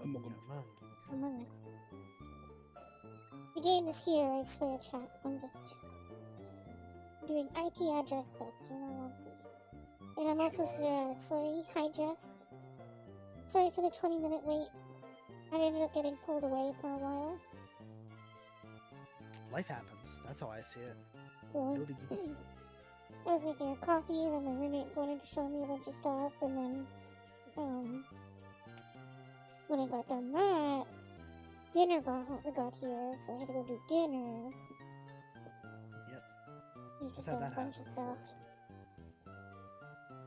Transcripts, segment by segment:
Among Us. The game is here, I swear, chat. I'm just doing IP address stuff, so you know what I see. And I'm also sorry, hi Jess. Sorry for the 20-minute wait. I ended up getting pulled away for a while. Life happens. That's how I see it. Cool. I was making a coffee, and then my roommates wanted to show me a bunch of stuff, and then, when I got done that, dinner got here, so I had to go do dinner. Yep. There's just a bunch of stuff.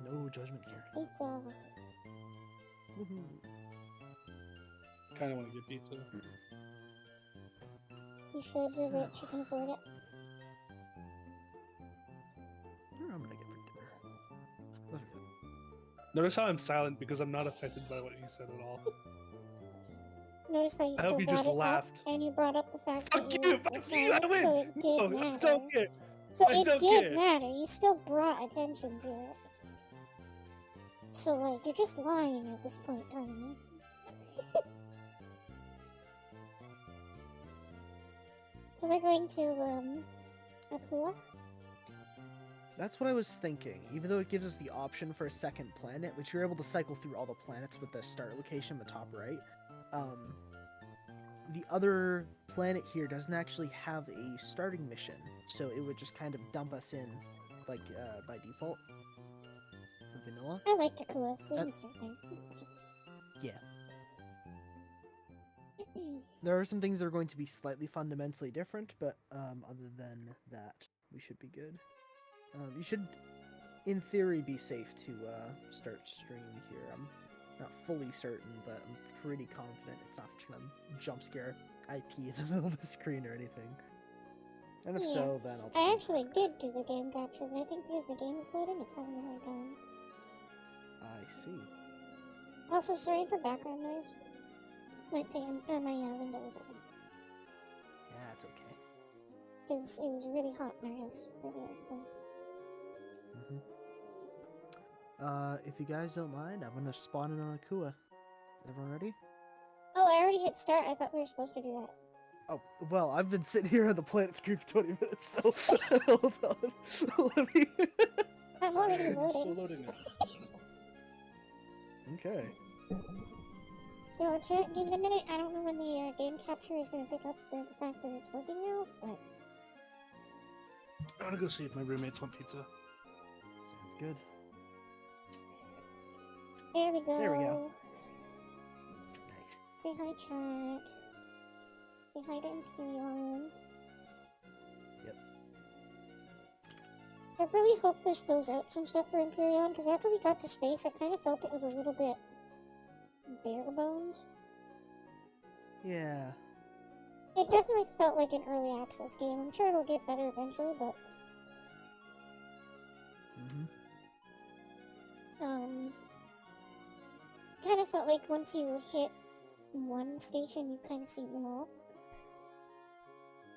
No judgment here. Pizza. Kind of want to get pizza. You should, you're rich, you can afford it. I'm gonna get for dinner. Notice how I'm silent because I'm not affected by what he said at all. Notice how you I still hope you brought just it laughed. up, and you brought up the fact Fuck that you! were Fuck you! silent, I win! so it did No, matter. I don't care. So I it don't did care. matter. You still brought attention to it. So, like, you're just lying at this point, Tiny. So we're going to, Akua? That's what I was thinking. Even though it gives us the option for a second planet, which you're able to cycle through all the planets with the start location in the top right, the other planet here doesn't actually have a starting mission, so it would just kind of dump us in, like, by default. Vanilla. I like Akua, so we can start there. That's fine. Yeah. There are some things that are going to be slightly fundamentally different, but other than that, we should be good. You should, in theory, be safe to start stream here. I'm not fully certain, but I'm pretty confident it's not going to jump scare IP in the middle of the screen or anything. And if so, then I'll... I actually did do the game capture, but I think because the game is loading, it's having a hard time. I see. Also, sorry for background noise. My fan, or my window was open. Yeah, it's okay. Because it was really hot in our house earlier, so... If you guys don't mind, I'm gonna spawn in on Akua. Everyone ready? Oh, I already hit start. I thought we were supposed to do that. Oh, well, I've been sitting here on the planet screen for 20 minutes, so hold on. Let me... I'm already I'm still loading. loading it. Okay. So, chat, give it a minute. I don't know when the game capture is going to pick up the fact that it's working now, but... I want to go see if my roommates want pizza. Sounds good. There we go. There we go. Nice. Say hi, chat. Say hi to Empyrion. Yep. I really hope this fills out some stuff for Empyrion, because after we got to space, I kind of felt it was a little bit bare bones. Yeah. It definitely felt like an early access game. I'm sure it'll get better eventually, but... kind of felt like once you hit one station, you've kind of seen them all.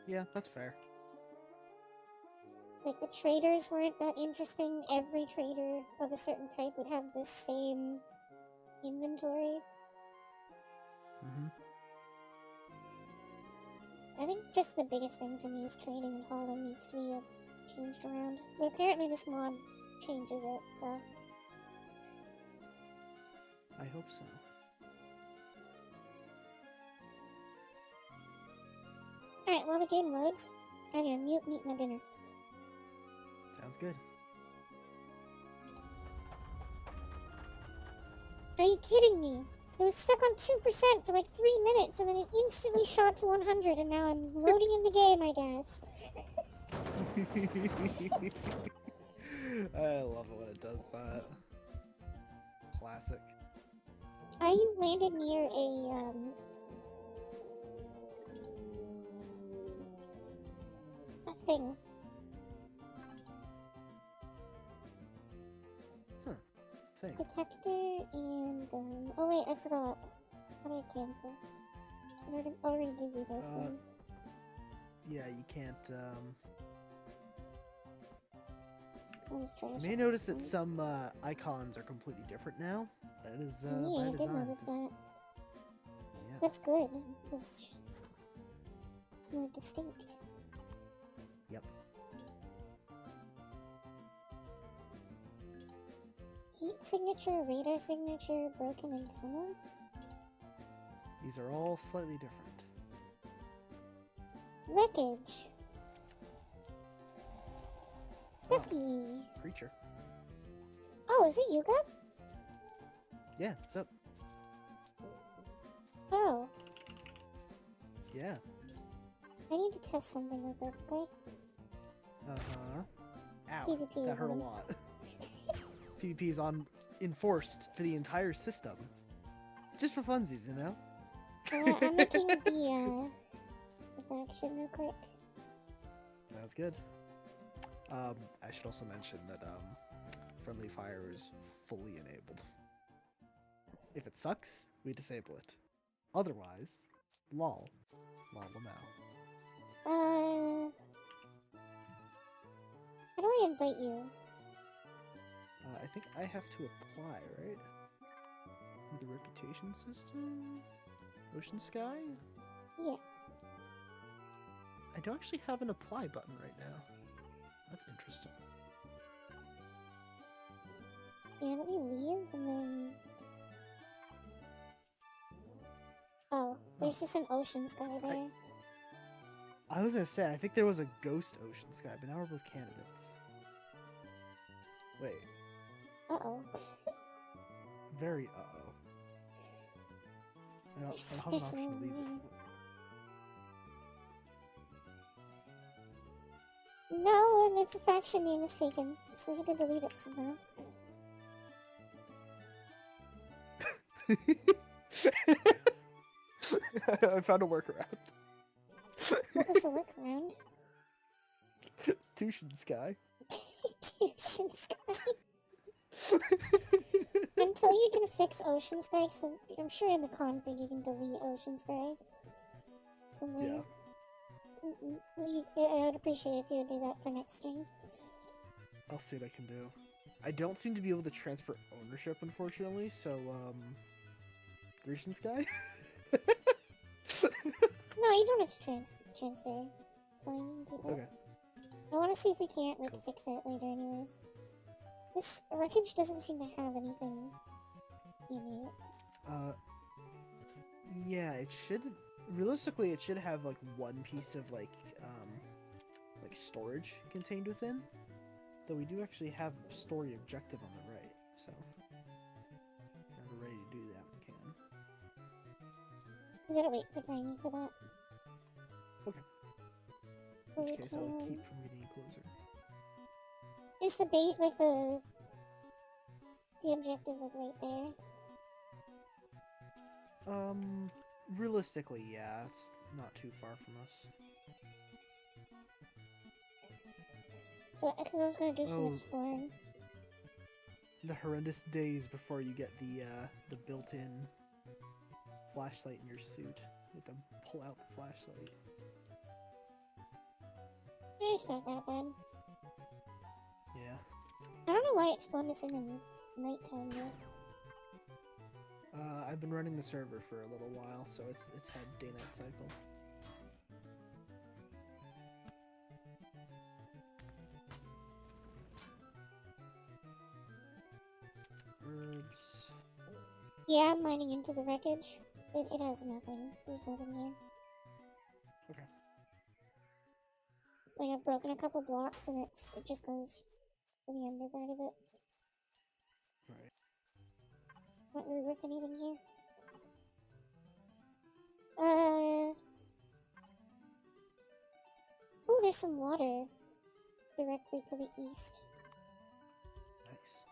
Yeah, that's fair. Like, the traders weren't that interesting. Every trader of a certain type would have the same inventory. I think just the biggest thing for me is trading and hauling needs to be changed around. But apparently this mod changes it, so... I hope so. Alright, while the game loads, I'm gonna mute and eat my dinner. Sounds good. Are you kidding me? It was stuck on 2% for like 3 minutes, and then it instantly shot to 100, and now I'm loading in the game, I guess. I love it when it does that. Classic. I landed near a thing. Thing. Detector and gun. Oh wait, I forgot. How do I cancel? It already gives you those things. Yeah, you can't, I'll just try to You may notice that some icons are completely different now. That is yeah, by I did design. notice that. That's good, because it's more distinct. Yep. Heat signature, radar signature, broken antenna. These are all slightly different. Wreckage. Wow, Ducky. creature. Oh, is it Yuga? Yeah, what's up? Oh, Yeah. I need to test something real quick, okay? Uh-huh. Ow, PvP that is hurt a on. lot. PvP is on enforced for the entire system. Just for funsies, you know? I'm making the faction real quick. Sounds good. I should also mention that friendly fire is fully enabled. If it sucks, we disable it. Otherwise, lol. Lol now. How do I invite you? I think I have to apply, right? The reputation system? Ocean Sky? Yeah. I don't actually have an apply button right now. That's interesting. Yeah, let me leave and then. Oh, there's just an ocean sky there. I was gonna say, I think there was a ghost Ocean Sky, but now we're both candidates. Wait, Uh-oh. very uh-oh. I don't have an There's option to leave no- it. No, and its faction name is taken, so we had to delete it somehow. I found a workaround. What was the workaround? Tushin Sky. Ocean Sky. Until you can fix Ocean Sky, so I'm sure in the config you can delete Ocean Sky somewhere. Yeah. I would appreciate if you would do that for next stream. I'll see what I can do. I don't seem to be able to transfer ownership, unfortunately, so, Grecian Sky? No, you don't have to transfer. It's fine, you can keep it. Okay. I want to see if we can't, like, Cool. fix it later anyways. This wreckage doesn't seem to have anything in it. Yeah, it should... Realistically, it should have, like, one piece of, like storage contained within. Though we do actually have story objective on the right, so... If we're ready to do that, we can. We gotta wait for Tiny for that. Okay. In which case, I'll keep from getting closer. Is the bait, like, the objective, like, right there? Realistically, yeah, it's not too far from us. So, because I was gonna do some Oh. exploring. The horrendous days before you get the built-in flashlight in your suit. You have to pull out the flashlight. It's not that bad. Yeah. I don't know why it spawned us in the nighttime though. I've been running the server for a little while, so it's had day-night cycle. Herbs. Yeah, I'm mining into the wreckage. It has nothing. There's nothing here. Okay. Like, I've broken a couple blocks and it just goes to the under part of it. Right. Not really worth anything here. Oh, there's some water directly to the east. Nice.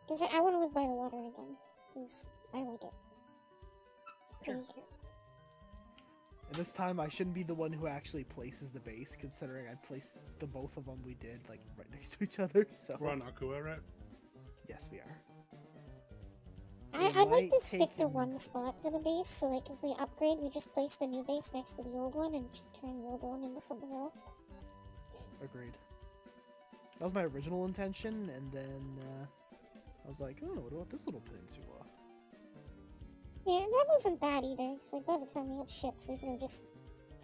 Because I want to live by the water again. Because I like it. It's pretty here. And this time, I shouldn't be the one who actually places the base, considering I placed the both of them we did, like, right next to each other, so... We're on Akua, right? Yes, we are. I'd like might to stick to take one spot for the base, so like if we upgrade, we just place the new base next to the old one and just turn the old one into something else. Agreed. That was my original intention, and then, I was like, oh, what about this little peninsula? Yeah, that wasn't bad either, because like, by the time we had ships, we could have just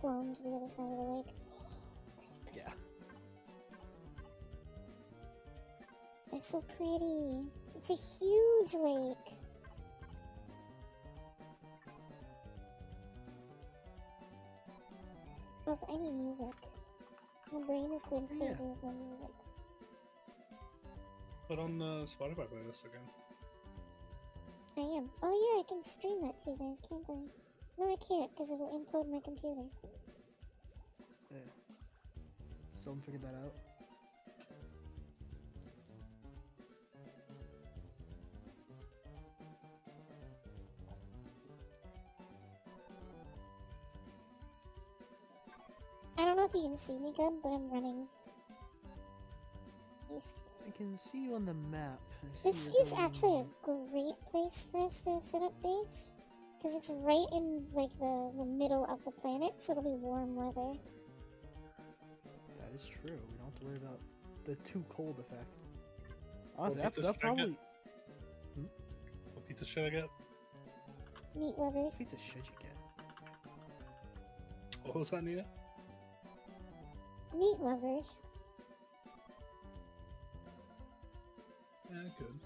flown to the other side of the lake. That's pretty. Yeah. It's so pretty. It's a huge lake. Also, I need music. My brain is going crazy Yeah. with my music. Put on the Spotify playlist again. I am. Oh yeah, I can stream that to you guys, can't I? No, I can't, because it'll implode my computer. Yeah. Someone figured that out. I don't know if you can see me good, but I'm running east. I can see you on the map. I see This you're is actually a going- great place for us to set up base. Because it's right in, like, the middle of the planet, so it'll be warm weather. That is true. We don't have to worry about the too cold effect. Well, Honestly, pizza that should I probably... What pizza should I get? Meat lovers. Pizza should you get? What was that, Nia? Meat lovers. Yeah, good.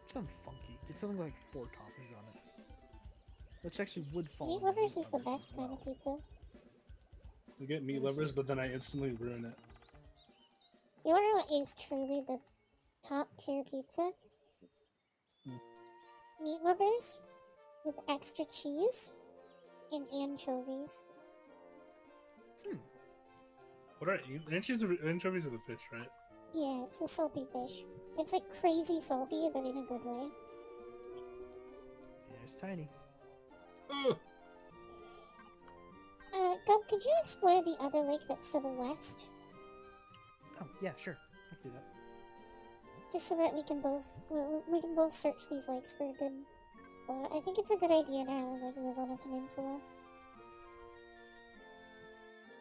It's something funky. It's something like 4 toppings on it. Which actually would fall Meat into lovers meat is the lovers best as kind well. of pizza. We get meat lovers, but then I instantly ruin it. You wanna know what is truly the top tier pizza? Hmm. Meat lovers with extra cheese and anchovies. What are anchovies are the fish, right? Yeah, it's a salty fish. It's like crazy salty, but in a good way. Yeah, it's tiny. Ugh. Gub, could you explore the other lake that's to the west? Oh, yeah, sure. I can do that. Just so that we can both search these lakes for a good spot. I think it's a good idea now, like live on a peninsula.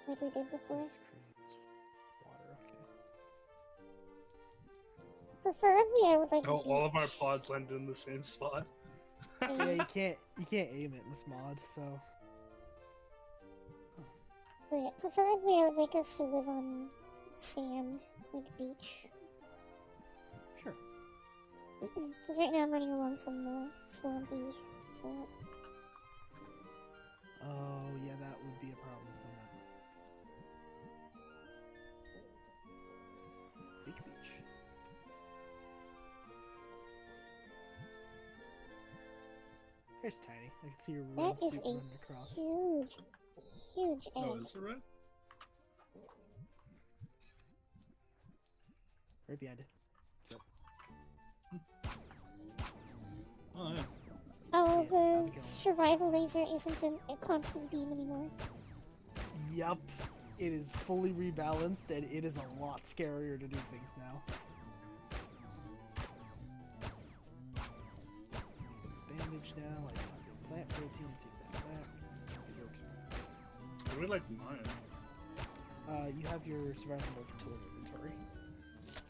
Like we did before. Ice creams. Water, okay. Preferably I would like Oh, all of our beach. pods landed in the same spot. Yeah, you can't aim it in this mod, so... But yeah, preferably I would like us to live on sand, like beach. Sure. Because right now I'm running along some swampy swamp. Oh, yeah, that would be a problem. Big beach. There's tiny. I can see your red That is suit a running across. huge egg. Oh, is it right? Right behind it. Oh, yeah. Oh, Yeah, how's it the going? survival laser isn't a constant beam anymore. Yup. It is fully rebalanced, and it is a lot scarier to do things now. Bandage now. I have your plant protein. Take that back. It works. I really like mine. You have your survival multi-tool inventory.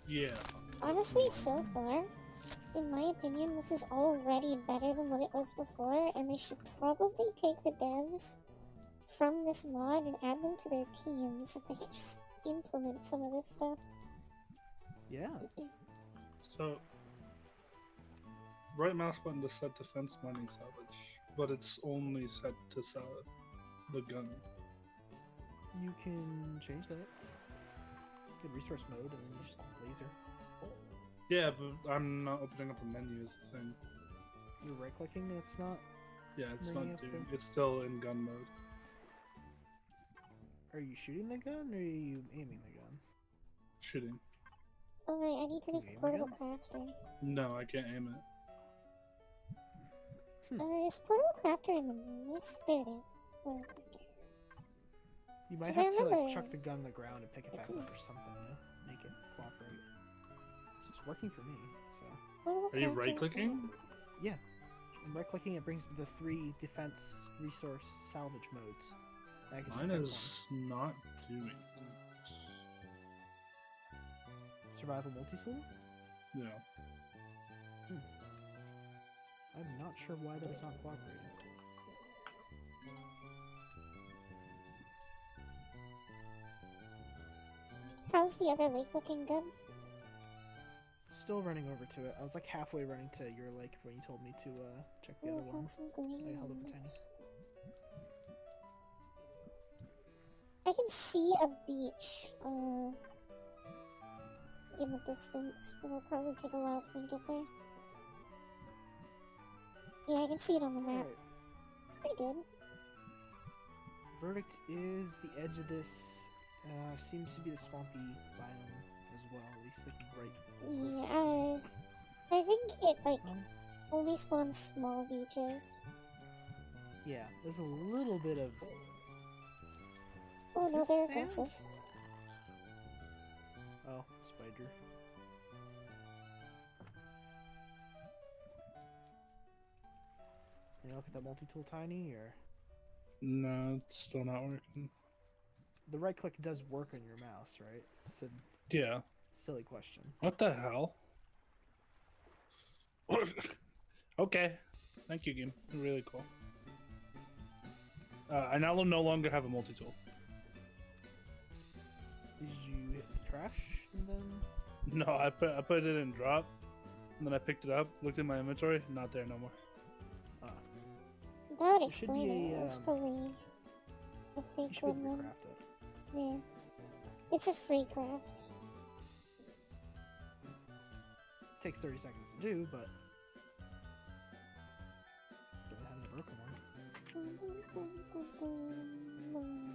Yeah. Honestly, so far, in my opinion, this is already better than what it was before, and they should probably take the devs from this mod and add them to their teams so they can just implement some of this stuff. Yeah. So, right mouse button to set defense mining salvage, but it's only set to the gun. You can change that. Good resource mode, and then you just laser. Yeah, but I'm not opening up a menu is the thing. You're right clicking, and it's not. Yeah, it's Bringing not up doing. the- It's still in gun mode. Are you shooting the gun, or are you aiming the gun? Shooting. Alright, I need to Can make you a aim portable again? crafter. No, I can't aim it. Is portable crafter in the list? There it is. Portable crafter. You So might I have to like remember- chuck the gun on the ground and pick it back up or something to make it cooperate. So it's working for me. So Portable Are you crafter, right clicking? yeah, I'm right clicking. It brings the 3 defense resource salvage modes. I can just Mine pick is not doing it. one. Survival multi-tool. No. I'm not sure why that is not cooperating. How's the other lake looking? Good? Still running over to it. I was like halfway running to your lake when you told me to check the Oh, other I one. found some green. I held up a tiny. I can see a beach in the distance, but it'll probably take a while for me to get there. Yeah, I can see it on the map. Alright. It's pretty good. Verdict is the edge of this seems to be the swampy biome as well, at least like right. Yeah, I think it like only spawns small beaches. Yeah, there's a little bit of. Oh Is no, this they're sand? aggressive. Oh, spider. You look at that multi-tool tiny, or No, it's still not working. the right click does work on your mouse, right? It's a Yeah. silly question. What the hell? Okay. Thank you, game. Really cool. I now no longer have a multi-tool. Did you hit the trash and then? No, I put it in drop, and then I picked it up, looked in my inventory, not there no more. That would There should explain be it. a, It's probably a You fake should be able one to then. craft it. Yeah. It's a free craft. Takes 30 seconds to do, but don't have a broken one.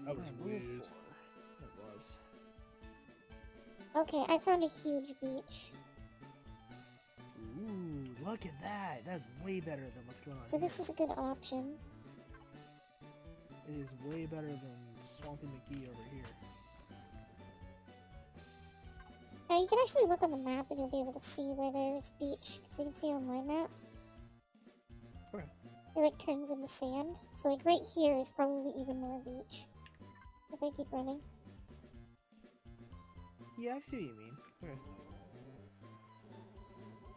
That was Yeah, weird. level 4. It was. Okay, I found a huge beach. Ooh, look at that. That's way better than what's going on So here. this is a good option. It is way better than Swampy McGee over here. Now you can actually look on the map and you'll be able to see where there's beach. Because you can see on my map. Okay. It like turns into sand. So like right here is probably even more beach. If I keep running. Yeah, I see what you mean. Okay.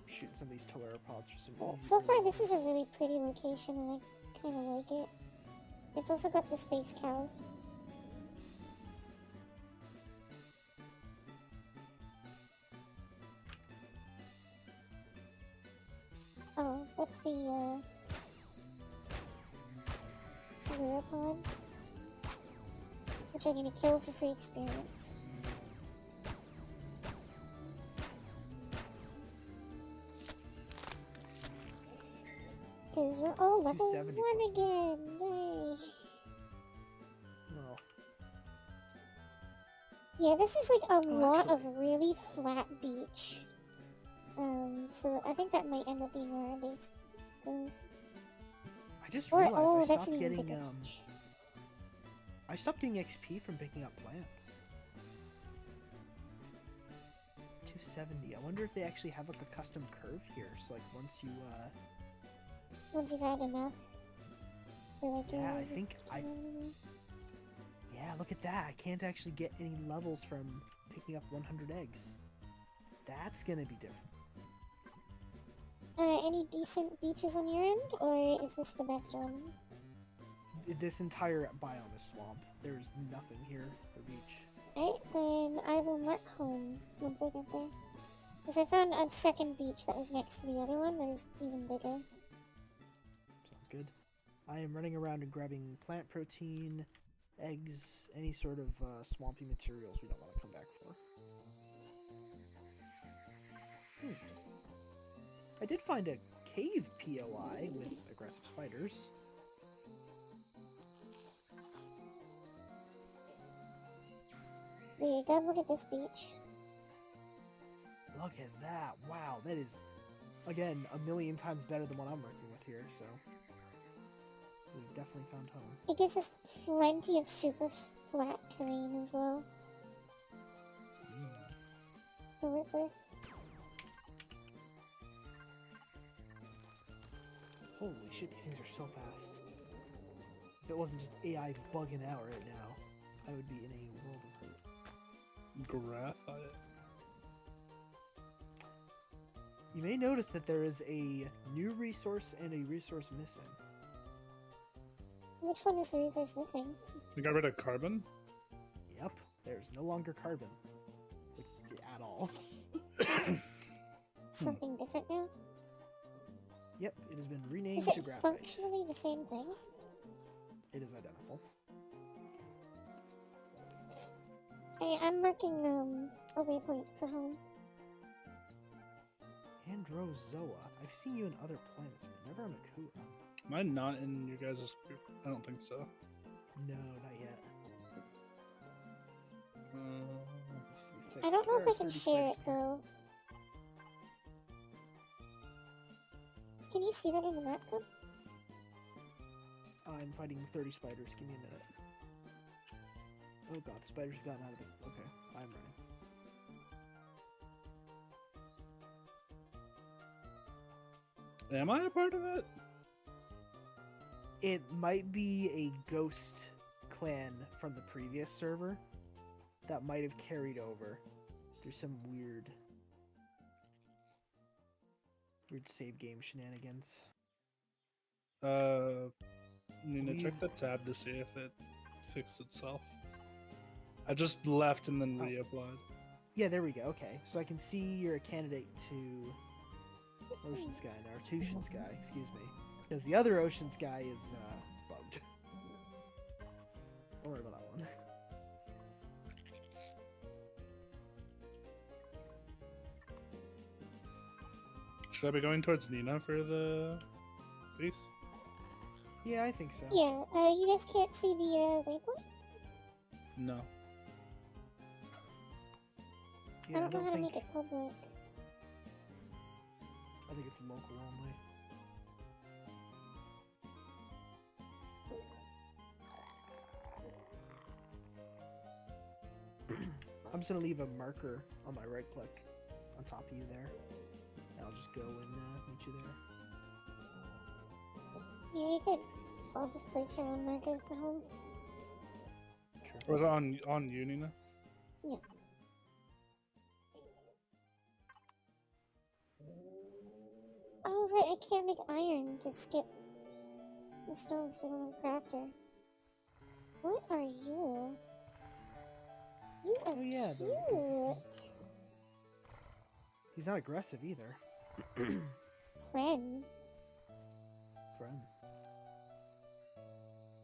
Shooting some of these teleropods for some easy So far this is a kills. really pretty location and I kind of like it. It's also got the space cows. Oh, that's the Leuropod, which I'm gonna kill for free experience. Because we're all It's level 270 1 plus again! Yay! Well, Yeah, this is like a lot of actually- really flat beach. So I think that might end up being where our base goes. I just Or, realized oh, I that's stopped an even getting bigger beach. I stopped getting XP from picking up plants. 270. I wonder if they actually have like a custom curve here. So like once you Once you've had enough. They're like, yeah, I think I mm, yeah, look at that. I can't actually get any levels from picking up 100 eggs. That's gonna be different. Any decent beaches on your end, or is this the best one? This entire biome is swamp. There's nothing here for beach. Right, then I will mark home once I get there. Because I found a second beach that was next to the other one that is even bigger. Sounds good. I am running around and grabbing plant protein, eggs, any sort of swampy materials we don't want to come back for. I did find a cave POI with aggressive spiders. There you go, look at this beach. Look at that. Wow, that is, again, a million times better than what I'm working with here, so we've definitely found home. It gives us plenty of super flat terrain as well to work with. Holy shit, these things are so fast. If it wasn't just AI bugging out right now, I would be in a world of hurt. Graphite. You may notice that there is a new resource and a resource missing. Which one is the resource missing? We got rid of carbon. Yep, there's no longer carbon. Like, at all. Something different now? Yep, it has been renamed Is to it graphite. functionally the same thing? It is identical. I'm marking a waypoint for home. Androzoa. I've seen you in other planets, but never on Akura. Am I not in your guys' group? I don't think so. No, not yet. Let's see, I don't know there if I are can 30 share it spiders here. though. Can you see that on the map, Cup? I'm fighting 30 spiders. Give me a minute. Oh god, the spiders have gotten out of it. Okay, I'm running. Am I a part of it? It might be a ghost clan from the previous server that might have carried over. There's some weird save game shenanigans. Nina, We've- check the tab to see if it fixed itself. I just left and then Oh. reapplied. Yeah, there we go. Okay, so I can see you're a candidate to Ocean Sky now, or Tushan Sky, excuse me. Because the other Ocean Sky is, it's bugged. Don't worry about that one. Should I be going towards Nina for the base? Yeah, I think so. Yeah, you guys can't see the waypoint? No. Yeah, I don't know how to think, make it public. I think it's local only. I'm just gonna leave a marker on my right click on top of you there. And I'll just go and meet you there. Yeah, you could. I'll just place your own marker for home. Sure. Was it on you, Nina? Yeah. Oh, right, I can't make iron to skip the stones, we don't have a crafter. What are you? You are Oh, yeah, cute! He's not aggressive either. Friend. Friend.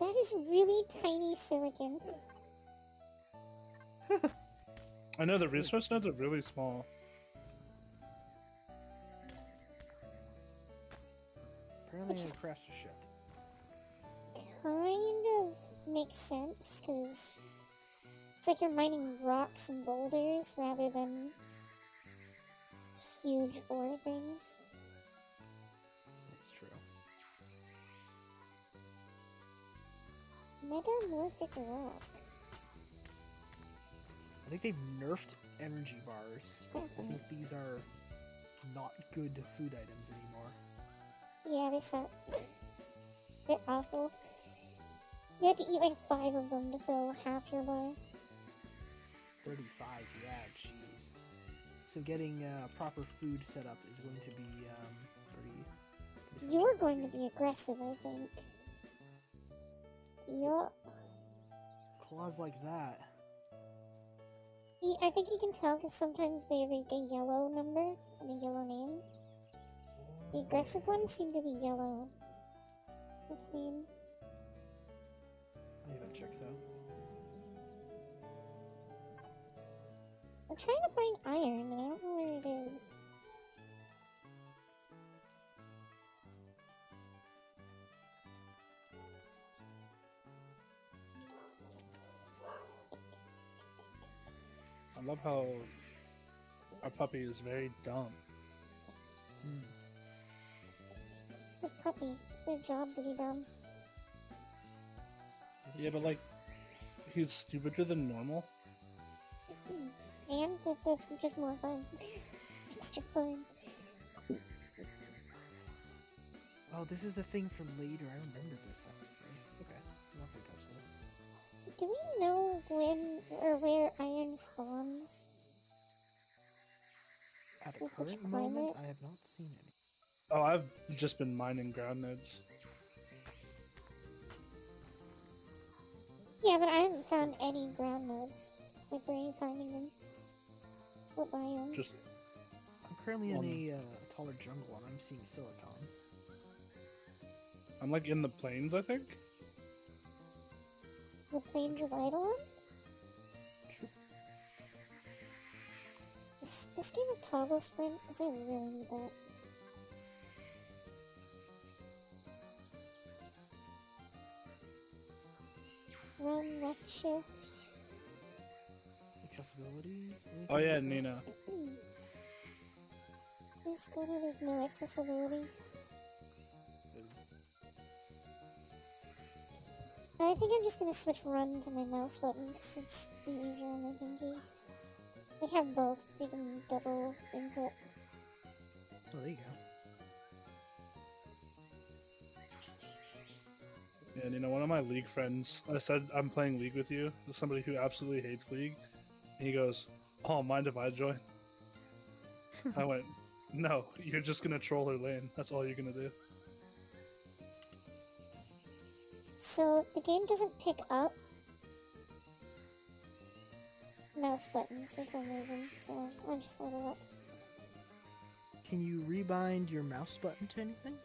That is really tiny silicon. I know the resource nodes are really small. Apparently Which- I crashed a ship. Kind of makes sense, because it's like you're mining rocks and boulders rather than huge ore things. That's true. Metamorphic rock. I think they've nerfed energy bars. I Perfect. think these are not good food items anymore. Yeah, they suck. They're awful. You have to eat like 5 of them to fill half your bar. 35, yeah, jeez. So getting proper food set up is going to be pretty You're going to be aggressive, I think. Yup. claws like that. I think you can tell because sometimes they have like a yellow number and a yellow name. The aggressive ones seem to be yellow. With name. Yeah, that checks out. I'm trying to find iron and I don't know where it is. I love how our puppy is very dumb. Hmm. It's a puppy. It's their job to be dumb. Yeah, but like, he's stupider than normal. And that's just more fun. Extra fun. Oh, this is a thing for later. I remember this actually. Okay, I'm not gonna touch this. Do we know when or where iron spawns? At the Like, which current moment, climate? I have not seen any. Oh, I've just been mining ground nodes. Yeah, but I haven't found any ground nodes. Like, where are you finding them? What biome? Just I'm currently One. in a taller jungle and I'm seeing silicon. I'm like in the plains, I think. The plains of Eidolon? True. This game of toggle sprint, because I really need that. Run, left shift. Accessibility? Oh yeah, anything like Nina. This corner, there's no accessibility. I think I'm just gonna switch run to my mouse button because it's easier on my pinky. Like have both so you can double input. Oh, there you go. Yeah, Nina, one of my League friends, I said I'm playing League with you. There's somebody who absolutely hates League. And he goes, "Oh, mind if I join?" I went, "No, you're just gonna troll her lane. That's all you're gonna do." So the game doesn't pick up mouse buttons for some reason, so I'll just load it up. Can you rebind your mouse button to anything?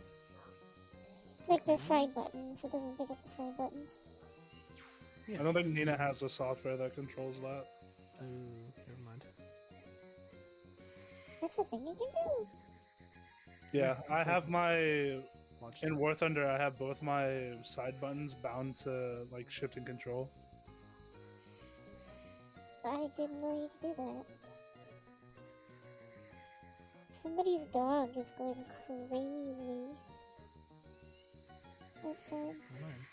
Like the side buttons, it doesn't pick up the side buttons. I don't think Nina has the software that controls that. Oh, never mind. That's a thing you can do. Yeah, I have my Watch in War Thunder. I have both my side buttons bound to like shift and control. I didn't know you could do that. Somebody's dog is going crazy outside. Never mind.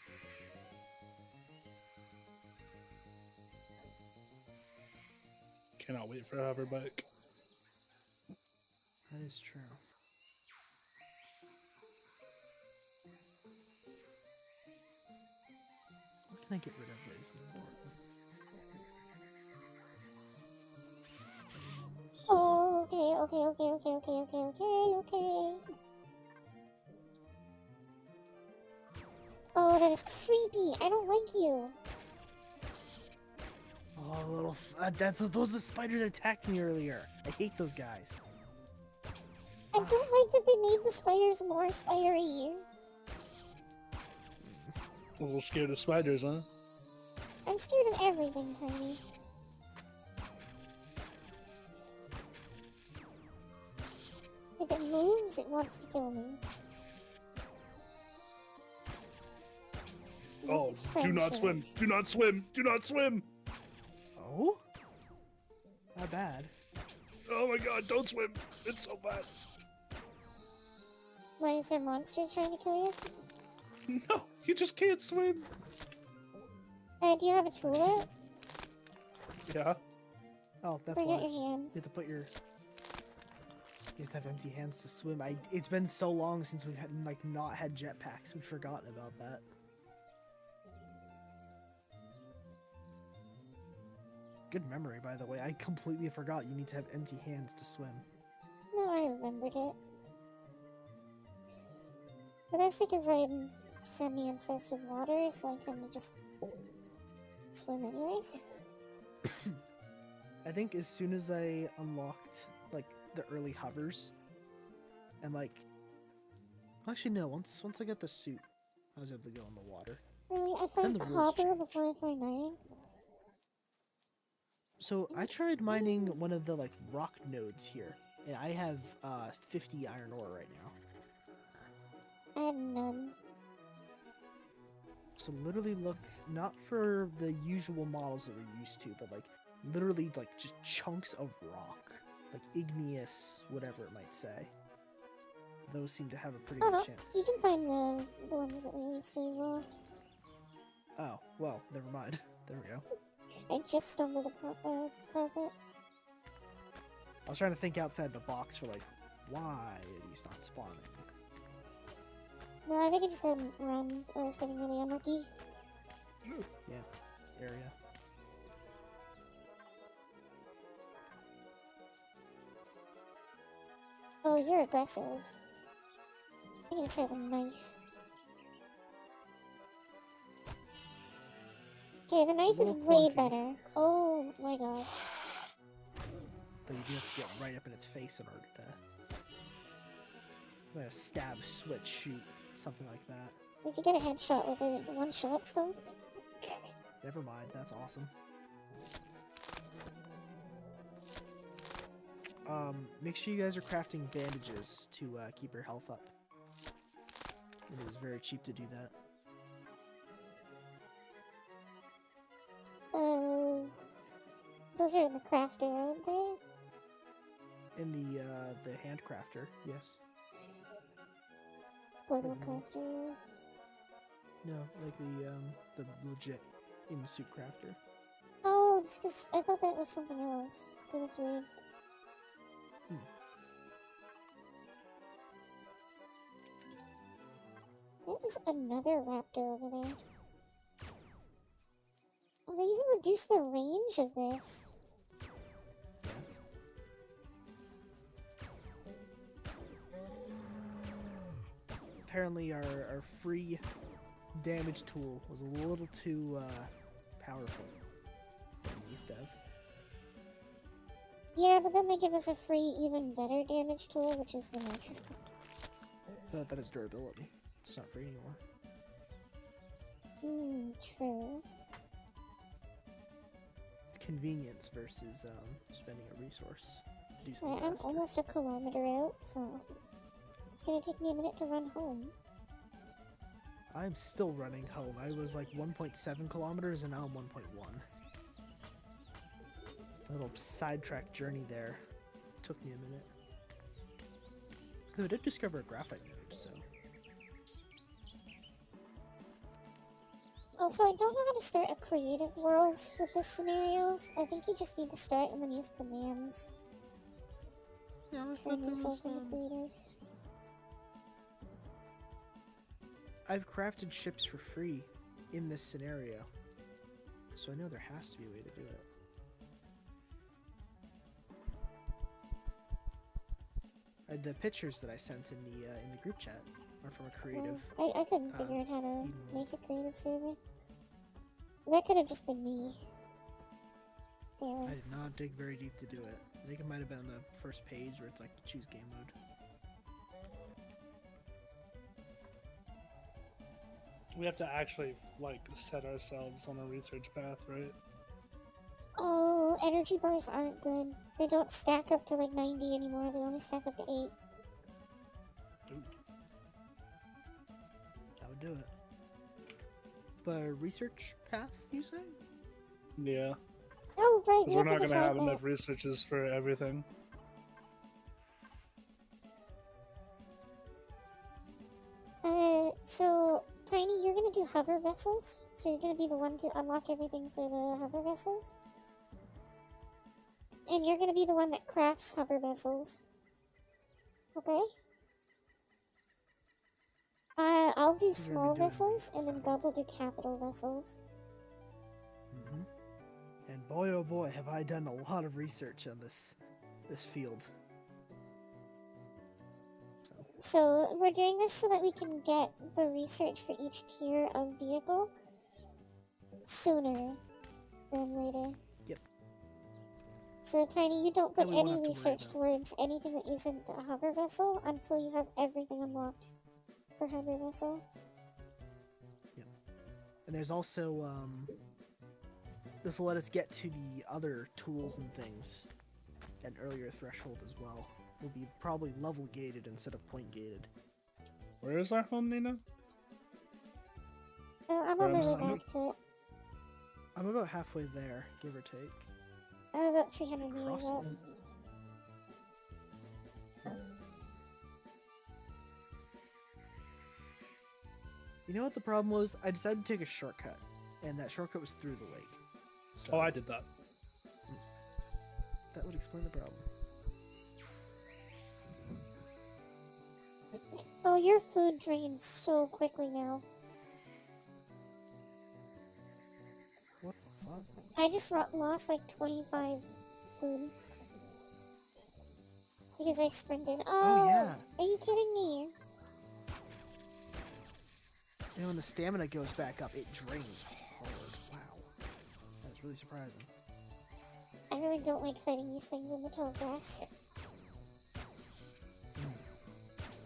Cannot wait for a hoverbike. That is true. What can I get rid of that isn't important? Oh, okay. Oh, that is creepy. I don't like you. Oh, little. Those are the spiders that attacked me earlier. I hate those guys. I don't like that they made the spiders more spidery. A little scared of spiders, huh? I'm scared of everything, Tiny. If it moves, it wants to kill me. This Oh, is do not friendship. swim! Do not swim! Do not swim! Oh? Not bad. Oh my god, don't swim! It's so bad. Why is there monsters trying to kill you? No, you just can't swim. Do you have a tool? Yeah. Oh, that's Bring why. out your You hands. have to put your. You have to have empty hands to swim. It's been so long since we've had not had jetpacks. We've forgotten about that. Good memory, by the way. I completely forgot you need to have empty hands to swim. No, I remembered it. But that's because I'm semi-obsessed with water, so I kind of just swim anyways. I think as soon as I unlocked like the early hovers, and actually no, once I got the suit, I was able to go in the water. Really? I Then find the rules copper change. before I find iron? So I tried mining one of the rock nodes here, and I have 50 iron ore right now. I have none. So literally look not for the usual models that we're used to, but literally just chunks of rock, igneous, whatever it might say. Those seem to have a pretty Oh good no, chance. you can find the ones that we used to as well. Oh well, never mind. There we go. I just stumbled across it. I was trying to think outside the box for why are these not spawning? No, I think I just hadn't run, or I was getting really unlucky. Yeah, area. Oh, you're aggressive. I'm gonna try the knife. Okay, the knife is little way clunky. better. Oh my gosh. But you do have to get right up in its face in order to like a stab, switch, shoot, something like that. If you get a headshot with it, it's one shots them. Never mind, that's awesome. Make sure you guys are crafting bandages to keep your health up. It is very cheap to do that. Those are in the crafter, aren't they? In the handcrafter, yes. Portal Mhm. crafter. No, like the legit in-suit crafter. Oh, it's just, I thought that was something else. That was weird. There's another raptor over there. Oh, they even reduced the range of this. Apparently our free damage tool was a little too powerful than it used to have. Yeah, but then they give us a free, even better damage tool, which is the knife. But that is durability. It's not free anymore. True. It's convenience versus spending a resource to do something Alright, I'm faster. almost a kilometer out, so it's gonna take me a minute to run home. I'm still running home. I was like 1.7 kilometers and now I'm 1.1. A little sidetrack journey there. Took me a minute. Though I did discover a graphite node, so. Also, I don't know how to start a creative world with this scenario. I think you just need to start and then use commands. Yeah, I thought Turn there was, yourself into creative. I've crafted ships for free in this scenario. So I know there has to be a way to do it. The pictures that I sent in the group chat are from a creative. I couldn't figure out how to Eden. make a creative server. That could have just been me. I did not dig very deep to do it. I think it might have been on the first page where it's like choose game mode. We have to actually like set ourselves on a research path, right? Oh, energy bars aren't good. They don't stack up to like 90 anymore. They only stack up to 8. Ooh. That would do it. But a research path, you say? Yeah, Oh, right. because You we're have to not going to decide have that. enough researches for everything. So, Tiny, you're gonna do hover vessels? So you're gonna be the one to unlock everything for the hover vessels? And you're gonna be the one that crafts hover vessels. Okay? I'll do You're gonna be small doing vessels, and then design. Gub will do capital vessels. Mm-hmm. And boy, oh boy, have I done a lot of research on this field. So, we're doing this so that we can get the research for each tier of vehicle sooner than later. Yep. So, Tiny, you don't put And we won't any have to worry research about- towards anything that isn't a hover vessel until you have everything unlocked for hover vessel. And there's also this will let us get to the other tools and things at an earlier threshold as well. Will be probably level gated instead of point gated. Where is our home, Nina? I'm on my way I'm- back to it. I'm about halfway there, give or take. I'm about 300 meters Cross up. them. You know what the problem was? I decided to take a shortcut, and that shortcut was through the lake. So Oh, I did that. that would explain the problem. Oh, your food drains so quickly now. What the fuck? I just lost like 25 food. Because I sprinted. Oh, yeah. Are you kidding me? And when the stamina goes back up, it drains hard. Wow. That's really surprising. I really don't like fighting these things in the tall grass.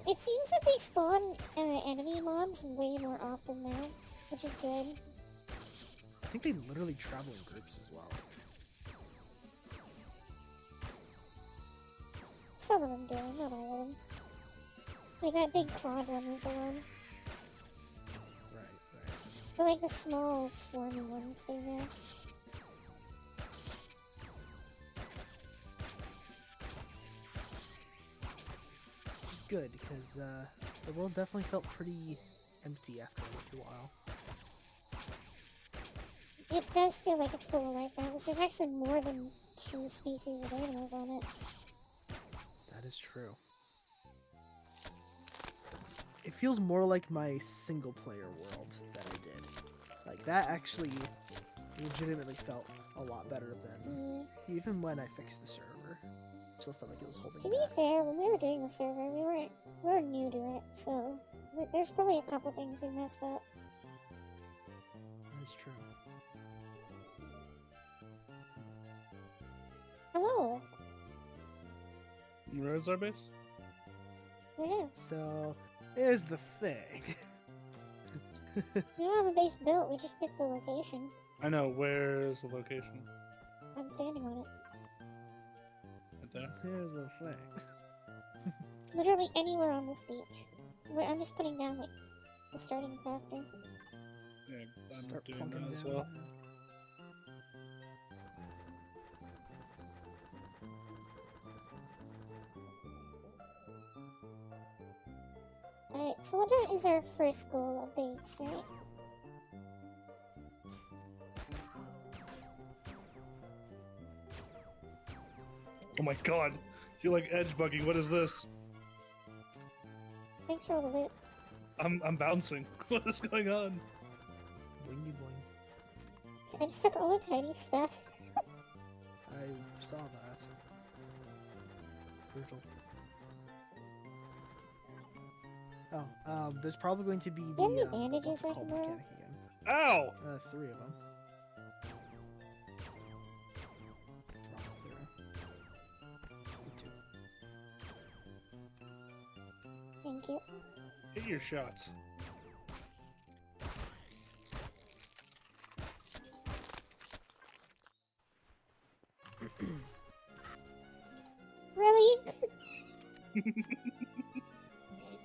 It seems that they spawn enemy mobs way more often now, which is good. I think they literally travel in groups as well. Some of them do, not all of them. Like that big cloud one was the one. Right. But like the small swarmy ones, they there. Good, because the world definitely felt pretty empty after a while. It does feel like it's full of life now. There's actually more than 2 species of animals on it. That is true. It feels more like my single-player world that I did. Like, that actually legitimately felt a lot better than even when I fixed the server. Still felt like it was holding To be back. fair, when we were doing the server, we were new to it, so there's probably a couple things we messed up. That is true. Hello. Where is our base? Yeah. So, here's the thing. We don't have a base built, we just picked the location. I know. Where's the location? I'm standing on it. Right there. Here's the thing. Literally anywhere on this beach. I'm just putting down, like, the starting crafter. Yeah, I'm Start doing plunking that as down. well. Alright, so what is our first goal of base, right? Oh my god! You're like edge bugging. What is this? Thanks for all the loot. I'm bouncing. What is going on? Boingy boing. I just took all the tiny stuff. I saw that. Brutal. Oh, there's probably going to be the, Do you have any what's bandages it I called can borrow? Ow! mechanic again. 3 of them. Thank you. Hit your shots. Really?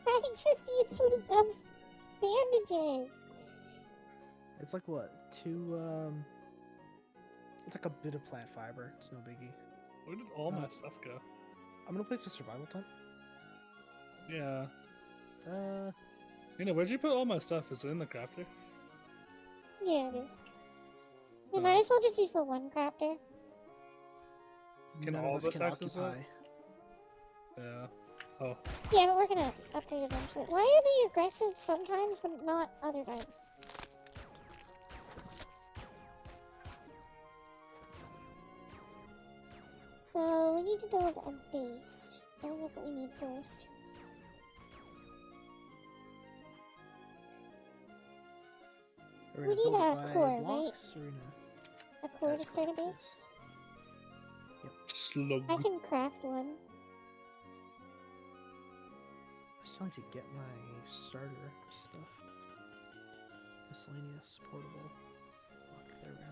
I just used one of Gum's bandages. It's like what? 2, it's like a bit of plant fiber. It's no biggie. Where did all my stuff go? I'm gonna place a survival tent. Yeah. Uh, You know, where'd you put all my stuff? Is it in the crafter? Yeah, it is. We might as well just use the one crafter. Can none all of of us us can access occupy. Yeah. Oh. Yeah, but we're gonna upgrade eventually. Why are they aggressive sometimes, but not other times? So, we need to build a base. I think that's what we need first. Are We gonna need build it a by core, right? blocks, or are we gonna... A core to That's start a correct, base? Slug. I can craft one. I still need to get my starter stuff. Miscellaneous, portable. Lock, there we go.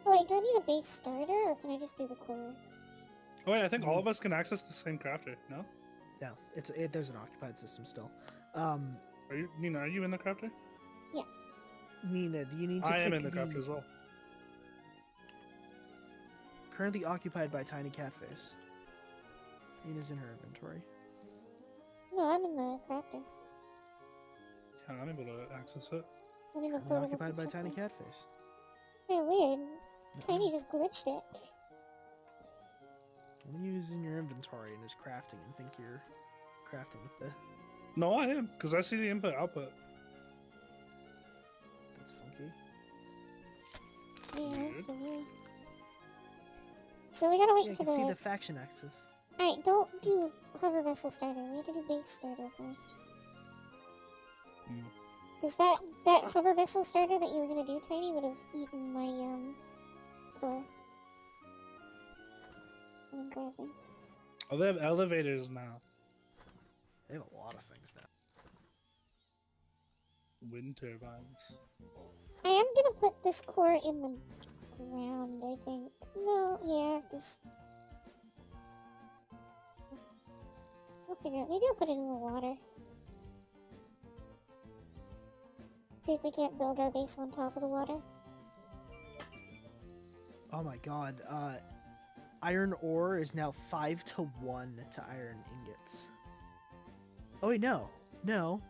Oh wait, do I need a base starter, or can I just do the core? Oh wait, I think all of us can access the same crafter. No? No, there's an occupied system still. Are you, Nina? Are you in the crafter? Nina, do you need to I am pick in the crafter as well. Currently occupied by Tiny Catface. Nina's in her inventory. No, I'm in the crafter. Yeah, I'm able to access it. I'm in the Currently portable occupied by Tiny constructor. Catface. Hey, weird. Uh-uh. Tiny just glitched it. When you use in your inventory and is crafting and think you're crafting with the... No, I am, because I see the input output. That's funky. Yeah, Weird. that's so weird. So we gotta wait Yeah, you for can see the. the faction axis. Alright, don't do hover vessel starter. We have to do base starter first. Hmm. Because that hover vessel starter that you were gonna do, Tiny, would have eaten my core. I'm grabbing. Oh, they have elevators now. They have a lot of things now. Wind turbines. I am gonna put this core in the ground, I think. No, yeah, because I'll figure it. Maybe I'll put it in the water. See if we can't build our base on top of the water. Oh my god, iron ore is now 5 to 1 to iron ingots. Oh wait, no. No.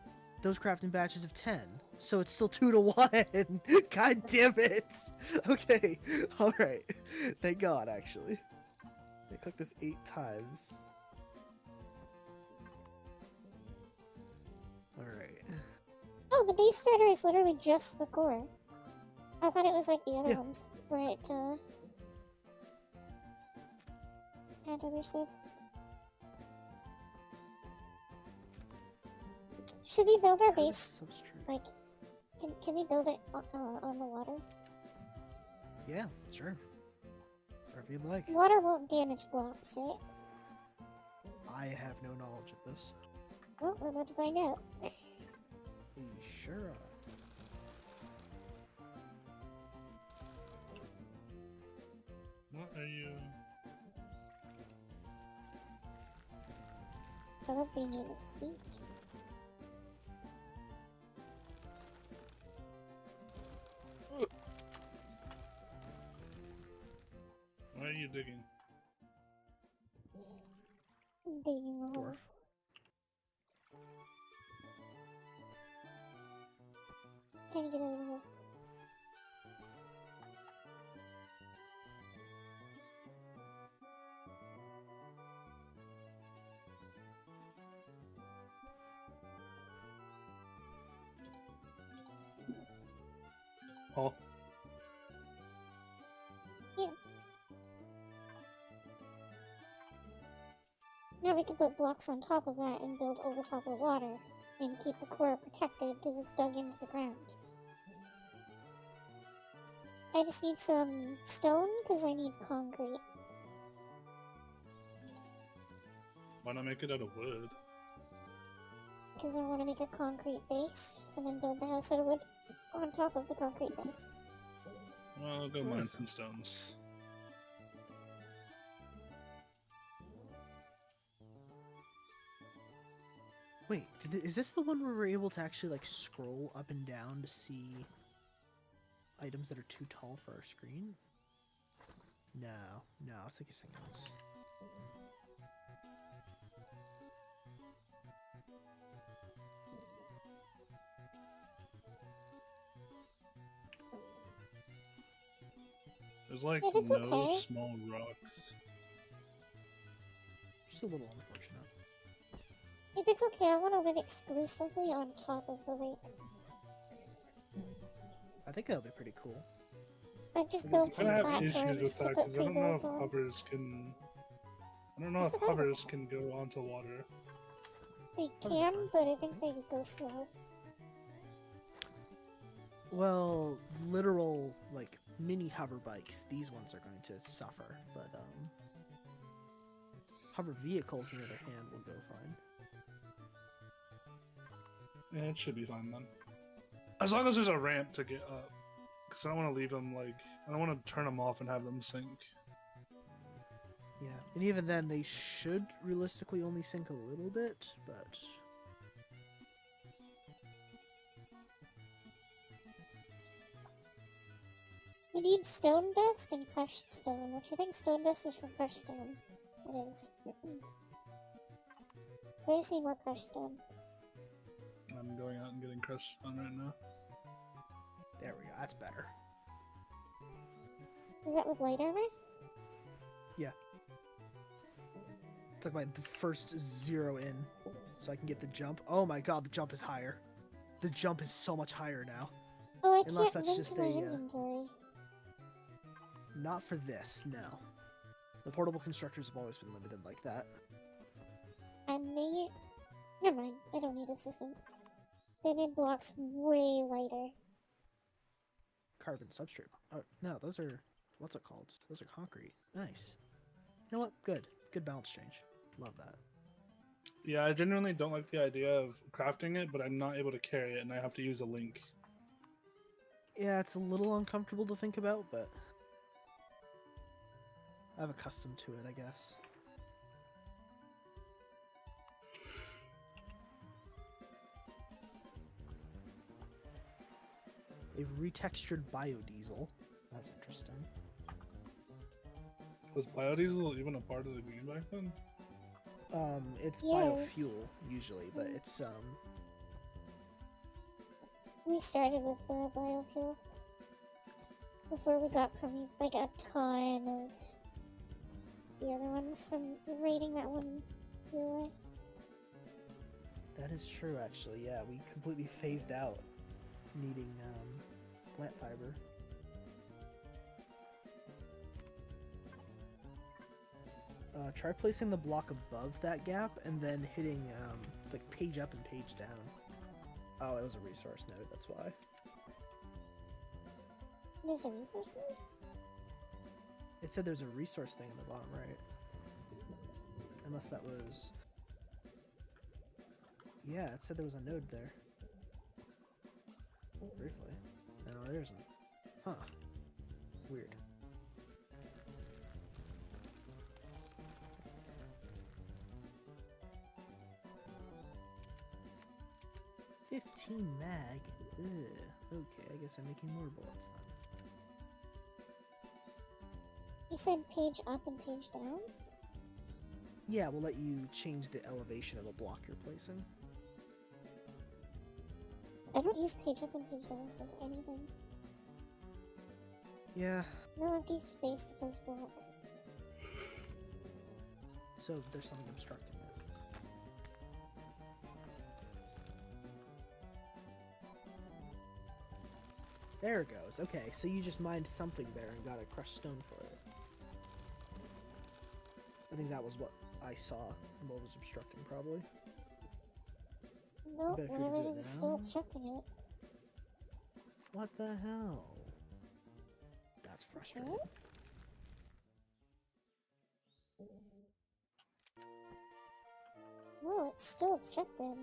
Those crafting batches of 10. So it's still 2 to 1. God damn it. Okay. Alright. Thank God, actually. I clicked this 8 times. Alright. Oh, the base starter is literally just the core. I thought it was like the other Yeah. ones, where it had other stuff. Should we build our base? Substrate. Like, can we build it on the water? Yeah, sure. Whatever you'd like. Water won't damage blocks, right? I have no knowledge of this. Well, we're about to find out. We sure are. What are you? I love being able to see. Why are you digging? Digging a hole. Dwarf. Trying to get over the hole. Oh, Yeah. Now we can put blocks on top of that and build over top of the water and keep the core protected because it's dug into the ground. I just need some stone because I need concrete. why not make it out of wood? Because I want to make a concrete base and then build the house out of wood on top of the concrete base. Well, I'll go mine Nice. some stones. Wait, is this the one where we're able to actually like scroll up and down to see items that are too tall for our screen? No, I was thinking something else. There's like If it's no okay. small rocks. Just a little unfortunate. If it's okay, I want to live exclusively on top of the lake. I think that'll be pretty cool. I've just I'm built I'm some gonna have issues platforms with to that put because I don't know pre-builds if on. hovers can. I don't know if forgot about hovers can go onto water. They That'll be can, fine. but I think they go slow. Well, literal like mini hover bikes, these ones are going to suffer, but hover vehicles on the other hand will go fine. Yeah, it should be fine then. As long as there's a ramp to get up. Because I don't want to leave them like. I don't want to turn them off and have them sink. Yeah, and even then they should realistically only sink a little bit, but We need stone dust and crushed stone, which I think stone dust is from crushed stone. It is. So I just need more crushed stone. I'm going out and getting crushed on right now. there we go, that's better. Is that with light armor? It's like the first 0 in, so I can get the jump. Oh my god, the jump is higher. The jump is so much higher now. Oh, I Unless can't that's link just my a, inventory. Not for this, no. The portable constructors have always been limited like that. I may... Never mind, I don't need assistance. They made blocks way lighter. Carbon substrate. Oh, no, those are... What's it called? Those are concrete. Nice. You know what? Good. Good balance change. Love that. Yeah, I genuinely don't like the idea of crafting it, but I'm not able to carry it, and I have to use a link. Yeah, it's a little uncomfortable to think about, but... I've accustomed to it, I guess. They've retextured biodiesel. That's interesting. Was biodiesel even a part of the game back then? It's Yes. biofuel, usually, but it's, We started with biofuel. Before we got probably like a ton of the other ones from raiding that one giveaway. That is true, actually. Yeah, we completely phased out needing plant fiber. Try placing the block above that gap and then hitting like page up and page down. Oh, it was a resource node, that's why. There's a resource node? It said there's a resource thing in the bottom right. Unless that was... Yeah, it said there was a node there. Briefly. No, there isn't. Huh. Weird. $15 mag? Ugh. Okay, I guess I'm making more bullets then. You said page up and page down? Yeah, we'll let you change the elevation of a block you're placing. I don't use page up and page down for anything. Yeah, No empty space to place block. so there's something obstructing it. There it goes. Okay, so you just mined something there and got a crushed stone for it. I think that was what I saw and what was obstructing, probably. No, bet if you were to whatever do it it is is still now- obstructing it. What the hell? That's frustrating. Yes? No, it's still obstructed.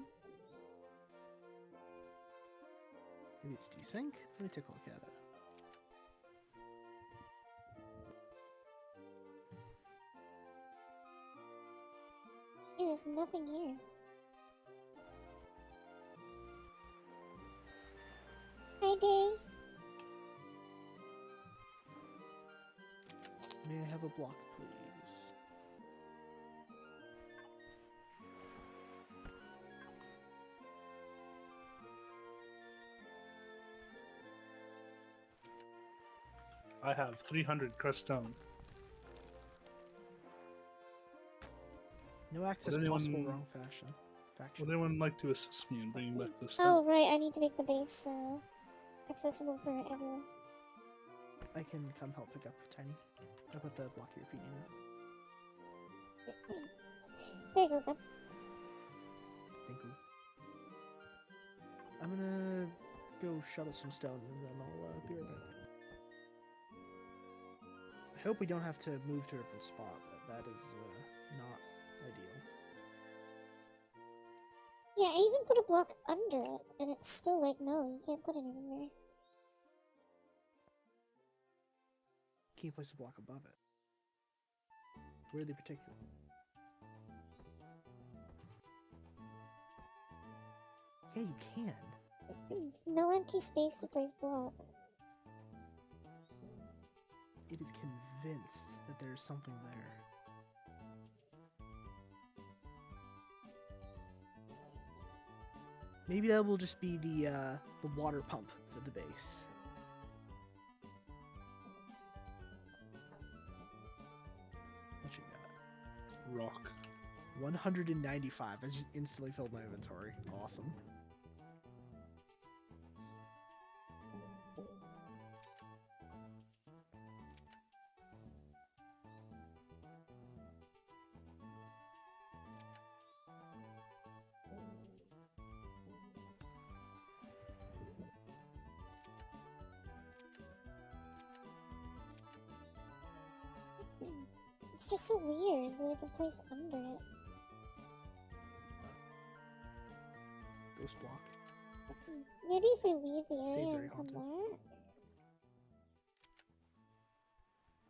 Maybe it's desync? Let me take a look at it. Yeah, there's nothing here. Hi, Day. May I have a block, please? I have 300 crushed stone. No access Would possible, anyone- wrong fashion. Faction. Would anyone like to assist me in bringing back this Oh, stone? right, I need to make the base accessible for everyone. I can come help pick up Tiny. How about the block you're feeding it? There you go, Gub. Thank you. I'm gonna go shovel some stone and then I'll be right back. I hope we don't have to move to a different spot, but that is not ideal. Yeah, I even put a block under it, and it's still like, no, you can't put anything there. Can you place a block above it? Weirdly particular. Yeah, you can. No empty space to place block. It is convinced that there's something there. Maybe that will just be the water pump for the base. What you got? Rock. 195. I just instantly filled my inventory. Awesome. It's just so weird that I can place under it. Ghost block. Maybe if we leave the Saves area very and come haunted. back.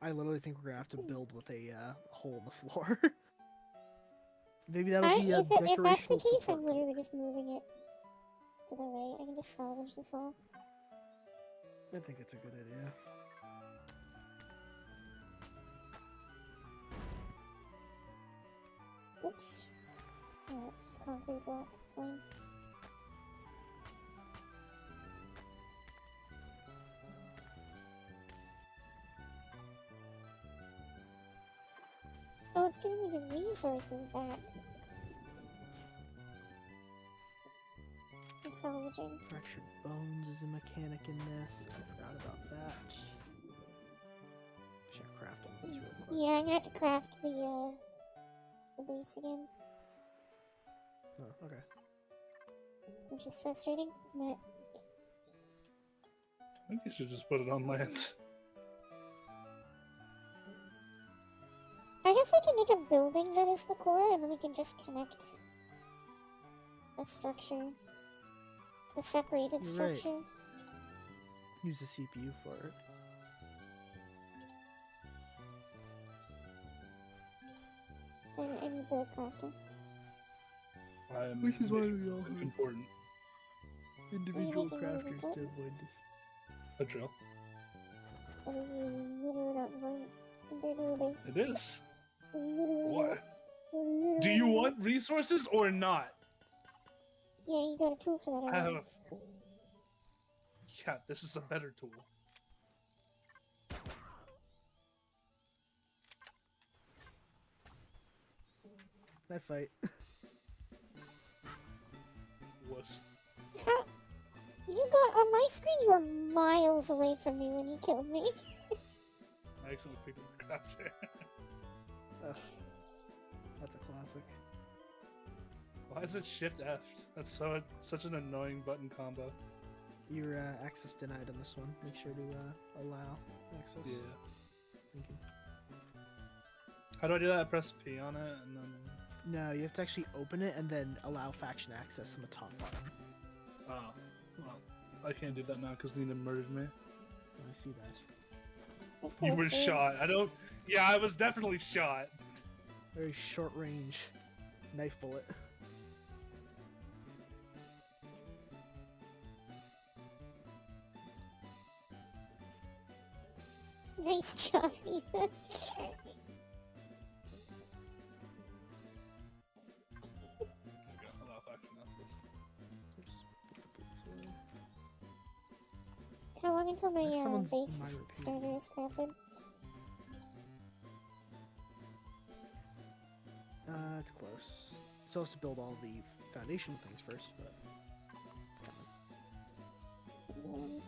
I literally think we're gonna have to build with a hole in the floor. Maybe that'll be a If that's the decorational case, support I'm literally just moving it to the right. I can just salvage this all. I think it's a good idea. Oops. Oh, it's just concrete block. It's fine. Oh, it's giving me the resources back. For salvaging. Fractured bones is a mechanic in this. I forgot about that. Should I craft all these real quick? Yeah, I'm gonna have to craft the base again, Oh, okay. which is frustrating, but I think you should just put it on land. I guess I can make a building that is the core, and then we can just connect a structure, a separated You're right. structure. Use the CPU for it. So I need the crafter. Which is why we all have important. Individual making those crafters to important? avoid this. A drill. That is literally not important compared to a base. It is. Literally What? not. Do you want resources or not? Yeah, you got a tool for that I already. have a... Yeah, this is a better tool. That fight. Was. How? You got on my screen. You were miles away from me when you killed me. I accidentally picked up the crafter. Ugh. That's a classic. Why is it Shift F? That's such an annoying button combo. Your access denied on this one. Make sure to allow access. Yeah. Thank you. How do I do that? I press P on it and then. No, you have to actually open it and then allow faction access on the top button. Oh, well, I can't do that now because Nina murdered me. Oh, I see that. Thanks for You the were food. shot. I don't. Yeah, I was definitely shot. Very short range knife bullet. Nice job, Ethan. Allow faction access. Oops, put the boots away. How long until my Someone's in my base repeat. starter is crafted? It's close. Still has to build all the foundational things first, but it's coming.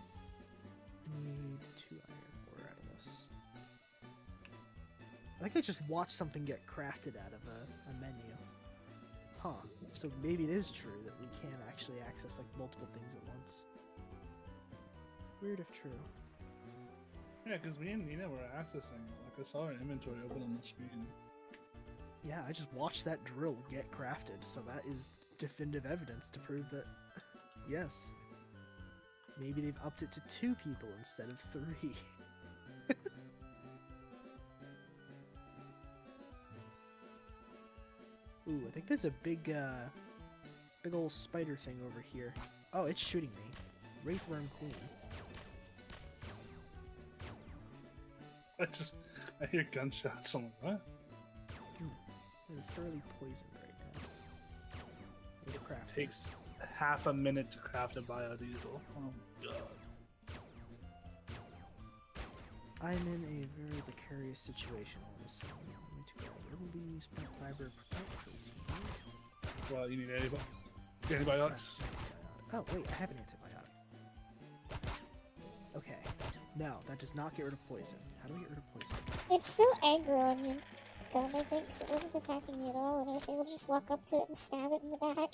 Need 2 iron ore out of this. I think I just watched something get crafted out of a menu. Huh. So maybe it is true that we can actually access like multiple things at once. Weird if true. Yeah, because me and Nina were accessing. Like I saw her inventory open on the screen. Yeah, I just watched that drill get crafted, so that is definitive evidence to prove that, yes. Maybe they've upped it to 2 people instead of 3. Ooh, I think there's a big old spider thing over here. Oh, it's shooting me. Wraithworm Queen. I hear gunshots. I'm like, what? I'm thoroughly poisoned right now. Need to craft Takes half a minute to craft a biodiesel. Oh god. I'm in a very precarious situation all of a sudden. I need to go release plant fiber, protect protein. Well, you need antibiotics. Oh wait, I have an antibiotic. Okay. No, that does not get rid of poison. How do we get rid of poison? It's still aggro on you, gun, I think, 'cause it wasn't attacking me at all, and I was able to just walk up to it and stab it in the back.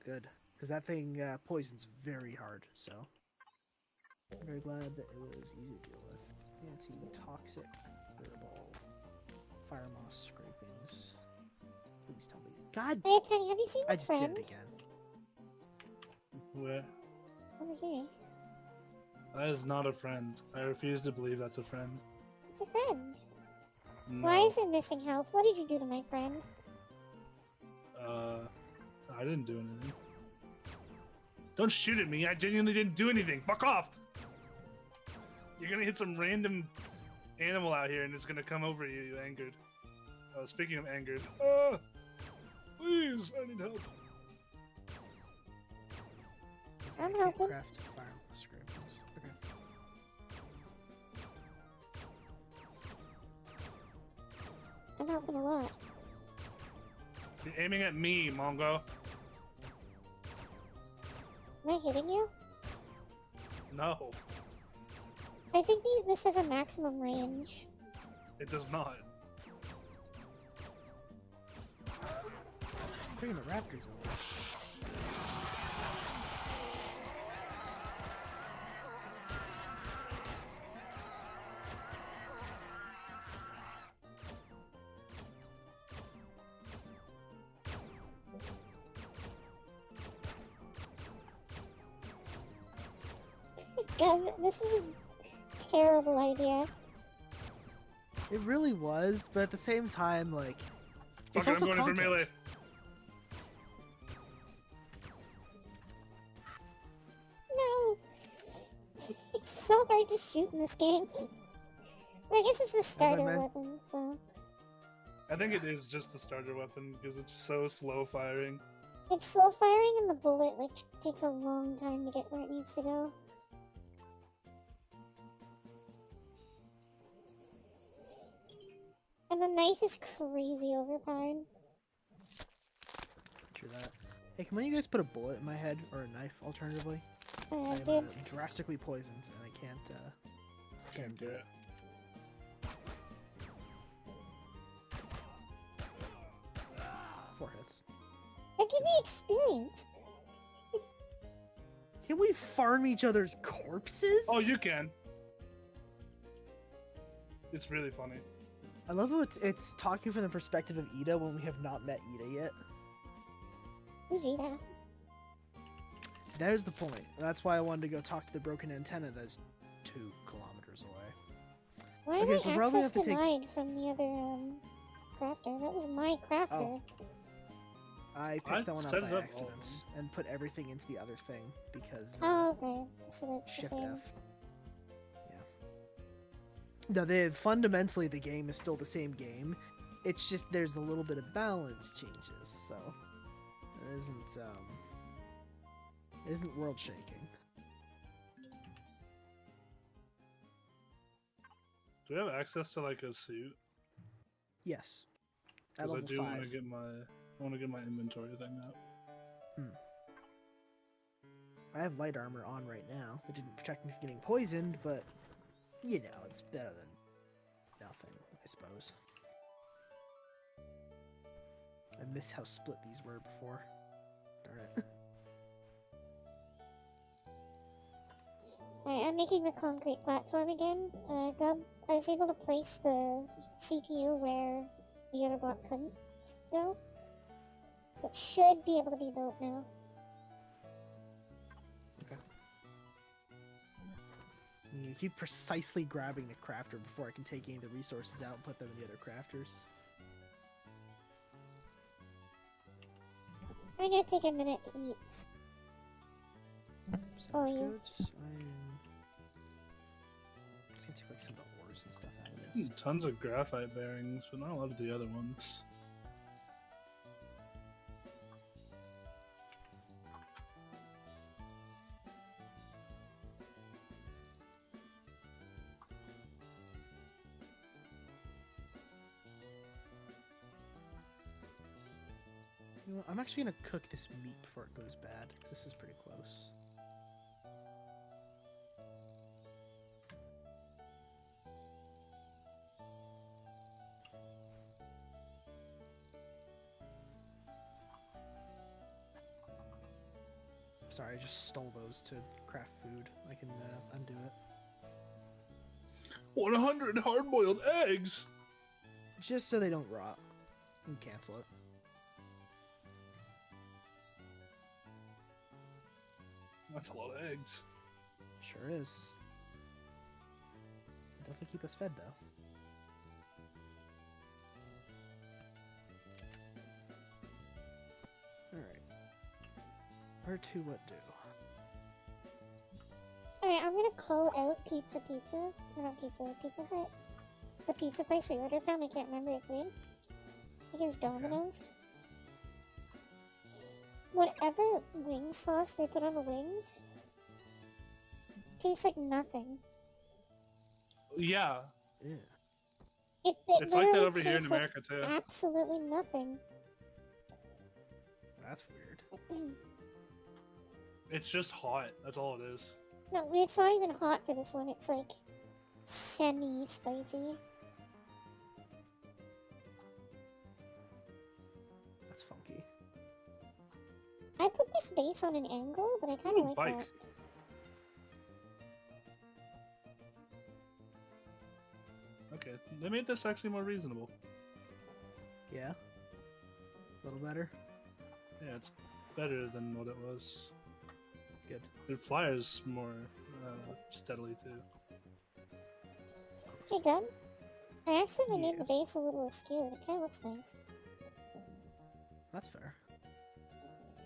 Good. Because that thing poisons very hard, so. I'm very glad that it was easy to deal with. Anti-toxic furball. fire moss scrapings. Please tell me. God, Hey, Tony, have you seen I the just friend? did it again. Where? Over here. That is not a friend. I refuse to believe that's a friend. It's a friend. No. Why is it missing health? What did you do to my friend? I didn't do anything. Don't shoot at me. I genuinely didn't do anything. Fuck off. You're gonna hit some random animal out here and it's gonna come over you, you angered. Oh, speaking of angered. Please, I need help. I'm I can't helping. craft fire moss scrapings. Okay. I'm helping a lot. You're aiming at me, Mongo. Am I hitting you? No, I think this has a maximum range. it does not. Bringing the raptors over. God, this is a terrible idea. It really was, but at the same time, like, Fuck it's it, also I'm going content. for melee. No! It's so hard to shoot in this game. I guess it's the starter meant- weapon, so... I think it is just the starter weapon because it's so slow firing. It's slow firing and the bullet, like, takes a long time to get where it needs to go. And the knife is crazy overpowered. True that. Hey, can one of you guys put a bullet in my head or a knife, alternatively? I'm Did... drastically poisoned and I can't do it. 4 hits. That give me experience! Can we farm each other's corpses? Oh, you can. It's really funny. I love how it's talking from the perspective of Ida when we have not met Ida yet. Vegeta. There's the point. That's why I wanted to go talk to the broken antenna that's 2 kilometers away. Why Okay, am so I we're probably access have to take- denied from the other, crafter? That was my crafter. Oh. I picked I that one up set by it up accident all. and put everything into the other thing because Oh, okay. So that's the Shift same. F. Yeah. No, fundamentally the game is still the same game. It's just there's a little bit of balance changes, so it isn't world shaking. Do we have access to like a suit? Yes. At Because I level do 5. want to get my inventory thing up. I have light armor on right now. It didn't protect me from getting poisoned, but you know, it's better than nothing, I suppose. I miss how split these were before. Darn it. Alright, I'm making the concrete platform again. Gub, I was able to place the CPU where the other block couldn't go. So it should be able to be built now. You keep precisely grabbing the crafter before I can take any of the resources out and put them in the other crafters. I'm gonna take a minute to eat. Sounds yeah. good. I'm just gonna take like some of the ores and stuff out of it. Tons of graphite bearings, but not a lot of the other ones. You know what, I'm actually gonna cook this meat before it goes bad, because this is pretty close. Sorry, I just stole those to craft food. I can undo it. 100 hard-boiled eggs. Just so they don't rot. And cancel it. That's a lot of eggs. Sure is. Definitely keep us fed, though. Alright. Where to, what do? Alright, I'm gonna call out Pizza Pizza. Or not Pizza, Pizza Hut. The pizza place we ordered from, I can't remember its name. I think it was Domino's. Whatever wing sauce they put on the wings tastes like nothing. Yeah, Yeah. It it's like that literally over here in tastes like America too. absolutely nothing. That's weird. It's just hot. That's all it is. No, it's not even hot for this one. It's like semi-spicy. That's funky. I put this base on an angle, but I kind of Ooh, like bike. that. Okay, they made this actually more reasonable. Yeah. A little better. Yeah, it's better than what it was. Good. It fires more steadily too. Hey, Gub. I accidentally made the Yes. base a little askew. It kind of looks nice. That's fair.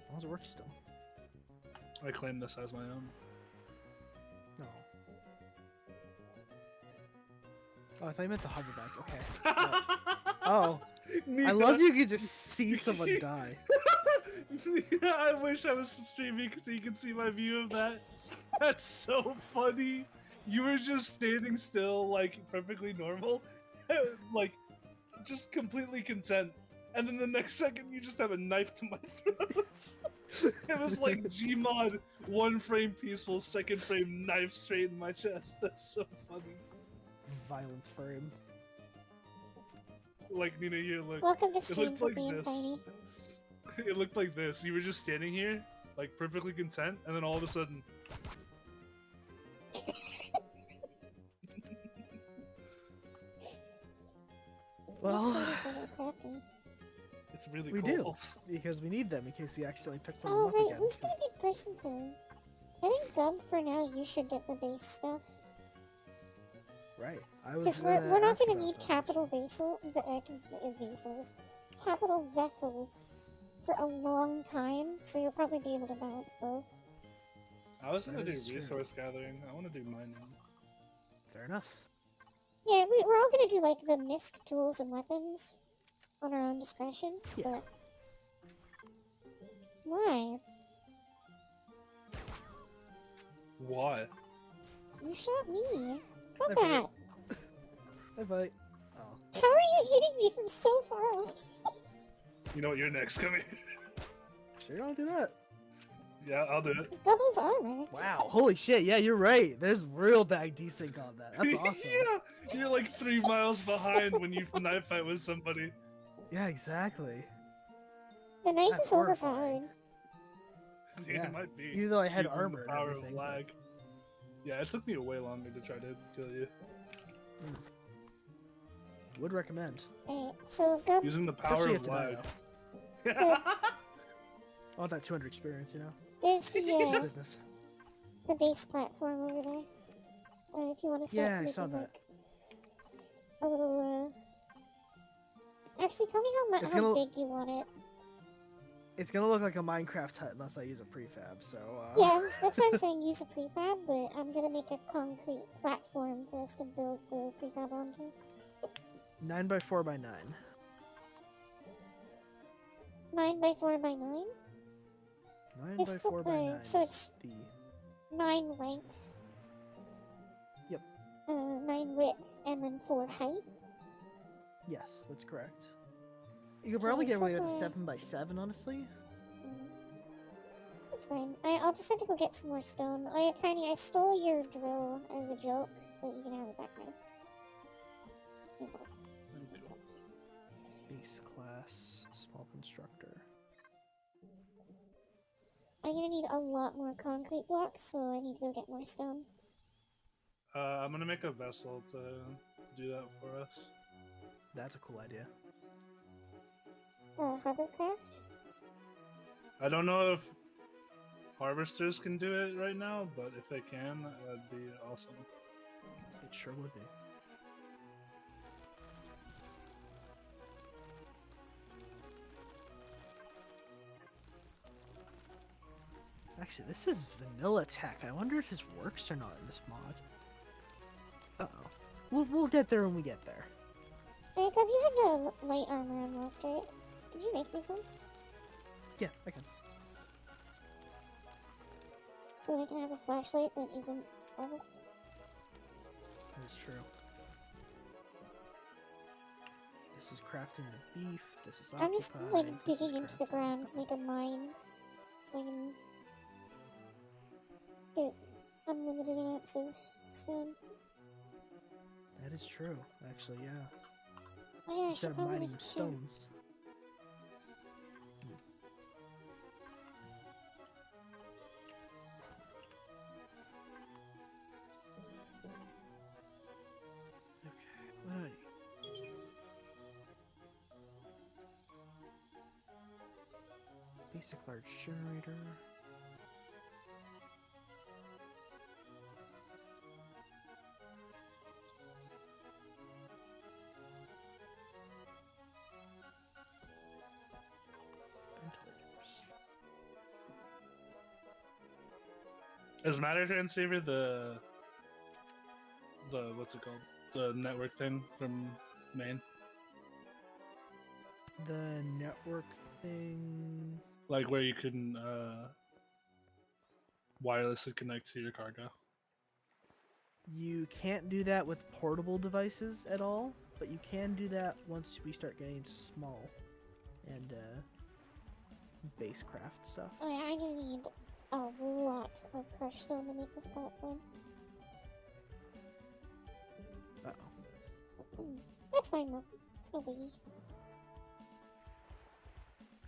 As long as it works still. I claim this as my own. No. Oh, I thought you meant the hoverback. Okay. Yeah. Oh. I love you could just see someone die. Yeah, I wish I was streaming so you can see my view of that. That's so funny. You were just standing still, like, perfectly normal. Like, just completely content. And then the next second, you just have a knife to my throat. It was like Gmod, 1 frame peaceful, 2nd frame knife straight in my chest. That's so funny. Violence frame. Like, Nina, here, look. Welcome to It stream looked for like being this. tiny. It looked like this. You were just standing here, like, perfectly content, and then all of a sudden... Well, That's so good for crafters. It's really we cold. do. Because we need them in case we accidentally pick one Oh, up right. again. Who's gonna 'cause- be the person to... I think, Gub, for now, you should get the base stuff. Right. I was Because we're not ask gonna about need that, capital vessels. Capital vessels for a long time, so you'll probably be able to balance both. I was gonna That do is true. resource gathering. I want to do mining. Fair enough. Yeah, we're all gonna do like the misc tools and weapons on our own discretion, Yeah. but why? Why? You shot me. Stop Never that. If I... Oh. How are you hitting me from so far away? You know what? You're next. Come here. Sure, I'll do that. Yeah, I'll do it. Doubles armor. Wow. Holy shit. Yeah, you're right. There's real bad desync on that. That's awesome. Yeah, you're like 3 miles behind when you knife fight with somebody. Yeah, exactly. The knife That's is overpowered. Yeah, Yeah. it might be. Even though I had using armor the and power of everything. lag. Yeah, it took me way longer to try to kill you. Would recommend. Alright, so Gub, Using the power Especially of if to die, lag. though. I want that 200 experience, you know? there's Business. the base platform over there. If you want to start Yeah, I making, saw that. like, a little, Actually, tell me It's how gonna- big you want it. It's gonna look like a Minecraft hut unless I use a prefab, so, Yeah, that's what I'm saying, use a prefab, but I'm gonna make a concrete platform for us to build the prefab onto. 9 by 4 by 9. 9 by 4 by 9? 9 It's by fo- 4 by 9 so is it's- the... 9 length. Yep. 9 width, and then 4 height. Yes, that's correct. You could probably Okay, get so away with a for- 7 by 7, honestly. That's fine. I'll just have to go get some more stone. Oh yeah, Tiny, I stole your drill as a joke, but you can have it back now. Here you go. Base class, small constructor. I'm gonna need a lot more concrete blocks, so I need to go get more stone. I'm gonna make a vessel to do that for us. That's a cool idea. Hovercraft? I don't know if harvesters can do it right now, but if they can, that'd be awesome. It sure would be. Actually, this is vanilla tech. I wonder if this works or not in this mod. Uh-oh. We'll get there when we get there. Jacob, you have the light armor unlocked, right? Could you make me some? Yeah, I can. So we can have a flashlight that isn't level. That is true. This is crafting the beef. This is I'm just occupied. like This is digging into the crafting- ground to make a mine so I can get unlimited amounts of stone. That is true, actually, yeah. Oh yeah, I Instead should of probably mining kill. stones. Okay, what? Basic large generator. Ventilators. Is matter transceiver the what's it called? The network thing from Maine? The network thing. Like where you can wirelessly connect to your cargo. You can't do that with portable devices at all, but you can do that once we start getting into small and base craft stuff. Oh yeah, I'm gonna need a lot of crushed stone to make this platform. Uh-oh. That's fine though. It's no biggie.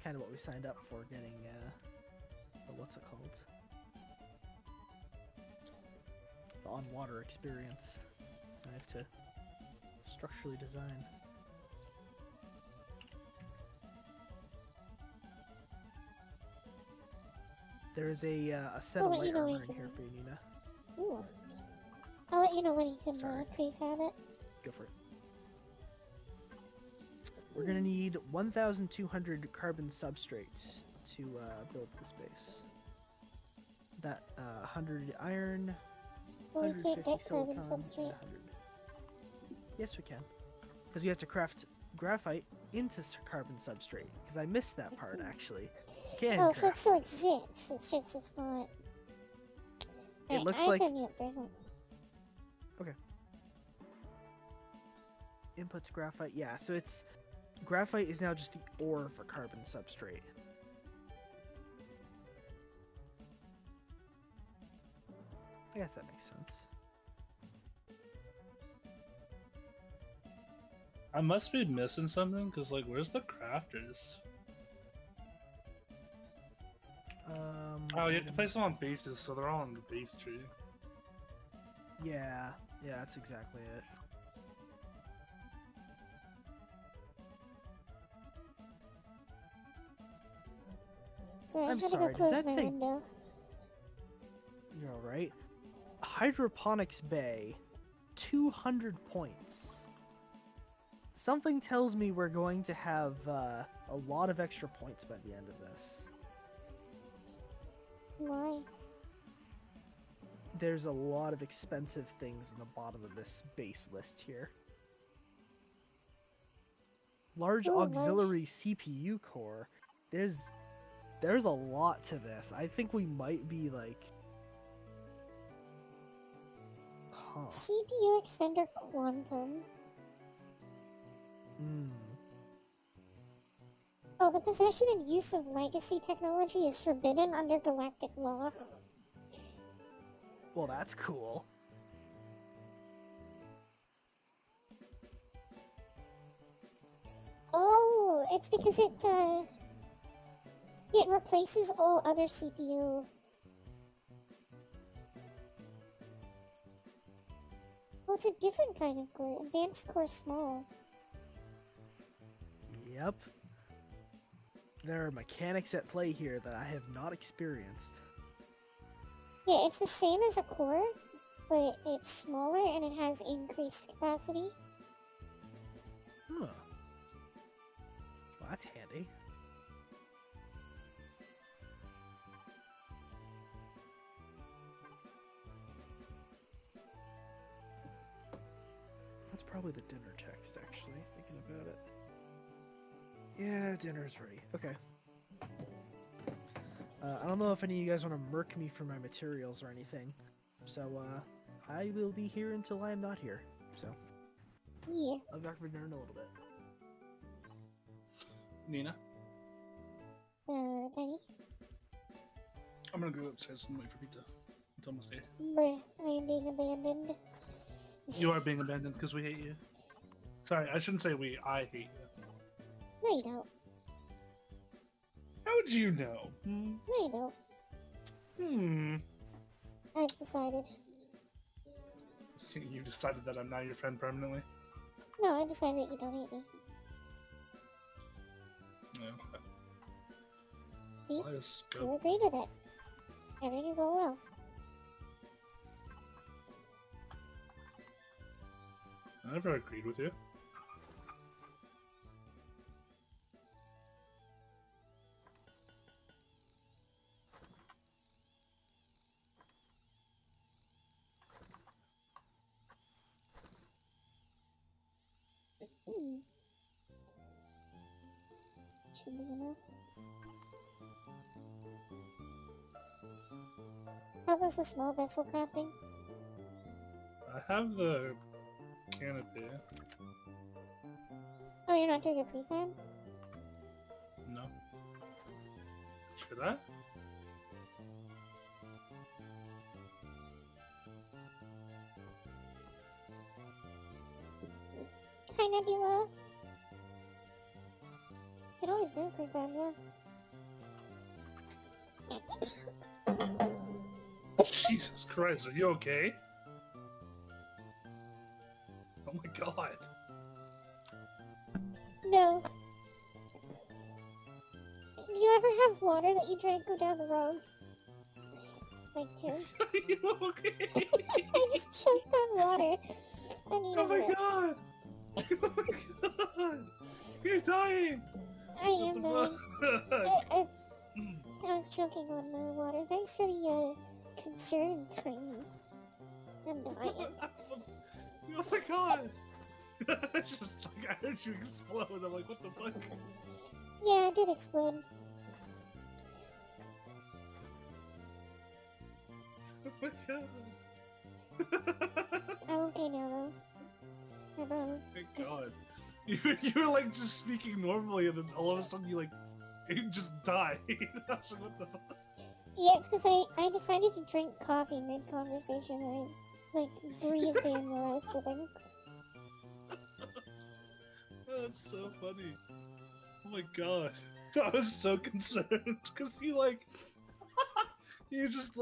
Kind of what we signed up for, getting what's it called? The on-water experience. I have to structurally design. There is a set I'll of let light you know when armor you in here can- for you, Nina. Ooh. I'll let you know when you can Sorry. prefab it. Go for it. We're gonna need 1,200 carbon substrate to build this base. That 100 iron, Well, we 150 can't get silicon, carbon and substrate. 100. Yes, we can. Because you have to craft graphite into carbon substrate. Because I missed that part, actually. Can Oh, so it craft. still exists. It's just it's not. It looks I like- can get present. Inputs graphite. Yeah, so it's graphite is now just the ore for carbon substrate. I guess that makes sense. I must be missing something because, like, where's the crafters? Oh, you have to place them on bases, so they're all on the base tree. Yeah, that's exactly it. Sorry, I I'm had sorry, to does go close that my say- window. You're alright. Hydroponics Bay, 200 points. Something tells me we're going to have a lot of extra points by the end of this. Why? There's a lot of expensive things in the bottom of this base list here. Large Ooh, large- auxiliary CPU core. There's a lot to this. I think we might be like... Huh. CPU extender quantum. Hmm. Oh, the possession and use of legacy technology is forbidden under galactic law. Well, that's cool. Oh, it's because it replaces all other CPU. Oh, it's a different kind of core. Advanced core small. Yep. There are mechanics at play here that I have not experienced. Yeah, it's the same as a core, but it's smaller and it has increased capacity. Huh. Well, that's handy. That's probably the dinner text, actually, thinking about it. Yeah, dinner's ready. Okay. I don't know if any of you guys want to murk me for my materials or anything. So, I will be here until I am not here. So, Yeah. I'll be back for dinner in a little bit. Nina, Daddy? I'm gonna go upstairs and wait for pizza. It's almost here. Bruh, I am being abandoned. You are being abandoned because we hate you. Sorry, I shouldn't say we. I hate you. No, you don't. How would you know? No, you don't. I've decided. You decided that I'm not your friend permanently? No, I've decided that you don't hate me. No. See? That is You good. agreed with it. Everything is all well. I never agreed with you. Should be enough. How was the small vessel crafting? I have the canopy. Oh, you're not doing a prefab? No. Should I? Hi, Nebula. You could always do a prefab, yeah. Jesus Christ, are you okay? Oh my god. No. Do you ever have water that you drank go down the road? Like two? Are you okay? I just choked on water. I need Oh a my minute. god! Oh my god! You're dying! I am dying. Fuck? I was choking on water. Thanks for the concern, Tiny. I'm dying. Oh my god! It's just like I heard you explode. I'm like, what the fuck? Yeah, it did explode. Oh my god! I'm okay now, though. My bones. Thank god. You were like just speaking normally, and then all of a sudden you just died. I was like, what the fuck? Yeah, it's because I decided to drink coffee mid-conversation and I, like, breathed in while I was sipping. Oh, that's so funny. Oh my god. I was so concerned because you just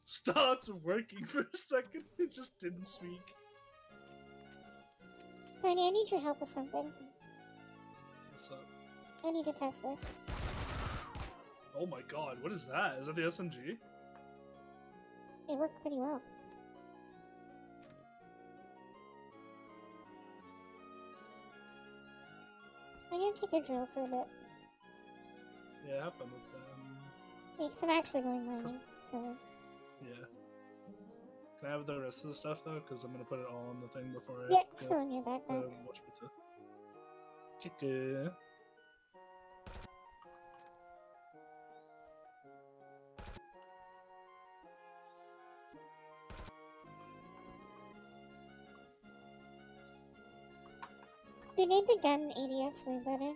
stopped working for a second and just didn't speak. Tiny, I need your help with something. What's up? I need to test this. Oh my god, what is that? Is that the SMG? It worked pretty well. I'm gonna take a drill for a bit. Yeah, have fun with that. Yeah, 'cause I'm actually going mining, so... Yeah. Can I have the rest of the stuff though? Because I'm gonna put it all on the thing before I Yeah, it's still in your backpack. watch pizza. Chicken. They made the gun ADS way better.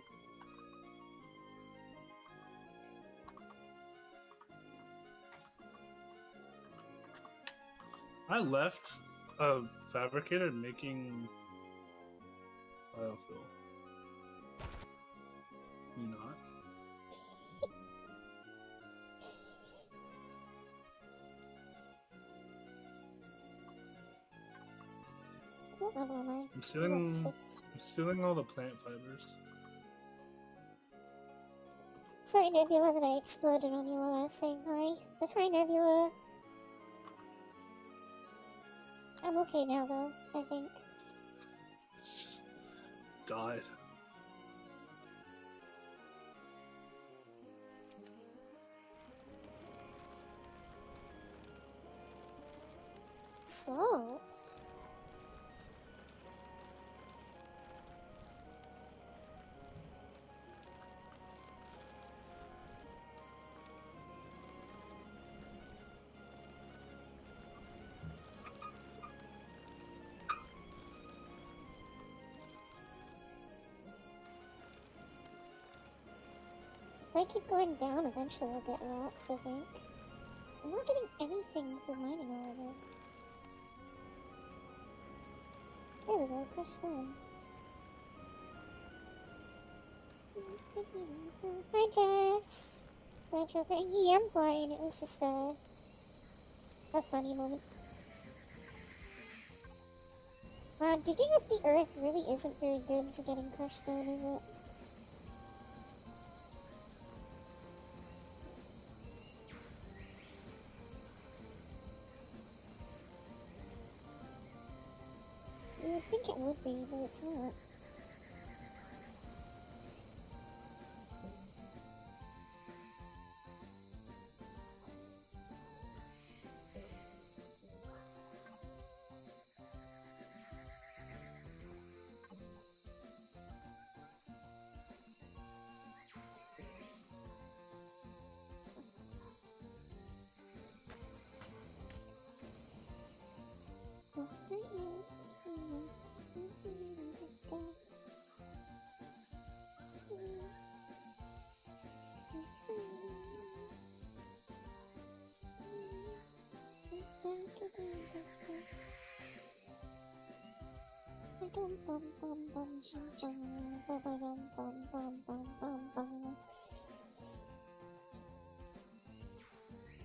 I left a fabricator making biofuel. You not? What level am I? I'm stealing. Level 6. I'm stealing all the plant fibers. Sorry, Nebula, that I exploded on you while I was saying hi. But hi, Nebula. I'm okay now, though, I think. Just died. Salt? If I keep going down, eventually I'll get rocks, I think. I'm not getting anything for mining all of this. There we go, crushed stone. Hi, Jess! Glad you're okay. Yeah, I'm fine. It was just a funny moment. Wow, digging up the earth really isn't very good for getting crushed stone, is it? You would think it would be, but it's not.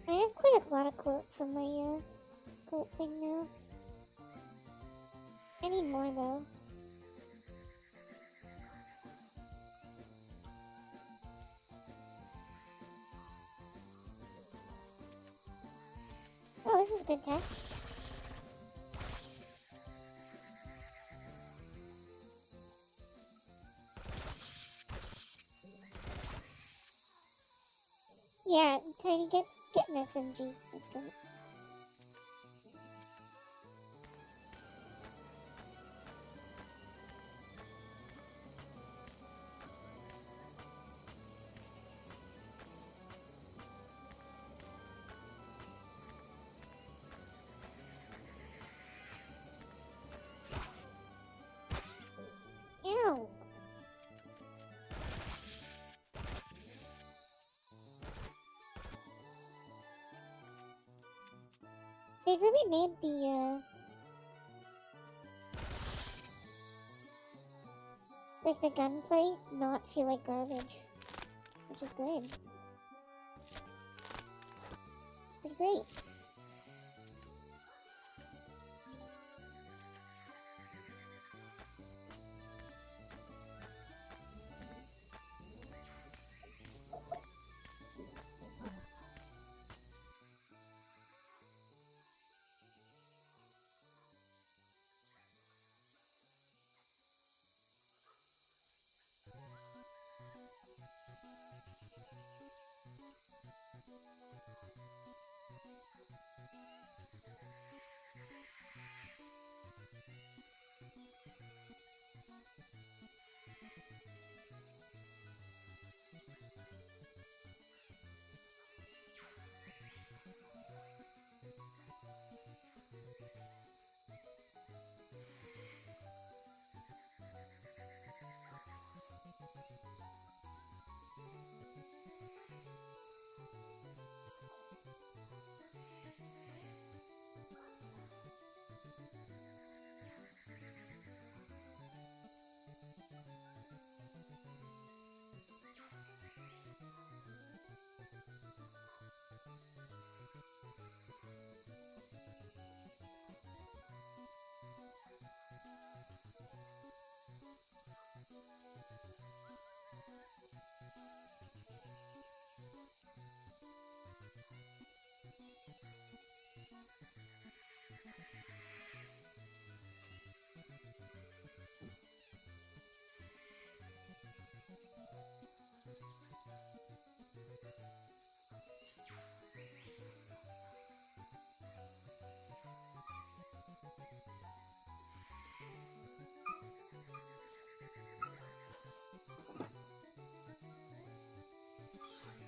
I have quite a lot of quotes on my quote thing now. I need more though. Oh, this is a good test. Yeah, Tiny, get an SMG. That's great. Ow! They really made the, like the gunplay not feel like garbage. Which is good. It's pretty great.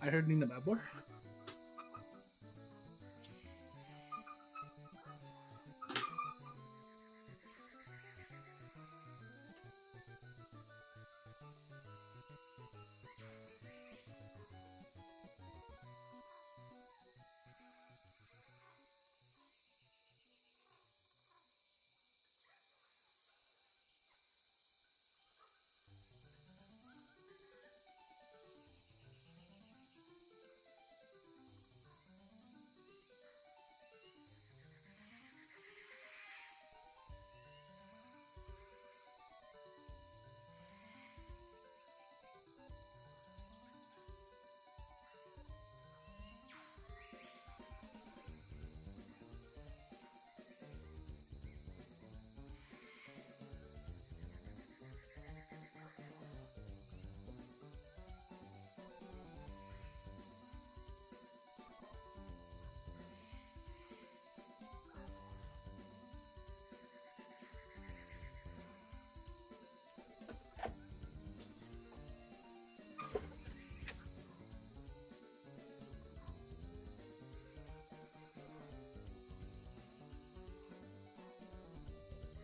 I heard Nina Mabor.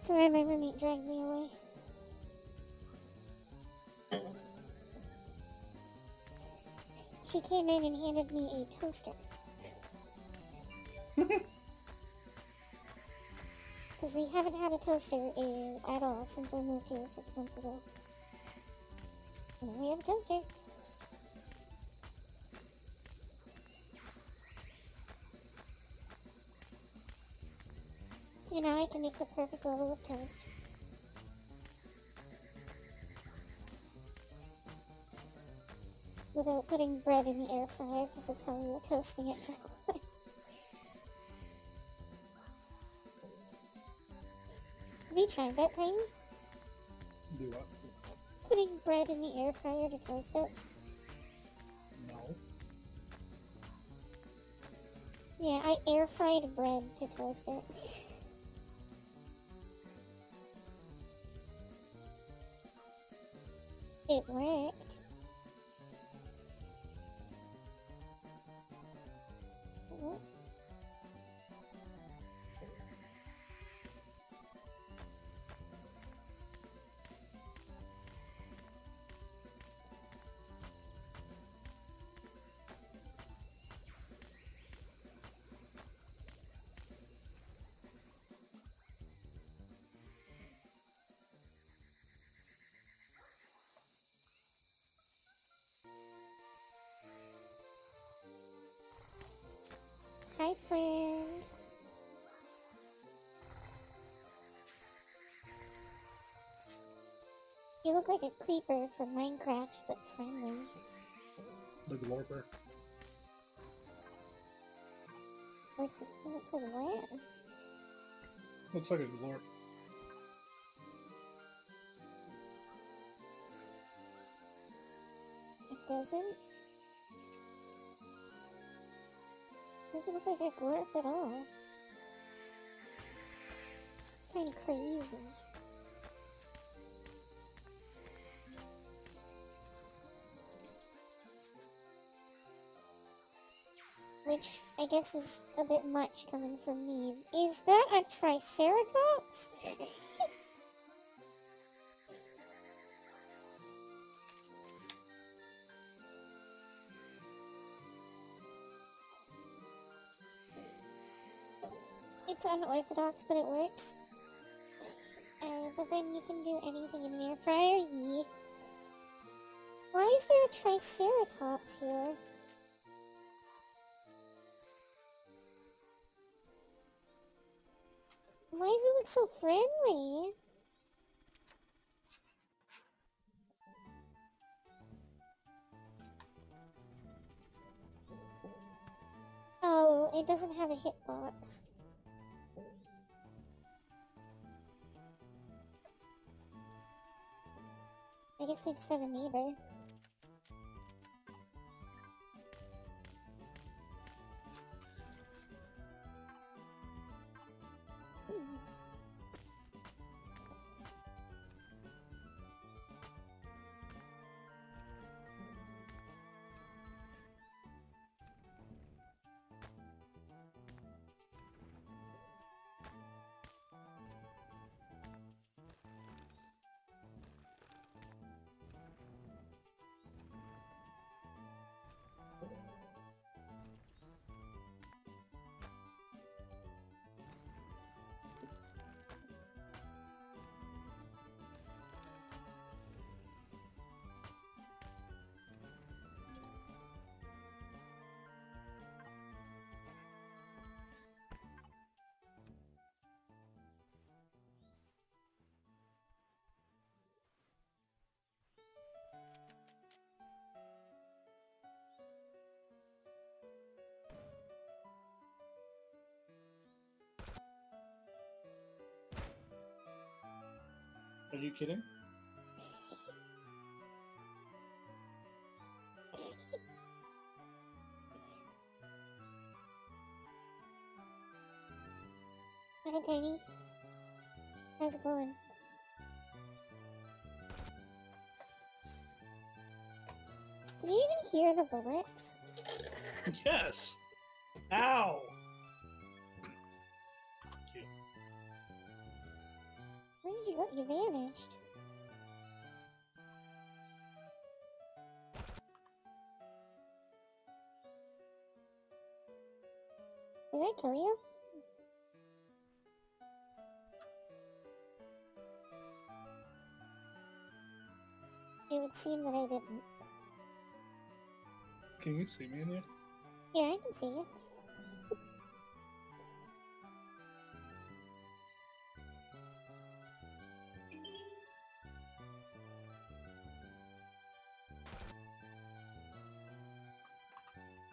Sorry, my roommate dragged me away. She came in and handed me a toaster. Because we haven't had a toaster at all since I moved here 6 months ago. And now we have a toaster. And now I can make the perfect level of toast. Without putting bread in the air fryer, because that's how we were toasting it for a while. Have you tried that, Tiny? Do what? Putting bread in the air fryer to toast it? No. Yeah, I air fried bread to toast it. It worked. What? Hi, friend. You look like a creeper from Minecraft, but friendly. The Glorper. Looks like what? Looks like a Glorp. It doesn't? Doesn't look like a glorp at all. Kinda crazy. Which I guess is a bit much coming from me. Is that a Triceratops? It's unorthodox, but it works. But then you can do anything in an air fryer. Yeah. Why is there a Triceratops here? Why does it look so friendly? Oh, it doesn't have a hitbox. I guess we just have a neighbor. you kidding? Hi, Tiny. How's it going? Did you even hear the bullets? Yes! Ow! Cute. Where did you go? You vanished. Did I kill you? It would seem that I didn't. Can you see me in here? Yeah, I can see you.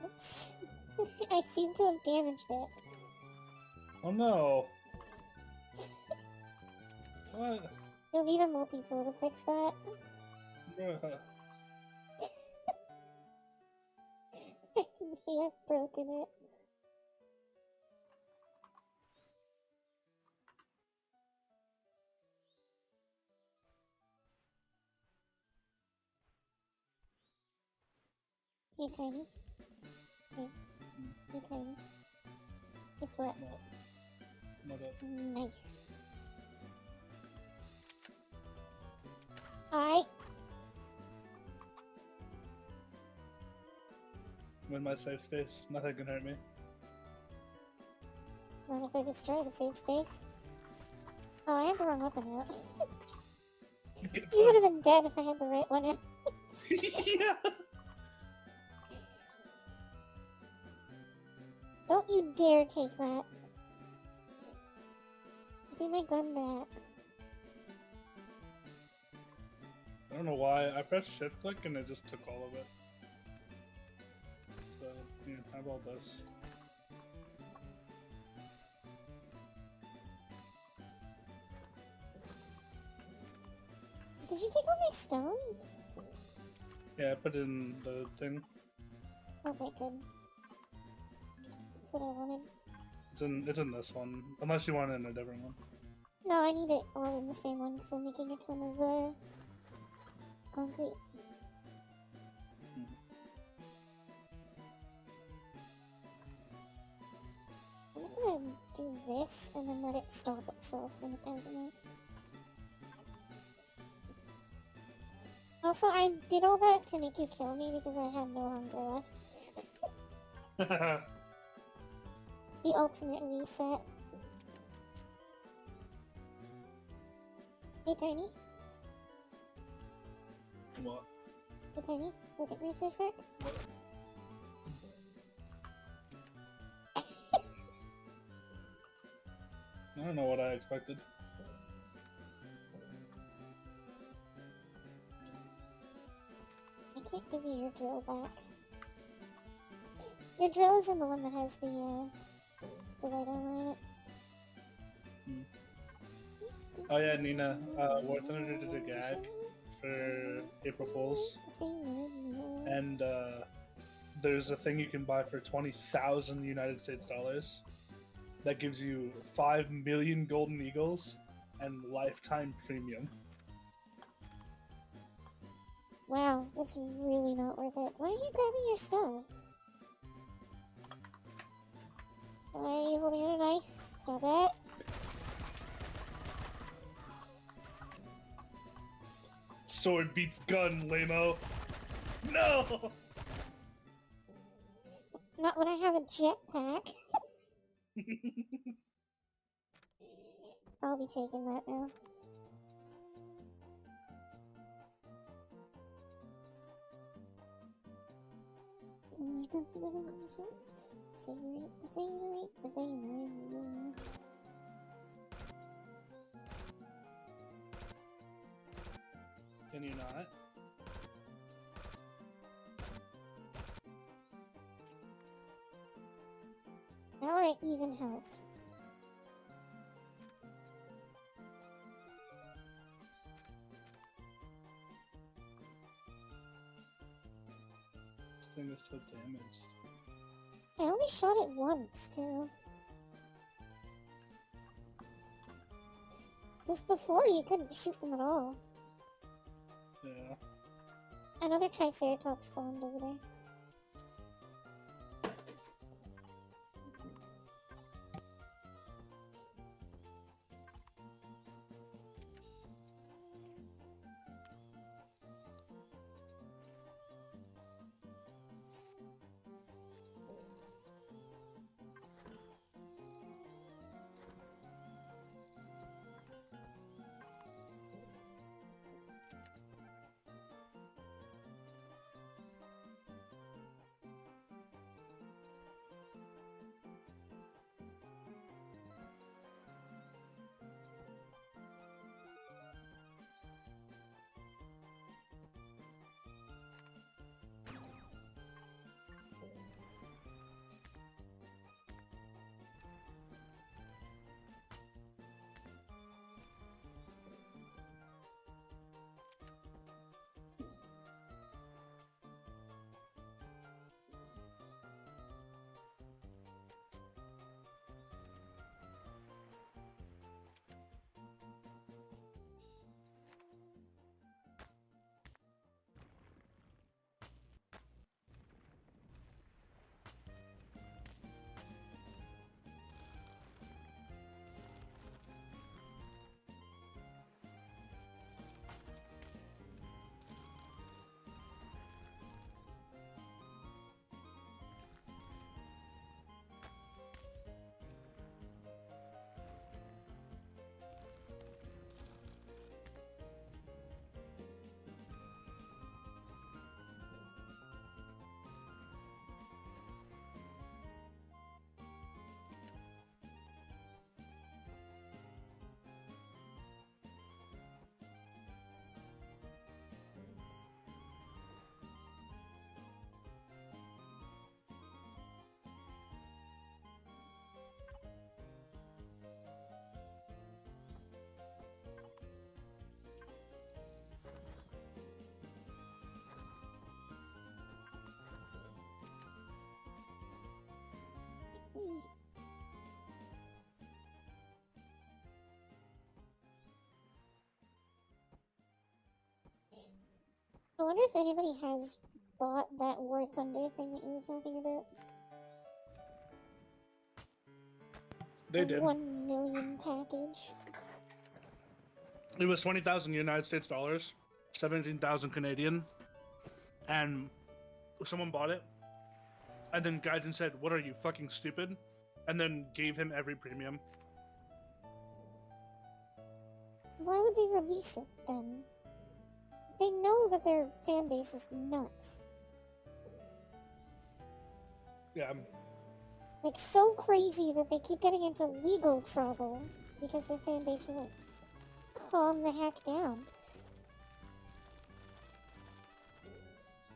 Oops. I seem to have damaged it. Oh no! What? You'll need a multi-tool to fix that. Bruh. You have broken it. Hey, Tiny. Hey. Hey, Tiny. Guess what? What up? Nice. Alright. I'm in my safe space. Nothing can hurt me. Not if I destroy the safe space. Oh, I had the wrong weapon out. Get You would have been dead if I had the right one out. Yeah! Don't you dare take that. Give me my gun back. I don't know why. I pressed shift click and it just took all of it. So, yeah, how about this? Did you take all my stone? Yeah, I put it in the thing. Okay, good. That's what I wanted. It's in this one. Unless you want it in a different one. No, I need it all in the same one because I'm making a ton of concrete. I'm just gonna do this and then let it stop itself when it does it. Also, I did all that to make you kill me because I had no hunger left. The ultimate reset. Hey, Tiny. What? Hey, Tiny. Look at me for a sec. I don't know what I expected. I can't give you your drill back. Your drill is in the one that has the light armor in it. Oh yeah, Nina, War Thunder did a gag for April Fools. And there's a thing you can buy for 20,000 United States dollars that gives you 5 million golden eagles and lifetime premium. Wow, that's really not worth it. Why are you grabbing your stuff? Why are you holding out a knife? Stop it. Sword beats gun, lame-o. No! Not when I have a jetpack. I'll be taking that now. Can you not? Now we're at even health. thing is so damaged. I only shot it once, too. Because before you couldn't shoot them at all. Yeah. Another Triceratops spawned over there. I wonder if anybody has bought that War Thunder thing that you were talking about. They did. 1 million package. It was 20,000 United States dollars, 17,000 Canadian, and someone bought it, and then Gaijin said, "What are you, fucking stupid?" and then gave him every premium. Why would they release it then? They know that their fan base is nuts. Yeah, Like, so crazy that they keep getting into legal trouble because their fan base won't calm the heck down.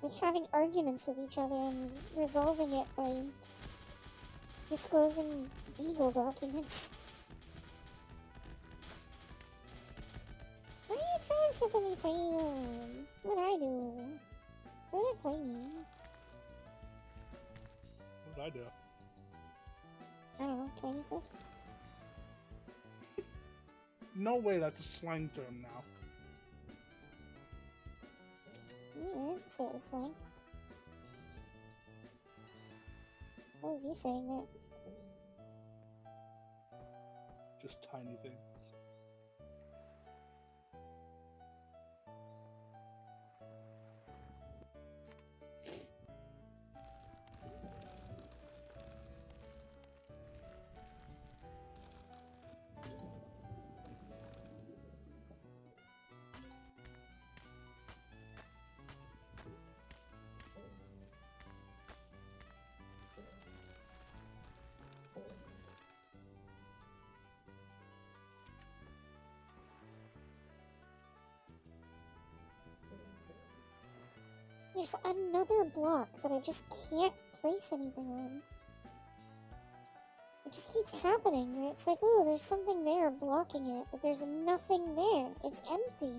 Like, having arguments with each other and resolving it by disclosing legal documents. Why are you throwing stuff at me, Sam? What'd I do? Throw it tiny. what did I do? I don't know, tiny stuff? No way, that's a slang term now. Yeah, say it was slang. What was you saying that? Just tiny things. There's another block that I just can't place anything on. It just keeps happening where it's like, oh, there's something there blocking it, but there's nothing there. It's empty.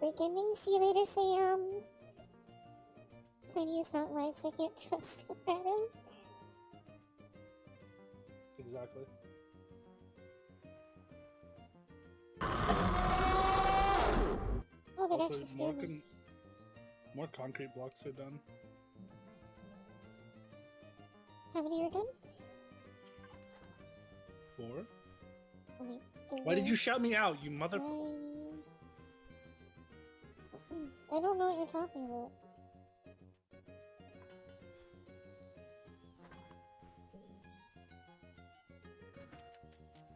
break ending. See you later, Sam. Tiny is not live, so I can't trust him, Adam. Exactly. Oh, that Also, actually scared me. more concrete blocks are done. How many are done? 4? Only 4. Why did you shout me out, you motherfucker? I don't know what you're talking about.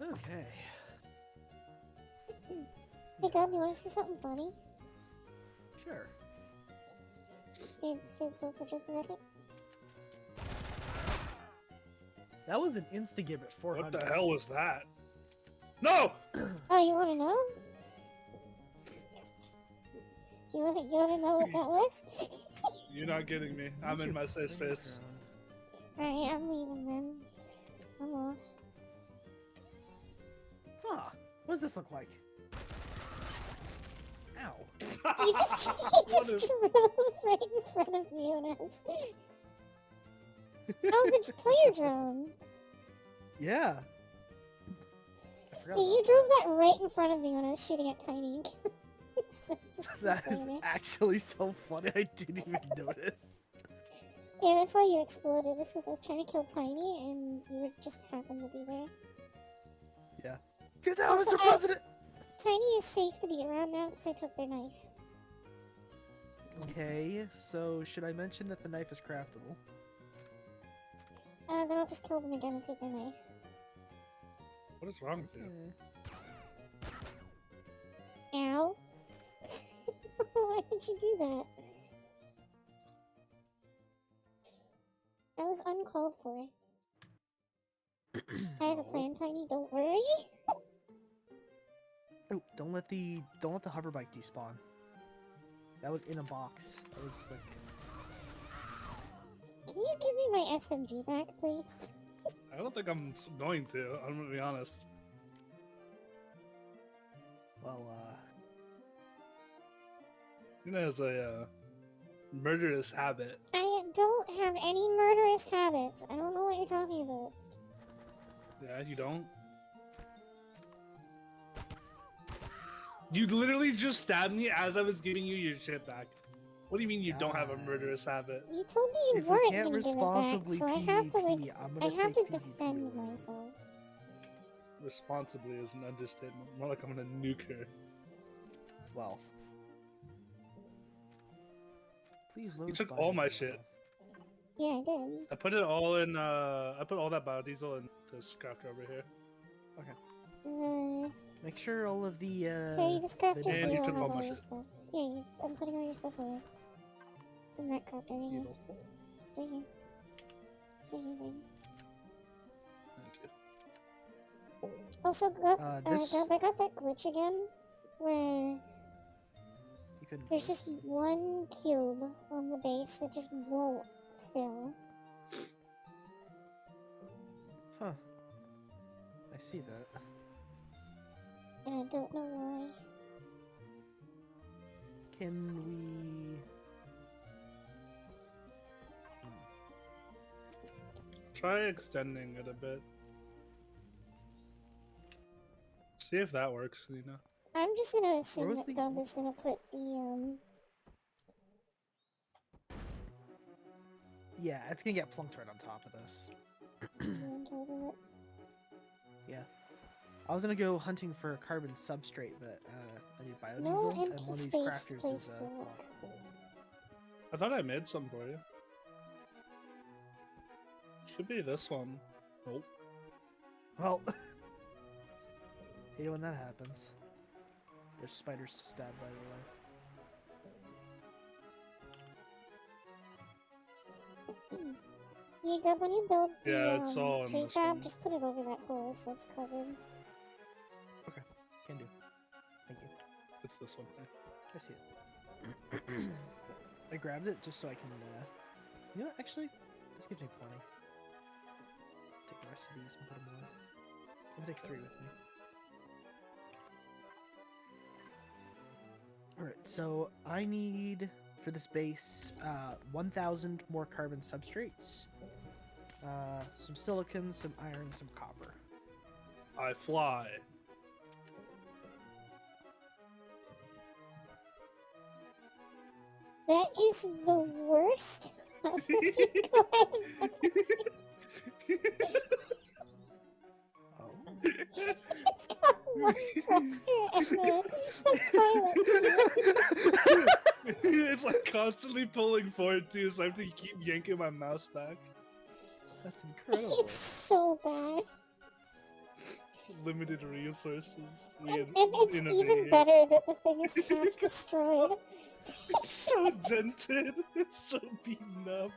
Okay. Hey, Gub, you want to see something funny? Sure. Stay still for just a second. That was an insta-gib at 400. What the hell was that? No! Oh, you want to know? You want to know what that was? You're not getting me. I'm in my safe space. Alright, I'm leaving then. I'm off. Huh. What does this look like? Ow. You just drove right in front of me when I was... Oh, the player drone! Yeah. Yeah, you drove that right in front of me when I was shooting at Tiny. That is actually so funny. I didn't even notice. Yeah, that's why you exploded. It's because I was trying to kill Tiny and you just happened to be there. Yeah. Get down, Also, Mr. President! Tiny is safe to be around now because I took their knife. Okay, so should I mention that the knife is craftable? Then I'll just kill them again and take their knife. What is wrong with you? Ow. Why did you do that? That was uncalled for. I have a plan, Tiny, don't worry. Oh, don't let the hover bike despawn. That was in a box. That was like... Can you give me my SMG back, please? I don't think I'm going to. I'm gonna be honest. Well, It has a murderous habit. I don't have any murderous habits. I don't know what you're talking about. Yeah, you don't? You literally just stabbed me as I was giving you your shit back. What do you mean you don't have a murderous habit? You told me you if we weren't can't gonna give it back, responsibly so I have to like, PvP, I'm I gonna have to take PvP defend away. myself. Responsibly is an understatement. More like I'm gonna nuke her. Well. Please load You took fire all my yourself. shit. Yeah, I did. I put it all in, I put all that biodiesel in this crafter over here. Make sure all of the, Sorry, this crafter And here you will took have all my all your shit. stuff. Yeah, I'm putting all your stuff away. It's in that crafter right here. Needle. It's right here. It's right here, baby. Thank you. Also, Gub, this- Gub, I got that glitch again, where you couldn't there's voice. just one cube on the base that just won't fill. Huh. I see that. And I don't know why. Can we... Try extending it a bit. See if that works, Lena. I'm just gonna assume was that the- Gub is gonna put the, Yeah, it's gonna get plunked right on top of this. on top of it. Yeah. I was gonna go hunting for a carbon substrate, but I need biodiesel, No and empty one of these space crafters place is for well, I thought I made some for you. Should be this one. Nope. well. Hate when that happens. There's spiders to stab, by the way. Yeah, Gub, when you build the Yeah, it's all in this prefab, one. just put it over that hole so it's covered. Can do. Thank you. It's this one here. I see it. I grabbed it just so I can, you know what, actually, this gives me plenty. Take the rest of these and put them away. I'm gonna take 3 with me. Alright, So I need for this base 1,000 more carbon substrates, some silicon, some iron, some copper. I fly. That is the worst hover vehicle I've ever seen. Oh. It's got one thruster and the pilot seat. It's like constantly pulling forward too, so I have to keep yanking my mouse back. That's incredible. It's so bad. Limited resources. And it's even better that the thing is half destroyed. It's so dented. It's so beaten up.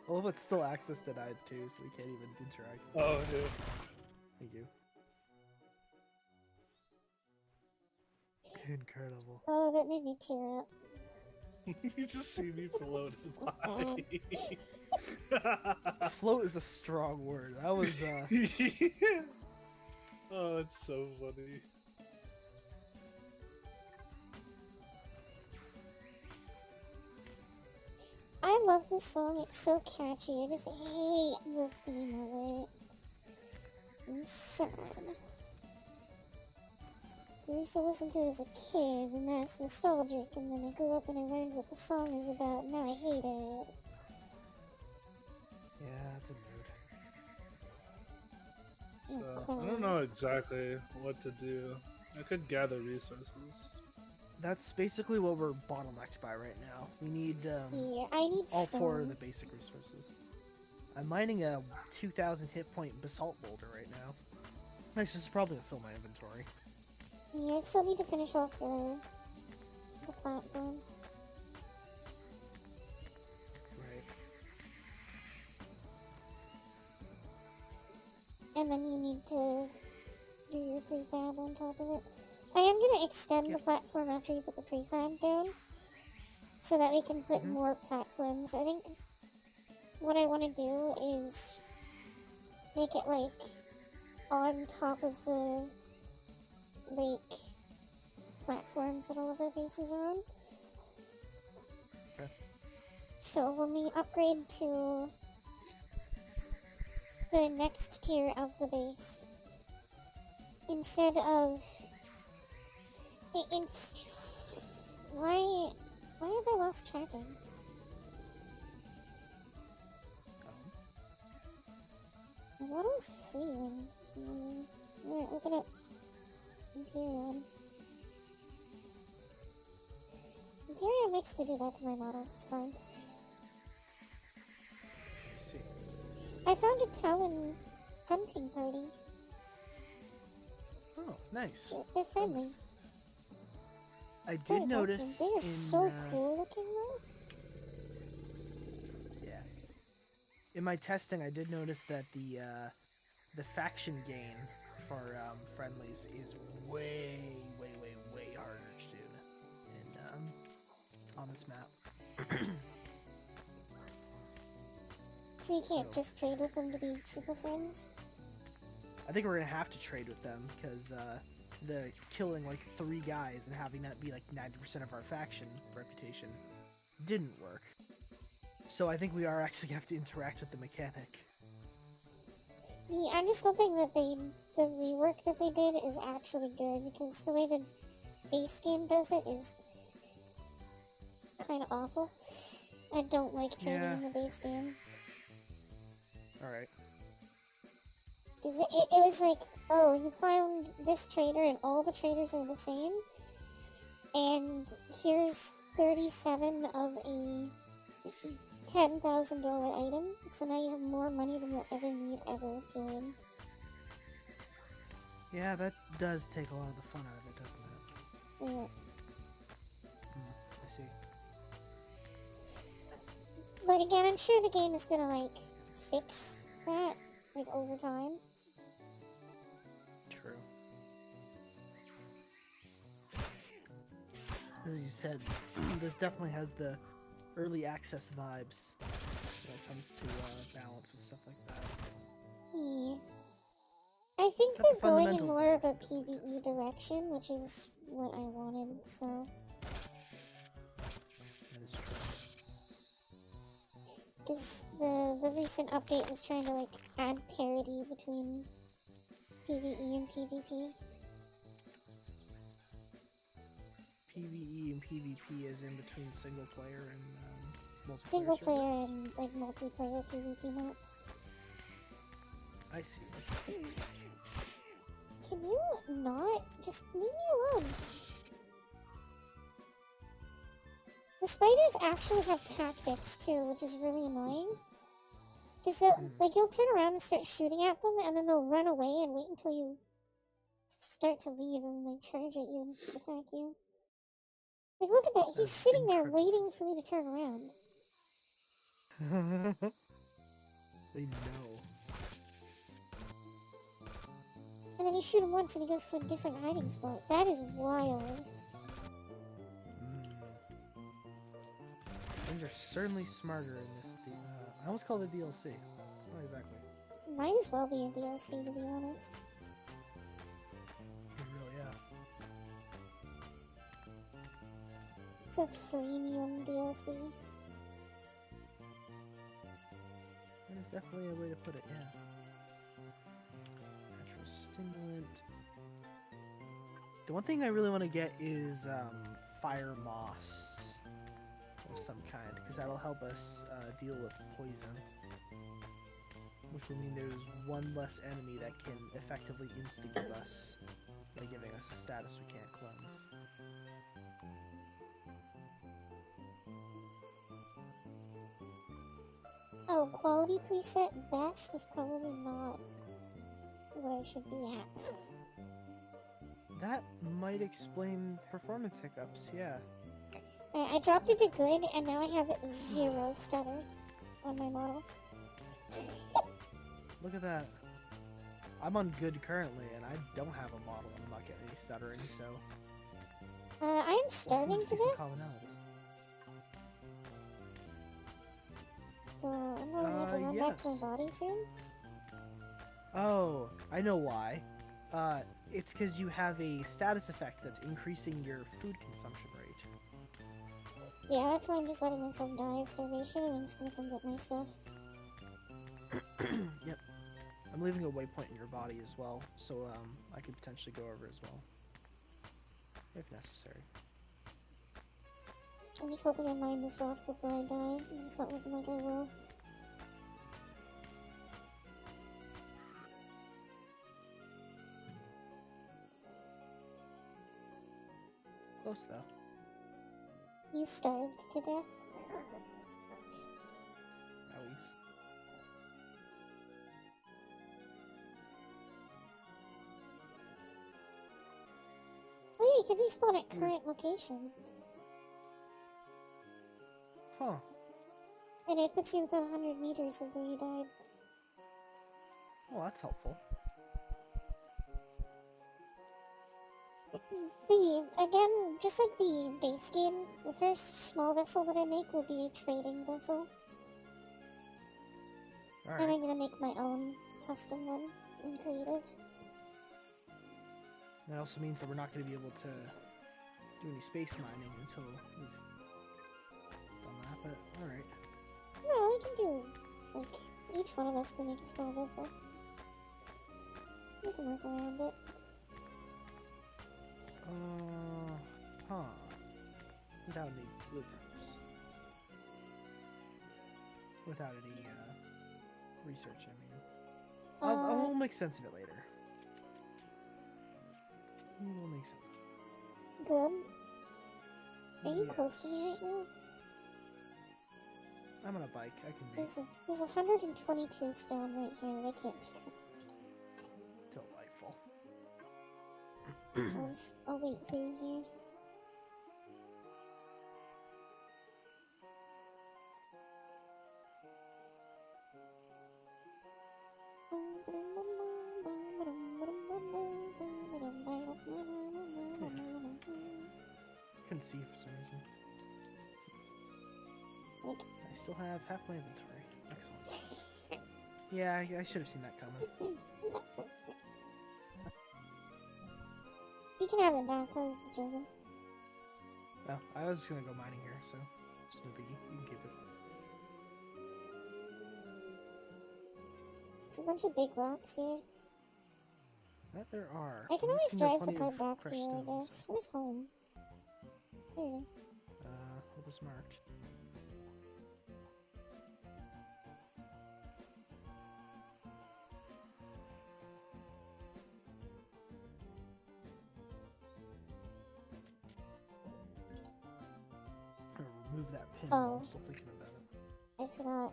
I love it's still access denied too, so we can't even interact. Oh yeah. Thank you. Incredible. Oh, that made me tear up. You just see me float bad. by. Float is a strong word. That was Oh, it's so funny. I love this song, it's so catchy. I just hate the theme of it. I'm sad. I used to listen to it as a kid, and now it's nostalgic, and then I grew up and I learned what the song is about, and now I hate it. yeah, it's a mood. So, I don't know exactly what to do. I could gather resources. That's basically what we're bottlenecked by right now. We need Yeah, I need all stone. 4 of the basic resources. I'm mining a 2,000 hit point basalt boulder right now. Nice, this is probably gonna fill my inventory. Yeah, I still need to finish off the platform. Right. And then you need to do your prefab on top of it. I am going to extend the platform after you put the prefab down, so that we can put more platforms. I think what I want to do is make it like on top of the lake platforms that all of our bases are on. Okay. So when we upgrade to the next tier of the base, instead of it's why have I lost tracking? My model's freezing. Alright, open up Empyrion. Empyrion likes to do that to my models, it's fine. I see. I found a Talon hunting party. Oh, nice. They're friendly. Nice. I Sorry, did talking. notice They are in, so cool looking though. Yeah. In my testing, I did notice that the faction gain for friendlies is way harder to do in on this map. So you can't So- just trade with them to be super friends? I think we're gonna have to trade with them because the killing like 3 guys and having that be like 90% of our faction reputation didn't work. So I think we are actually gonna have to interact with the mechanic. Yeah, I'm just hoping that the rework that they did is actually good, because the way the base game does it is kind of awful. I don't like trading Yeah. in the base game. Alright. Because it was like, oh, you found this trader and all the traders are the same, and here's 37 of a $10,000 item, so now you have more money than you'll ever need ever, period. Yeah, that does take a lot of the fun out of it, doesn't it? Yeah. I see. But again, I'm sure the game is gonna, like, fix that, like, over time. True. As you said, this definitely has the early access vibes when it comes to balance and stuff like that. Yeah. I I think Got the they're going in fundamentals more there, of a so that's good. PvE direction, which is what I wanted, so... That is true. Because the recent update was trying to, like, add parity between PvE and PvP. PvE and PvP is in between single player and multiplayer. Single servers? player and, like, multiplayer PvP maps. I see. Can you not? Just leave me alone. The spiders actually have tactics too, which is really annoying. Because like you'll turn around and start shooting at them, and then they'll run away and wait until you start to leave, and they charge at you and attack you. Like, look at that! He's That's sitting there incredible. waiting for me to turn around. They know. And then you shoot him once, and he goes to a different hiding spot. That is wild. Things are certainly smarter in this. I almost call it a DLC. It's not exactly. Might as well be a DLC, to be honest. Really, yeah. It's a freemium DLC. That is definitely a way to put it, yeah. Natural stimulant. The one thing I really want to get is fire moss of some kind, because that'll help us deal with poison. Which will mean there's one less enemy that can effectively insta-give us by giving us a status we can't cleanse. Oh, quality preset best is probably not where I should be at. That might explain performance hiccups, yeah. I dropped it to good, and now I have 0 stutter on my model. Look at that. I'm on good currently, and I don't have a model, and I'm not getting any stuttering, so... I'm starving Let's to see some death, commonality. so I'm gonna have to run back to my Yes. body soon. Oh, I know why. It's because you have a status effect that's increasing your food consumption rate. Yeah, that's why I'm just letting myself die of starvation, and I'm just gonna come get my stuff. Yep. I'm leaving a waypoint in your body as well, so I could potentially go over as well. If necessary. I'm just hoping I mine this rock before I die. It's not looking like I will. Close though. You starved to death? Owies. Oh, yeah, you can respawn at current location. Huh. And it puts you within 100 meters of where you died. Well, that's helpful. Again, just like the base game, the first small vessel that I make will be a trading vessel. Then Alright. I'm gonna make my own custom one in creative. That also means that we're not going to be able to do any space mining until we've done that, but alright. No, we can do, like, each one of us can make a small vessel. We can work around it. Huh. Without any blueprints. Without any, research, I mean. I'll make sense of it later. We'll make sense. Good. Are you Yes. close to me right now? I'm on a bike, I can be There's 122 stone right here that I can't pick up. delightful. I'll wait for you here. Couldn't see for some reason. Like, I still have half my inventory. Excellent. Yeah, I should have seen that coming. can have it back. I was just joking. Well, I was just gonna go mining here, so it's no biggie. You can keep it. There's a bunch of big rocks here. That there are. I can I'm always guessing there are drive the plenty car of back to crushed you, I stones. guess. Where's home? There it is. What was marked? I'm gonna remove that pin while Oh. I'm still thinking about it. I forgot.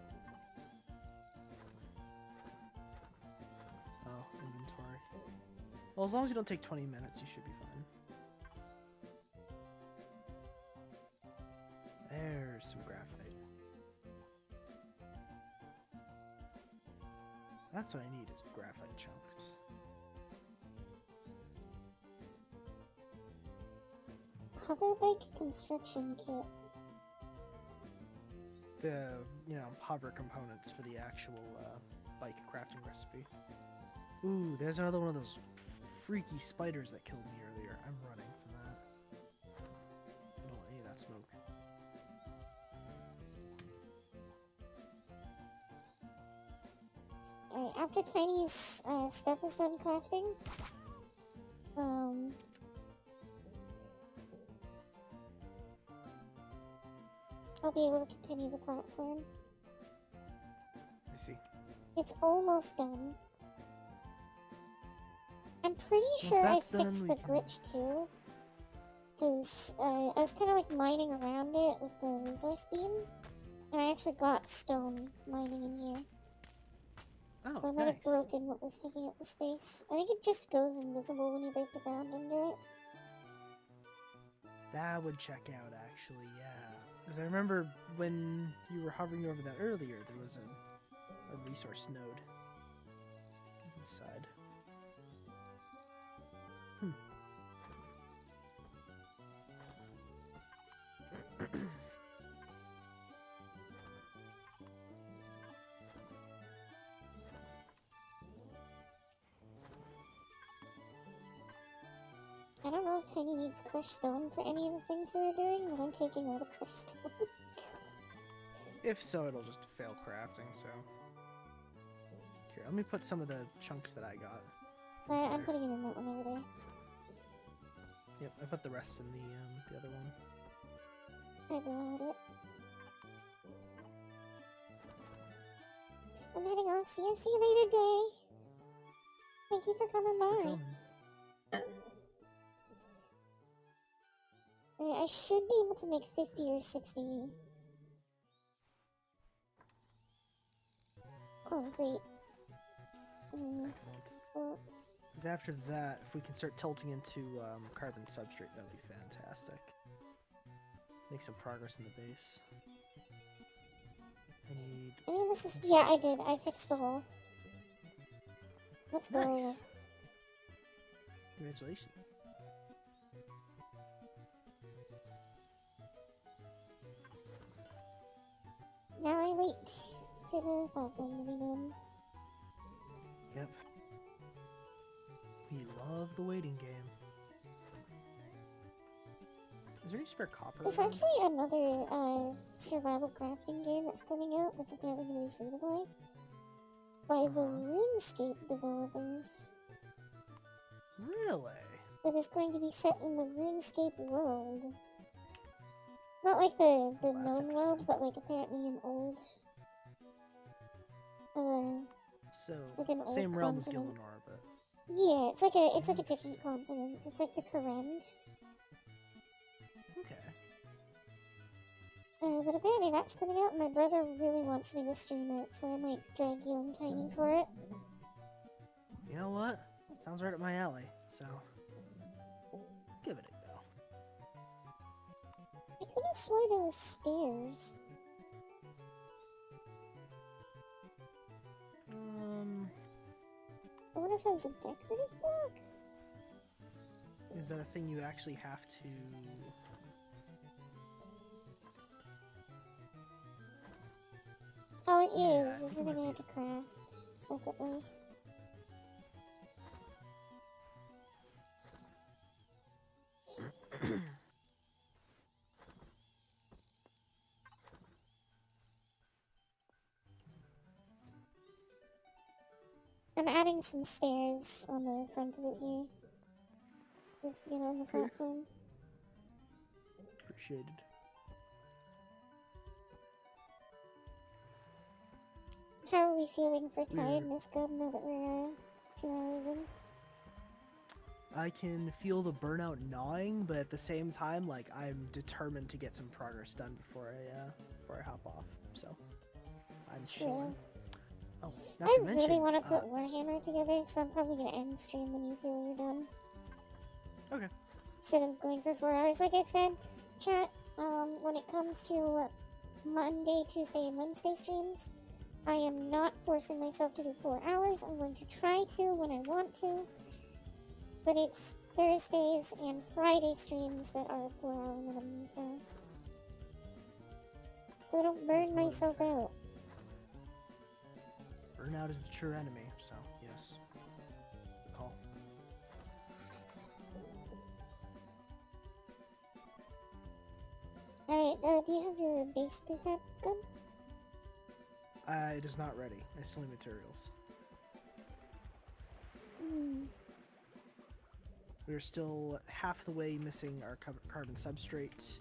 Oh, inventory. Well, as long as you don't take 20 minutes, you should be fine. There's some graphite. That's what I need is graphite chunks. Hover bike construction kit. The, hover components for the actual bike crafting recipe. Ooh, there's another one of those freaky spiders that killed me earlier. I'm running from that. I don't want any of that smoke. Alright, after Tiny's stuff is done crafting, I'll be able to continue the platform. I see. It's almost done. I'm pretty Once sure I that's done, fixed we the can- glitch too. Because I was kind of like mining around it with the resource beam. And I actually got stone mining in here. Oh, So I might nice. have broken what was taking up the space. I think it just goes invisible when you break the ground under it. That would check out, actually, yeah. Because I remember when you were hovering over that earlier, there was a resource node inside. I don't know if Tiny needs crushed stone for any of the things they're doing, but I'm taking all the crushed stone. If so, it'll just fail crafting, so... Here, let me put some of the chunks that I got. I'm inside. putting it in that one over there. Yep, I put the rest in the other one. I got it. I'm heading off. See you later, Day. Thank you for coming Thanks for by. coming. Alright, I should be able to make 50 or 60 concrete. Excellent. Blocks. Because after that, if we can start tilting into carbon substrate, that would be fantastic. Make some progress in the base. I need... I mean, this is. Yeah, I did. I fixed the hole. Let's go. Nice! Congratulations. Now I wait for the platform to be done. Yep. We love the waiting game. Is there any spare copper? There's around? actually another survival crafting game that's coming out that's apparently going to be free to play by the RuneScape developers. Really? That is going to be set in the RuneScape world. Not like the That's known world, interesting. but like apparently an old. So, Like an old same realm as continent. Gillinor, but... Yeah, it's like a different continent. It's like the Korend. Okay. But apparently that's coming out, and my brother really wants me to stream it, so I might drag you and Tiny for it. You know what? Sounds right up my alley, so... Give it a go. I could have swore there was stairs. I wonder if that was a decorative block? Is that a thing you actually have to... Oh, it Yeah, is. I This is think it a thing I might have to craft separately. I'm adding some stairs on the front of it here. Just to get on the Okay. platform. Appreciated. How are we feeling for We're- tiredness, Gub, now that we're 2 hours in? I can feel the burnout gnawing, but at the same time, like I'm determined to get some progress done before I hop off. So I'm chilling. Oh, not I to mention, really want to put Warhammer together, so I'm probably gonna end stream when you feel you're done. Okay. Instead of going for 4 hours, like I said, chat. When it comes to Monday, Tuesday, and Wednesday streams, I am not forcing myself to do 4 hours. I'm going to try to when I want to, but it's Thursdays and Friday streams that are 4-hour minimum, so I don't burn That's more than myself fair. out. Burnout is the true enemy. So yes. Call. Alright, do you have your base prefab gun? It is not ready. I still need materials. Hmm. We're still half the way missing our carbon substrate.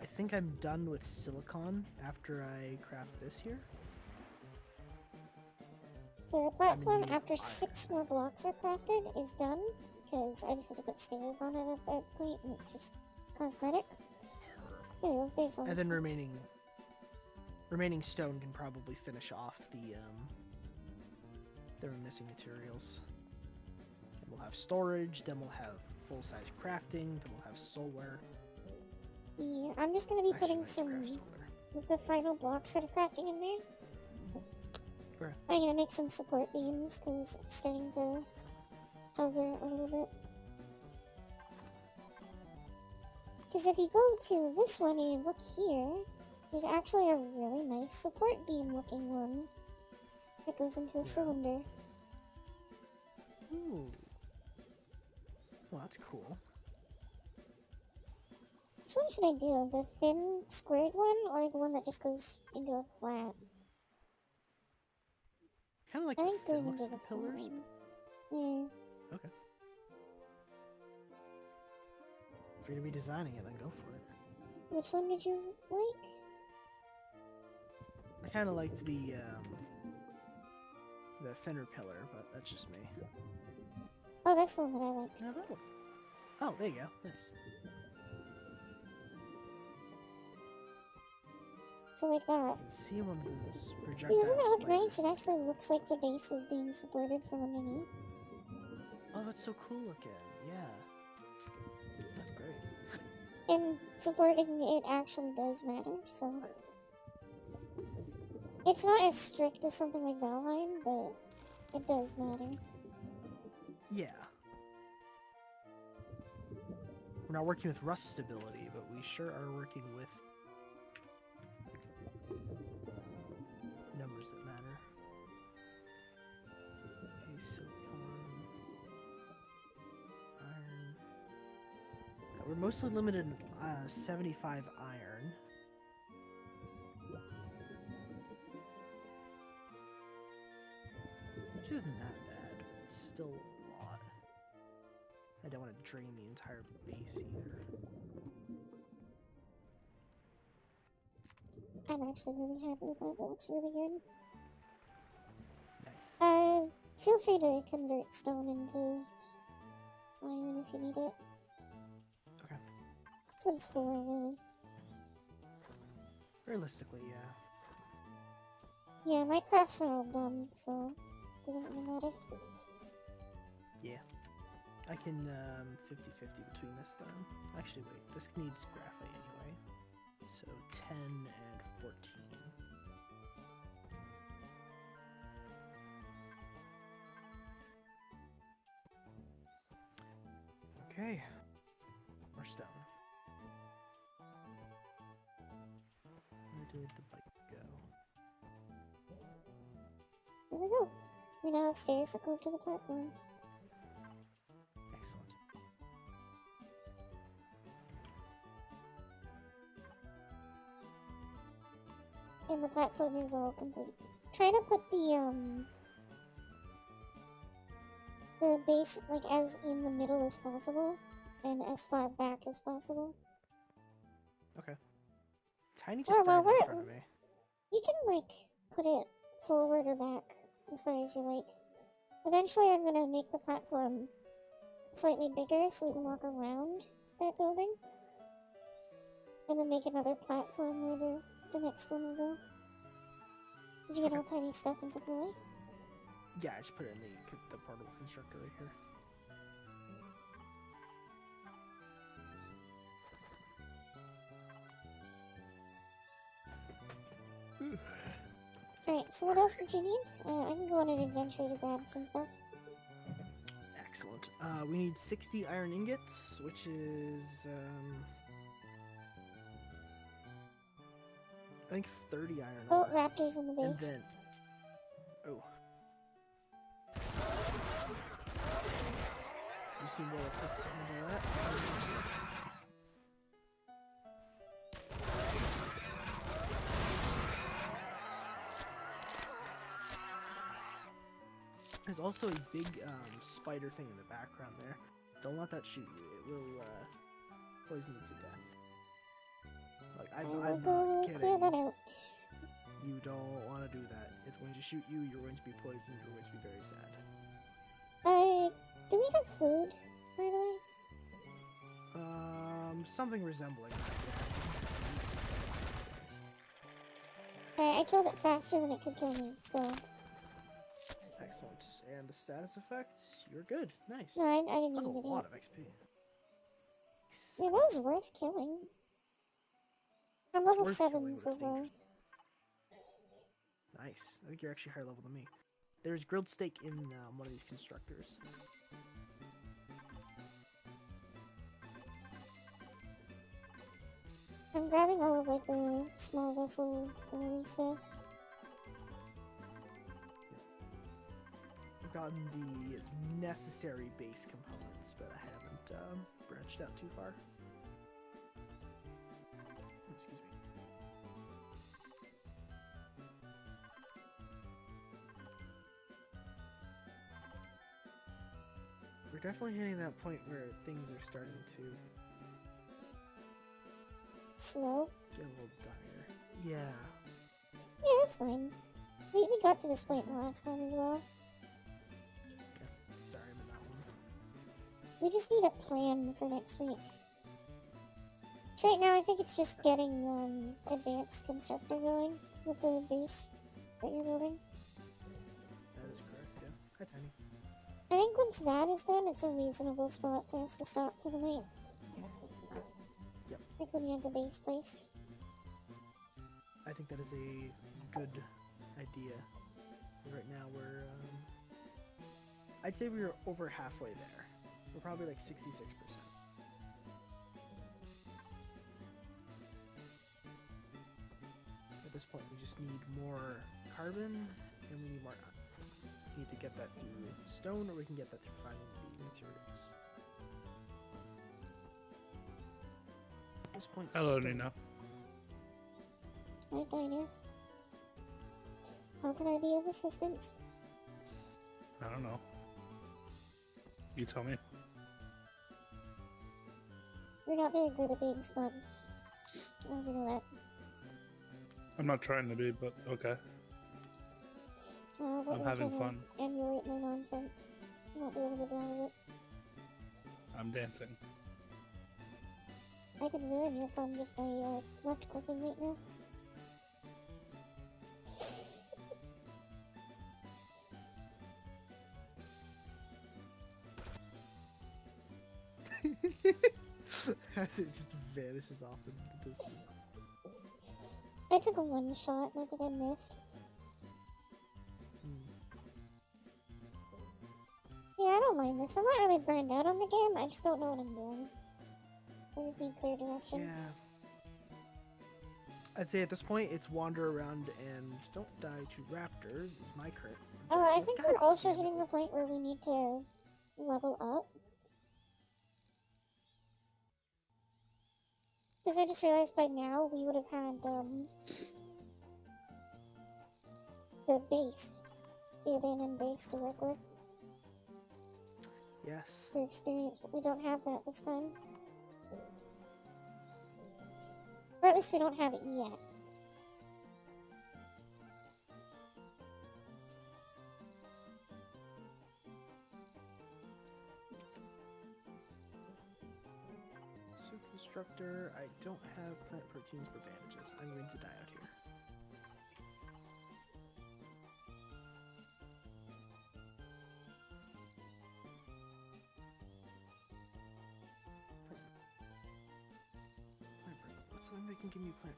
I think I'm done with silicon after I craft this here. The platform, need after iron. 6 more blocks are crafted, is done, because I just have to put stairs on it at that point, and it's just cosmetic. There we go, there's all And the then six. remaining stone can probably finish off the missing materials. And we'll have storage, then we'll have full-size crafting, then we'll have solar. Yeah, I'm just gonna be Actually, putting let's some craft solar. of the final blocks that are crafting in there. Okay. I'm gonna make some support beams, because it's starting to hover a little bit. Because if you go to this one and you look here, there's actually a really nice support beam looking one that goes into a Yeah. cylinder. Ooh. Well, that's cool. Which one should I do? The thin squared one or the one that just goes into a flat? Kind of like I the think thin going looks into of the the pillars. flat one. Okay. If you're gonna be designing it, then go for it. Yeah. Which one did you like? I kind of liked the thinner pillar, but that's just me. Oh, that's the one that I liked. Yeah, that one. Oh, there you go. Nice. So like that. You can see one of those See, projectile doesn't that look nice? It spiders. actually looks like the base is being supported from underneath. Oh, that's so cool looking. Yeah. That's great. And supporting it actually does matter, so... It's not as strict as something like Valheim, but it does matter. Yeah. We're not working with rust stability, but we sure are working with numbers that matter. Okay, silicon, iron. Yeah, we're mostly limited in 75 iron. Which isn't that bad, but it's still a lot. I don't want to drain the entire base either. I'm actually really happy with that. That looks really good. Nice. Feel free to convert stone into iron if you need it. Okay. That's what it's for, really. Realistically, yeah. Yeah, my crafts are all done, so it doesn't really matter. Yeah. I can 50-50 between this then. Actually, wait. This needs graphite anyway. So 10 and 14. Okay. More stone. Where did the bike go? There we go. We now have stairs that go to the platform. Excellent. And the platform is all complete. Try to put the the base like as in the middle as possible, and as far back as possible. Okay. Tiny Or just well, died in we're front of me. you can like put it forward or back as far as you like. Eventually, I'm gonna make the platform slightly bigger so we can walk around that building, and then make another platform where the next one will go. Did you get Okay. all tiny stuff and put it away? Yeah, I just put it in the portable constructor right here. Alright, so what else did you need? I can go on an adventure to grab some stuff. Excellent. We need 60 iron ingots, which is I think 30 iron Oh, ore. raptors in the And base. then oh. You seem well equipped to handle that. There's also a big spider thing in the background there. Don't let that shoot you. It will poison you to death. Like, I will I'm go not clear kidding. that out. You don't want to do that. It's going to shoot you. You're going to be poisoned. You're going to be very sad. Do we have food, by the way? Something resembling that. Alright, I killed it faster than it could kill me, so... Excellent. And the status effects, you're good. Nice. No, I didn't That's a even get lot it. of XP. Yeah, that was worth killing. I'm level Worth 7 killing, but so it's far. dangerous. Nice. I think you're actually higher level than me. There's grilled steak in one of these constructors. I'm grabbing all of like the small vessel brewery stuff. I've gotten the necessary base components, but I haven't branched out too far. Excuse me. We're definitely hitting that point where things are starting to Slow? get a little dire. Yeah. Yeah, that's fine. We got to this point the last time as well. Sorry, I'm in that one. We just need a plan for next week. So right now, I think it's just getting advanced constructor going with the base that you're building. That is correct, yeah. Hi, Tiny. I think once that is done, it's a reasonable spot for us to stop for the night. Yep. Like when you have the base placed. I think that is a good idea. Right now we're, I'd say we're over halfway there. We're probably like 66%. At this point, we just need more carbon, and we need more iron. We need to get that through stone, or we can get that through finding the materials. At this point, Hello, stone- Nina. Right, Diner. How can I be of assistance? I don't know. You tell me. You're not very good at being smug. I'll give you that. I'm not trying to be, but okay. But I'm you're having trying to fun. Emulate my nonsense. I'm not doing a good job of it. I'm dancing. I could ruin your fun just by left clicking right now. As it just vanishes off in the distance. I took a one shot and I think I missed. Yeah, I don't mind this. I'm not really burned out on the game, I just don't know what I'm doing. So I just need clear direction. Yeah. I'd say at this point, it's wander around and don't die to raptors is my current Oh, I objective. think God we're also damn it. hitting the point where we need to level up. Because I just realized by now we would have had, the base. The abandoned base to work with. Yes. for experience, but we don't have that this time. Or at least we don't have it yet. Superstructure, I don't have plant proteins for bandages. I'm going to die out here. What's something that can give me plant?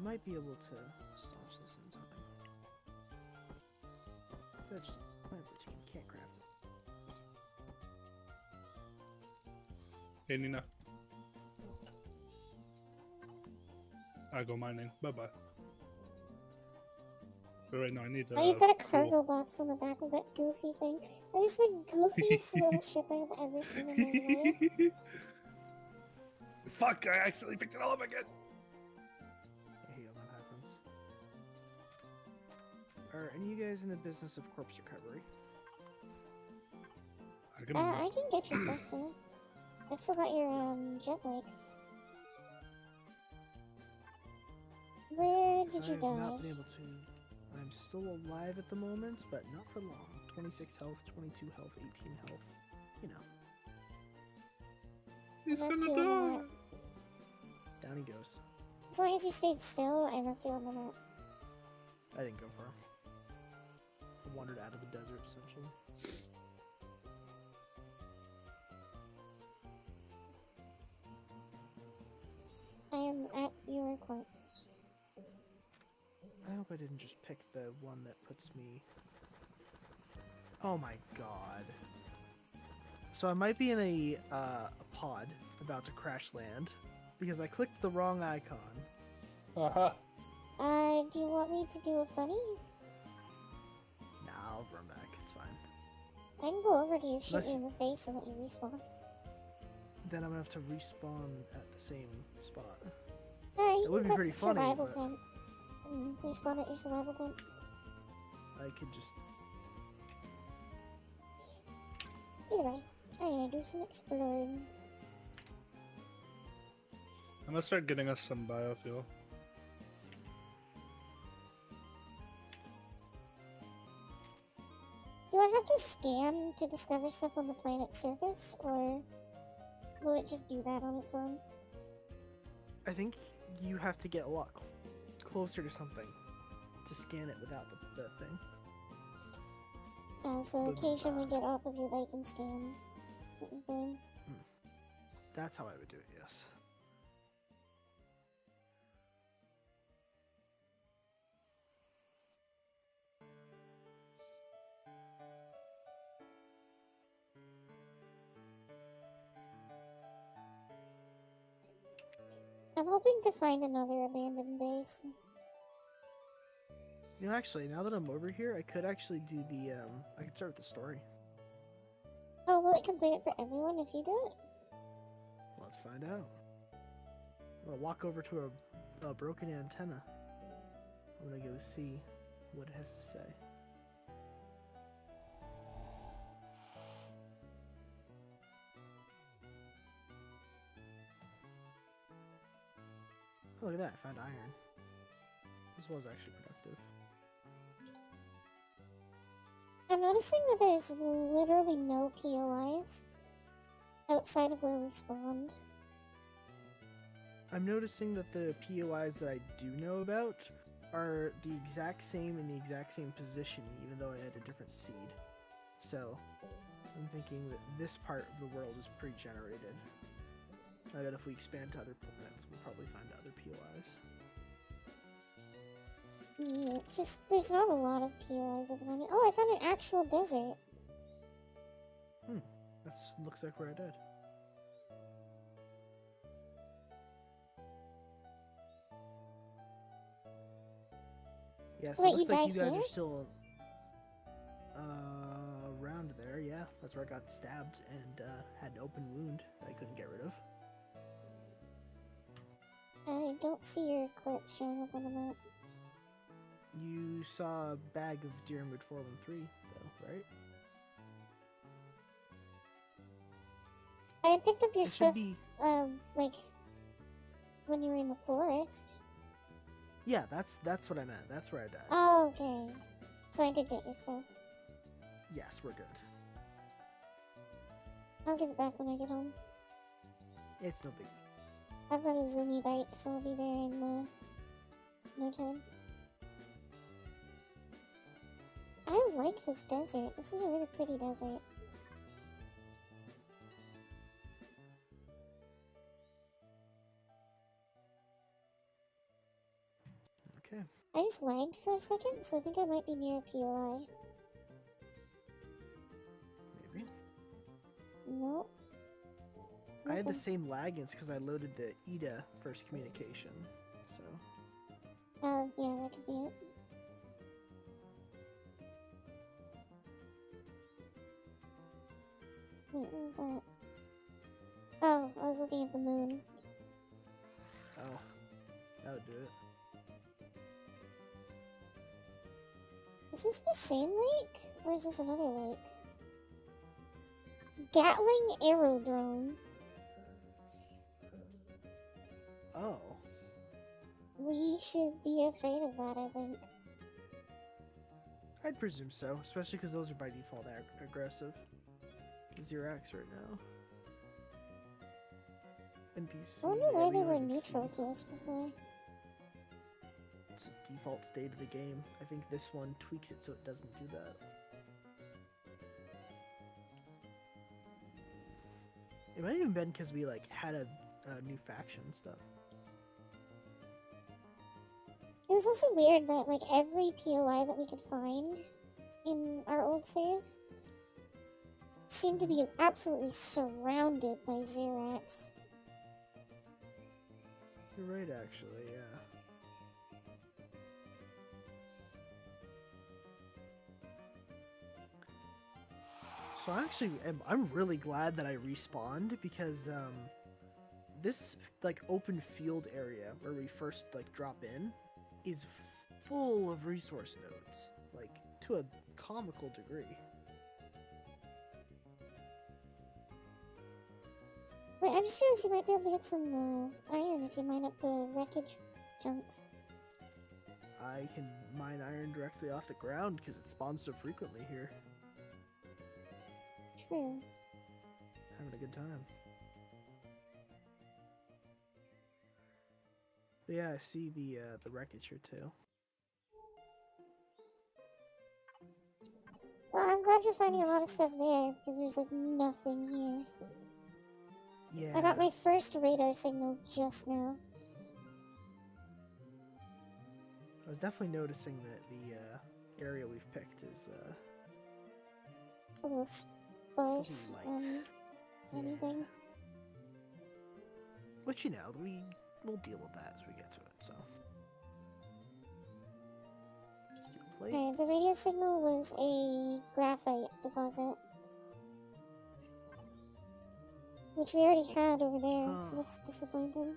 Might be able to staunch this in time. Vegetable, plant protein, can't craft it. Hey, Nina. I go mining. Bye bye. But right now I need. Oh, you've got a fuel. cargo box on the back of that goofy thing. That is the goofiest little ship I have ever seen in my life. Fuck! I accidentally picked it all up again. I hate when that happens. Are any of you guys in the business of corpse recovery? I can get your stuff, man. I've still got your jet lag. Where did you I've die? not been able to. I'm still alive at the moment, but not for long. 26 health, 22 health, 18 health. You know. He's I'm gonna not doing die. Down he goes. As long as you stayed still, I wrote you on the map. I didn't go far. I wandered out of the desert, essentially. I am at your corpse. I hope I didn't just pick the one that puts me... Oh my god. So I might be in a pod about to crash land because I clicked the wrong icon. Uh-huh. Do you want me to do a funny? Nah, I'll run back. It's fine. I can go over to you, shoot Unless- you in the face, and let you respawn. Then I'm gonna have to respawn at the same spot. You It would can be put pretty funny, survival but- tent. Respawn at your survival tent. I could just... Either way, I'm gonna do some exploring. I'm gonna start getting us some biofuel. Do I have to scan to discover stuff on the planet's surface, or will it just do that on its own? I think you have to get a lot closer to something to scan it without the thing. So Good occasionally bad. get off of your bike and scan. That's what you're saying. That's how I would do it, yes. I'm hoping to find another abandoned base. You know, actually, now that I'm over here, I could actually do the, I could start with the story. Oh, will it complete it for everyone if you do it? Let's find out. I'm gonna walk over to a broken antenna. I'm gonna go see what it has to say. Oh, look at that, I found iron. This was actually productive. I'm noticing that there's literally no POIs outside of where we spawned. I'm noticing that the POIs that I do know about are the exact same in the exact same position, even though I had a different seed. So, I'm thinking that this part of the world is pre-generated. I bet if we expand to other planets, we'll probably find other POIs. Yeah, it's just, there's not a lot of POIs at the moment. Oh, I found an actual desert. That looks like where I died. Yeah, so Wait, it looks you like you died guys here? are still around there, yeah. That's where I got stabbed and had an open wound that I couldn't get rid of. I don't see your corpse showing up on the map. You saw a bag of Deerwood 413, though, right? I picked up your It should stuff, be. like, when you were in the forest. Yeah, that's what I meant. That's where I died. Oh, okay. So I did get your stuff. Yes, we're good. I'll give it back when I get home. It's no big. I've got a zoomy bike, so I'll be there in, no time. I like this desert. This is a really pretty desert. Okay. I just lagged for a second, so I think I might be near a POI. Maybe. Nope. I had the Nothing. same lagins because I loaded the Ida first communication. So Oh, yeah, that could be it. Wait, what was that? Oh, I was looking at the moon. oh, that would do it. Is this the same lake? Or is this another lake? Gatling Aerodrome. Oh, We should be afraid of that, I think. I'd presume so, especially because those are by default aggressive. 0x right now. NPC. I wonder why we they don't were even see. neutral to us before. It's a default state of the game. I think this one tweaks it so it doesn't do that. It might have even been because we like had a new faction and stuff. It was also weird that, like, every POI that we could find in our old save seemed to be absolutely surrounded by Xerax. You're right, actually. Yeah. So I'm really glad that I respawned because this like open field area where we first like drop in is full of resource nodes, like to a comical degree. Wait, I just realized you might be able to get some iron if you mine up the wreckage chunks. I can mine iron directly off the ground because it spawns so frequently here. True. Having a good time. But yeah, I see the wreckage here too. Well, I'm glad you're finding a lot of stuff there, because there's, like, nothing here. Yeah. I got my first radar signal just now. I was definitely noticing that the area we've picked is A little sparse light. on anything. Yeah. Which we'll deal with that as we get to it. So. Steel Okay, the plates. radio signal was a graphite deposit. Which we already had over there, so Huh. that's disappointing.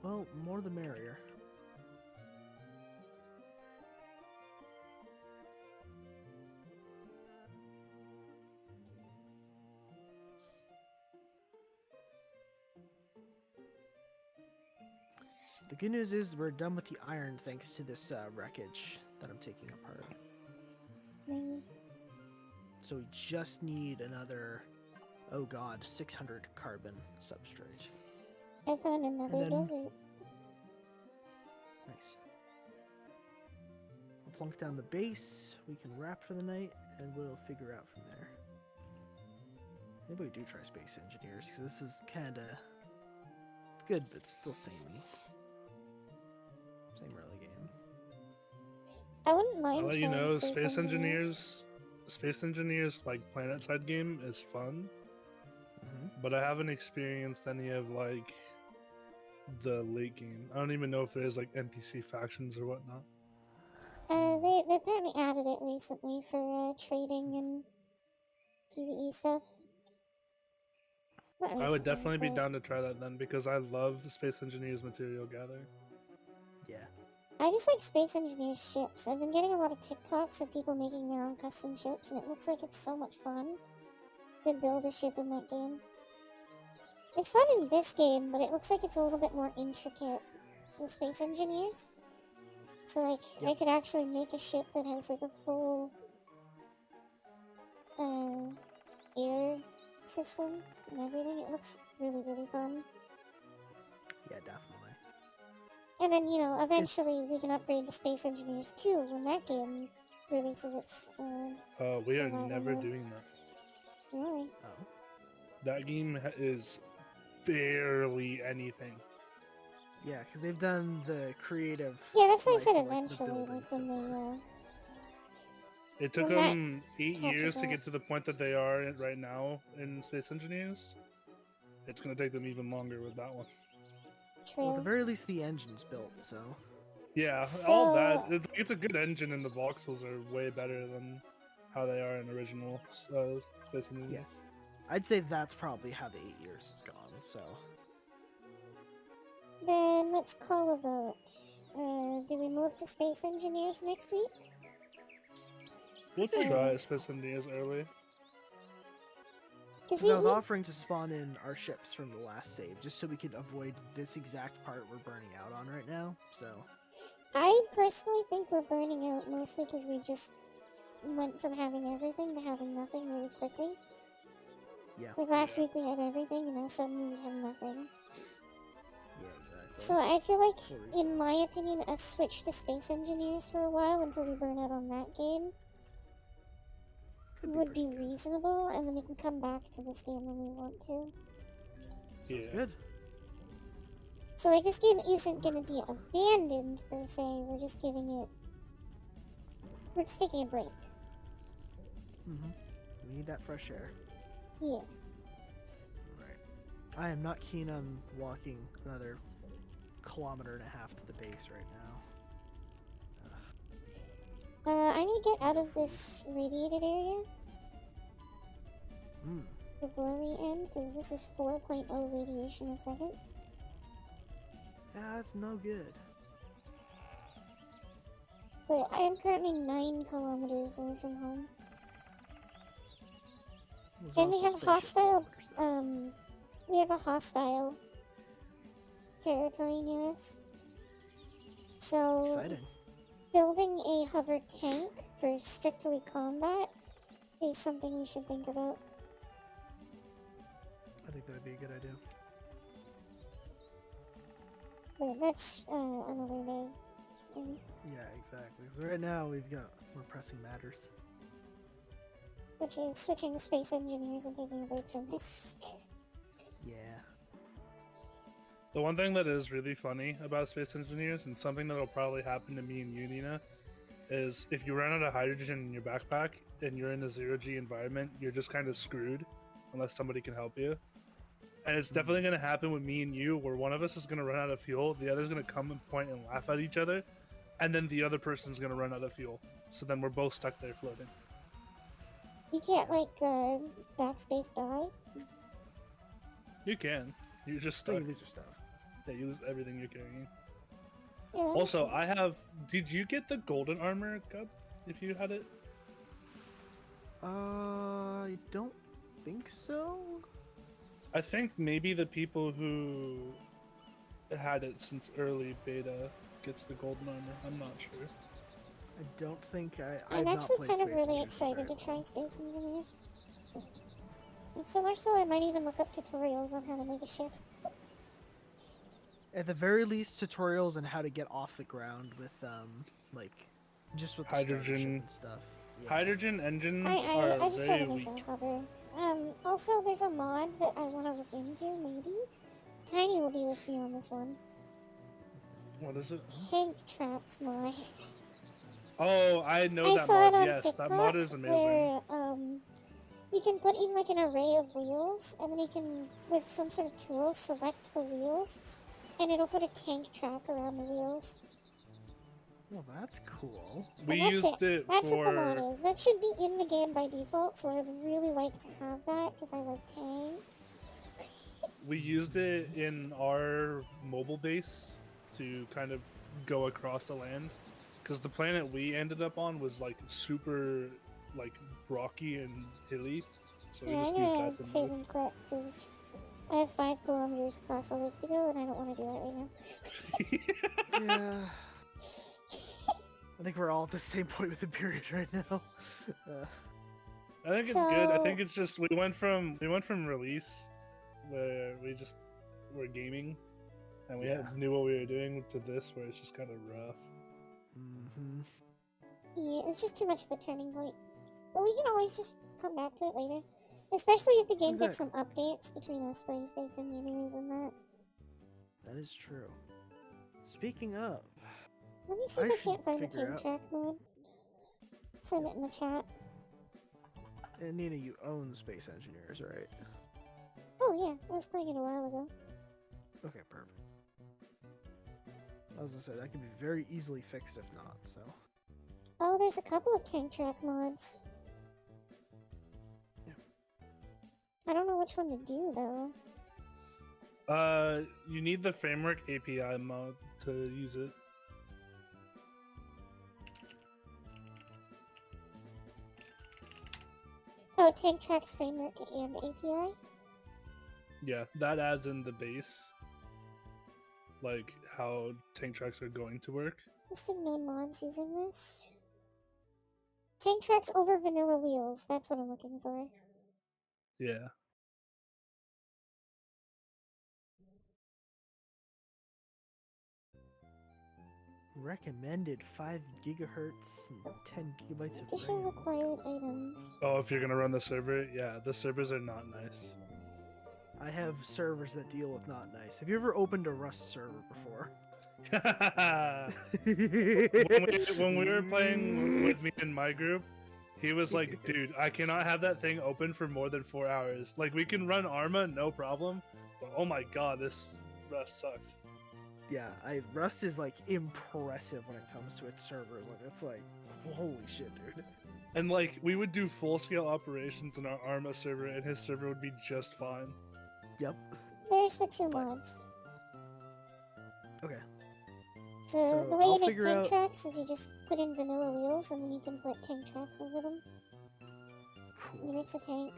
Well, more the merrier. The good news is we're done with the iron thanks to this wreckage that I'm taking apart. Maybe. So we just need another, oh god, 600 carbon substrate. I found another then- desert. Nice. I'll plunk down the base, we can wrap for the night, and we'll figure out from there. Maybe we do try Space Engineers, because this is kinda... It's good, but it's still samey. Same early game. I wouldn't mind I'll let you trying know, Space Space Engineers, like planet side game is fun, but I haven't experienced any of like the late game. I don't even know if there's like NPC factions or whatnot. They apparently added it recently for trading and PvE stuff. Not I would recently, definitely be but- down to try that then because I love Space Engineers material gather. Yeah. I just like Space Engineers ships. I've been getting a lot of TikToks of people making their own custom ships, and it looks like it's so much fun to build a ship in that game. It's fun in this game, but it looks like it's a little bit more intricate with Space Engineers. So, like, I Yep. could actually make a ship that has, like, a full, air system and everything. It looks really, really fun. Yeah, definitely. And then, you know, eventually we can upgrade to Space Engineers 2 when that game releases its, We are survival never mode. doing that. Really? Oh. That game is barely anything. Yeah, because they've done the creative. Yeah, that's why I slice said of, like, the eventually, building like, so when far. It took Well, that them 8 catches years to up. get to the point that they are at right now in Space Engineers. It's going to take them even longer with that one. Well, at the True. very least, the engine's built, so. Yeah, all that. So, It's a good engine, and the voxels are way better than how they are in original Space Engineers. Yeah. I'd say that's probably how the 8 years has gone, so. then let's call a vote. Do we move to Space Engineers next week? We'll Say- try Space Engineers early. Because Because I was offering to spawn in our ships from the last save, just so we could avoid this exact part we're burning out on right now, so. I personally think we're burning out mostly because we just went from having everything to having nothing really quickly. Yeah. Like last Yeah. week we had everything and now suddenly we have nothing. Yeah, exactly. So I feel like, For reason. in my opinion, a switch to Space Engineers for a while until we burn out on that game Could would be pretty good. reasonable, and then we can come back to this game when we want to. Sounds Yeah. good. So like this game isn't gonna be abandoned per se, we're just taking a break. Mm-hmm. We need that fresh air. Yeah. Right. I am not keen on walking another 1.5 kilometers to the base right now. I need to get out of this radiated area Hmm. before we end, because this is 4.0 radiation a second. Yeah, that's no good. But I am currently 9 kilometers away from home. Those And are we also have hostile, spaceship kilometers, we have a hostile territory near us. So, Exciting. building a hover tank for strictly combat is something we should think about. I think that'd be a good idea. But that's another day. And, Yeah, exactly. Because right now we're pressing matters. which is switching to Space Engineers and taking a break from this. Yeah. The one thing that is really funny about Space Engineers, and something that'll probably happen to me and you, Nina, is if you run out of hydrogen in your backpack and you're in a zero-G environment, you're just kind of screwed unless somebody can help you. And it's definitely going to happen with me and you, where one of us is going to run out of fuel, the other's going to come and point and laugh at each other, and then the other person's going to run out of fuel. So then we're both stuck there floating. You can't, like, backspace die. You can. You're just Oh, stuck. you lose your stuff. Yeah, you lose everything you're carrying. Yeah, that Also, makes sense. I have... Did you get the golden armor, Gub, if you had it? I don't think so. I think maybe the people who had it since early beta gets the golden armor. I'm not sure. I don't think I'm I've actually not played kind of Space really Engineers excited very to try long, so- Space Engineers. Like, so much so I might even look up tutorials on how to make a ship. At the very least, tutorials on how to get off the ground with like just with the starter ship Hydrogen- and stuff. Yeah. Hydrogen engines I are just very want to make weak. a hover. Also, there's a mod that I want to look into, maybe. Tiny will be with me on this one. What is it? Tank Tracks mod. Oh, I know I that saw mod. it on Yes, TikTok, that mod is amazing. where, you can put in, like, an array of wheels, and then you can, with some sort of tool, select the wheels, and it'll put a tank track around the wheels. Well, that's cool. We that's used it That's what the for... mod is. That should be in the game by default, so I'd really like to have that, because I like tanks. We used it in our mobile base to kind of go across the land, because the planet we ended up on was like super like rocky and hilly, so we Yeah, I'm just used gonna that to save move. and quit because I have 5 kilometers across the lake to go, and I don't want to do it right now. Yeah. I think we're all at the same point with Empyrion right now. I think it's good. I think So- it's just we went from release where we just were gaming and we Yeah. knew what we were doing to this where it's just kind of rough. Mm-hmm. Yeah, it's just too much of a turning point. But we can always just come back to it later. Especially if the game gets some updates between us playing Space Engineers and that. That is true. Speaking of, Let me see I if I should can't find the figure tank out- track mode. Send it in the chat. and Nina, you own Space Engineers, right? Oh yeah, I was playing it a while ago. Okay, perfect. I was gonna say, that can be very easily fixed if not, so. Oh, there's a couple of tank track mods. Yeah. I don't know which one to do though. You need the framework API mod to use it. Oh, tank tracks framework and API? Yeah, that adds in the base, like how tank tracks are going to work. List of known mods using this. Tank tracks over vanilla wheels, that's what I'm looking for. Yeah. Recommended 5 gigahertz and 10 gigabytes of Additional RAM. Let's required go. items. Oh, if you're gonna run the server, yeah, the servers are not nice. I have servers that deal with not nice. Have you ever opened a Rust server before? when we were playing with me in my group, he was like, dude, I cannot have that thing open for more than 4 hours. Like, we can run Arma, no problem, but oh my god, this Rust sucks. Yeah, Rust is like impressive when it comes to its servers. Like, it's like, holy shit, dude. And like, we would do full-scale operations in our Arma server, and his server would be just fine. Yep. There's the 2 But- mods. Okay. So, the way I'll you make figure tank out- tracks is you just put in vanilla wheels and then you can put tank tracks over them. It Cool. makes a tank.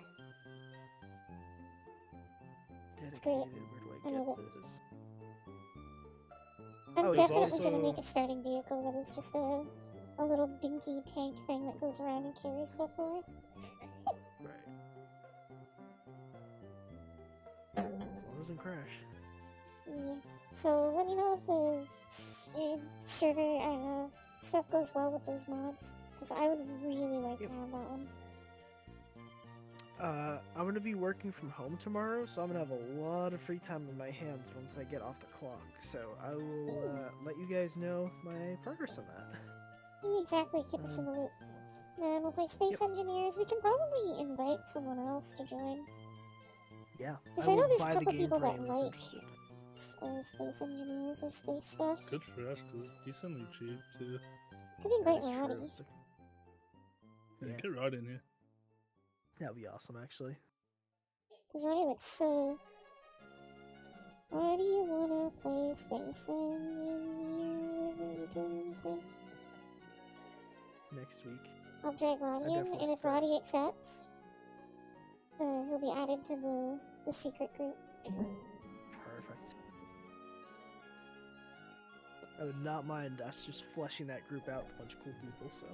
Dedicated. great. Where I do I love get it. this? I'm Oh, there's definitely gonna also- make a starting vehicle that is just a little dinky tank thing that goes around and carries stuff for us. Right. As long as it doesn't crash. Yeah. So let me know if the server stuff goes well with those mods, because I would really like to have that one. I'm gonna be working from home tomorrow, so I'm gonna have a lot of free time in my hands once I get off the clock. So I will let you guys know my progress on that. Yeah, exactly. Keep us in the loop. Then we'll play Space Engineers. We can probably invite someone else to join. Yeah. Because I know will there's a buy the couple game people for that anyone that's like interested. Space Engineers or space stuff. Good for us, because it's decently cheap, too. Could That invite is true. Roddy. It's Yeah, Yeah. get Rod in here. That'd be awesome, actually. Because Roddy looks so... Why do you wanna play Space Engineers? Next week. I'll drag Roddy in, definitely and if start. Roddy accepts, he'll be added to the secret group. Perfect. I would not mind us just fleshing that group out with a bunch of cool people, so.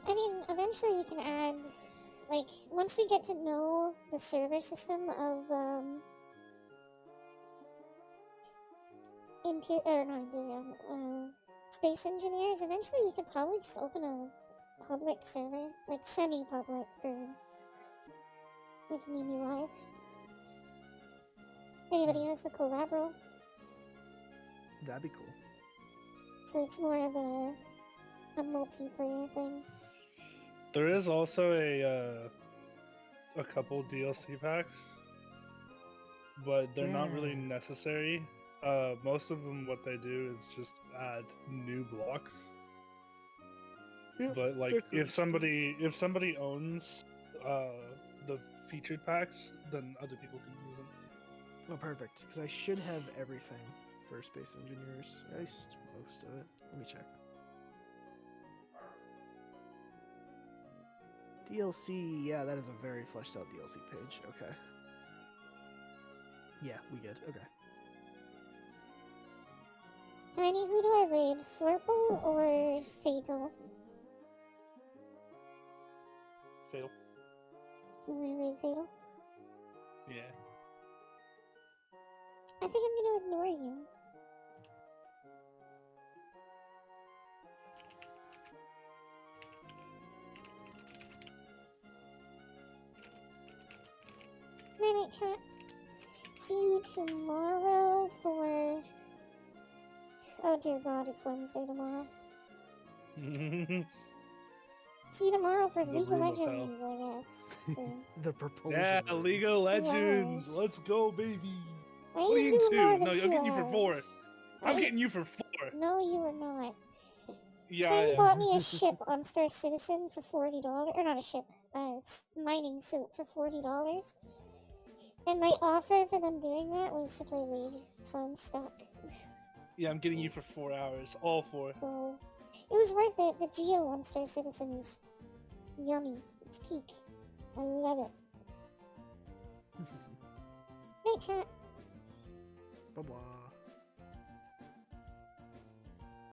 I mean, eventually we can add, like, once we get to know the server system of, Space Engineers, eventually we could probably just open a public server, like semi-public for, like, Mimi Live. If anybody has the Collabro, That'd be cool. so it's more of a multiplayer thing. There is also a couple DLC packs, but they're not really Yeah. necessary. Most of them, what they do is just add new blocks. Yep, But like, decorative if somebody owns the featured packs, then other people can use them. Oh, perfect. Because I should have everything for space engineers. At least most of it. Let me check. DLC, yeah, that is a very fleshed out DLC page. Okay. Yeah, we good. Okay. Tiny, who do I raid? Flurple or Fatal? Fail. You wanna raid Fatal? Yeah. I think I'm gonna ignore you. Night night chat. See you tomorrow for... Oh dear god, it's Wednesday tomorrow. See you tomorrow for The League of room of hell. Legends, I guess. For... The proposal. Yeah, room. League of Legends. hours. Let's go, baby. I What are you ain't getting doing more two? than No, 2 I'm getting you for 4. hours. I'm I- getting you for 4. No, you are not. Yeah, Tiny I am. bought me a ship on Star Citizen for $40. Or not a ship, a mining suit for $40. And my offer for them doing that was to play League, so I'm stuck. Yeah, I'm getting you for 4 hours. All 4. So it was worth it. The Geo on Star Citizen is yummy. It's peak. I love it. Night chat. Bye bye.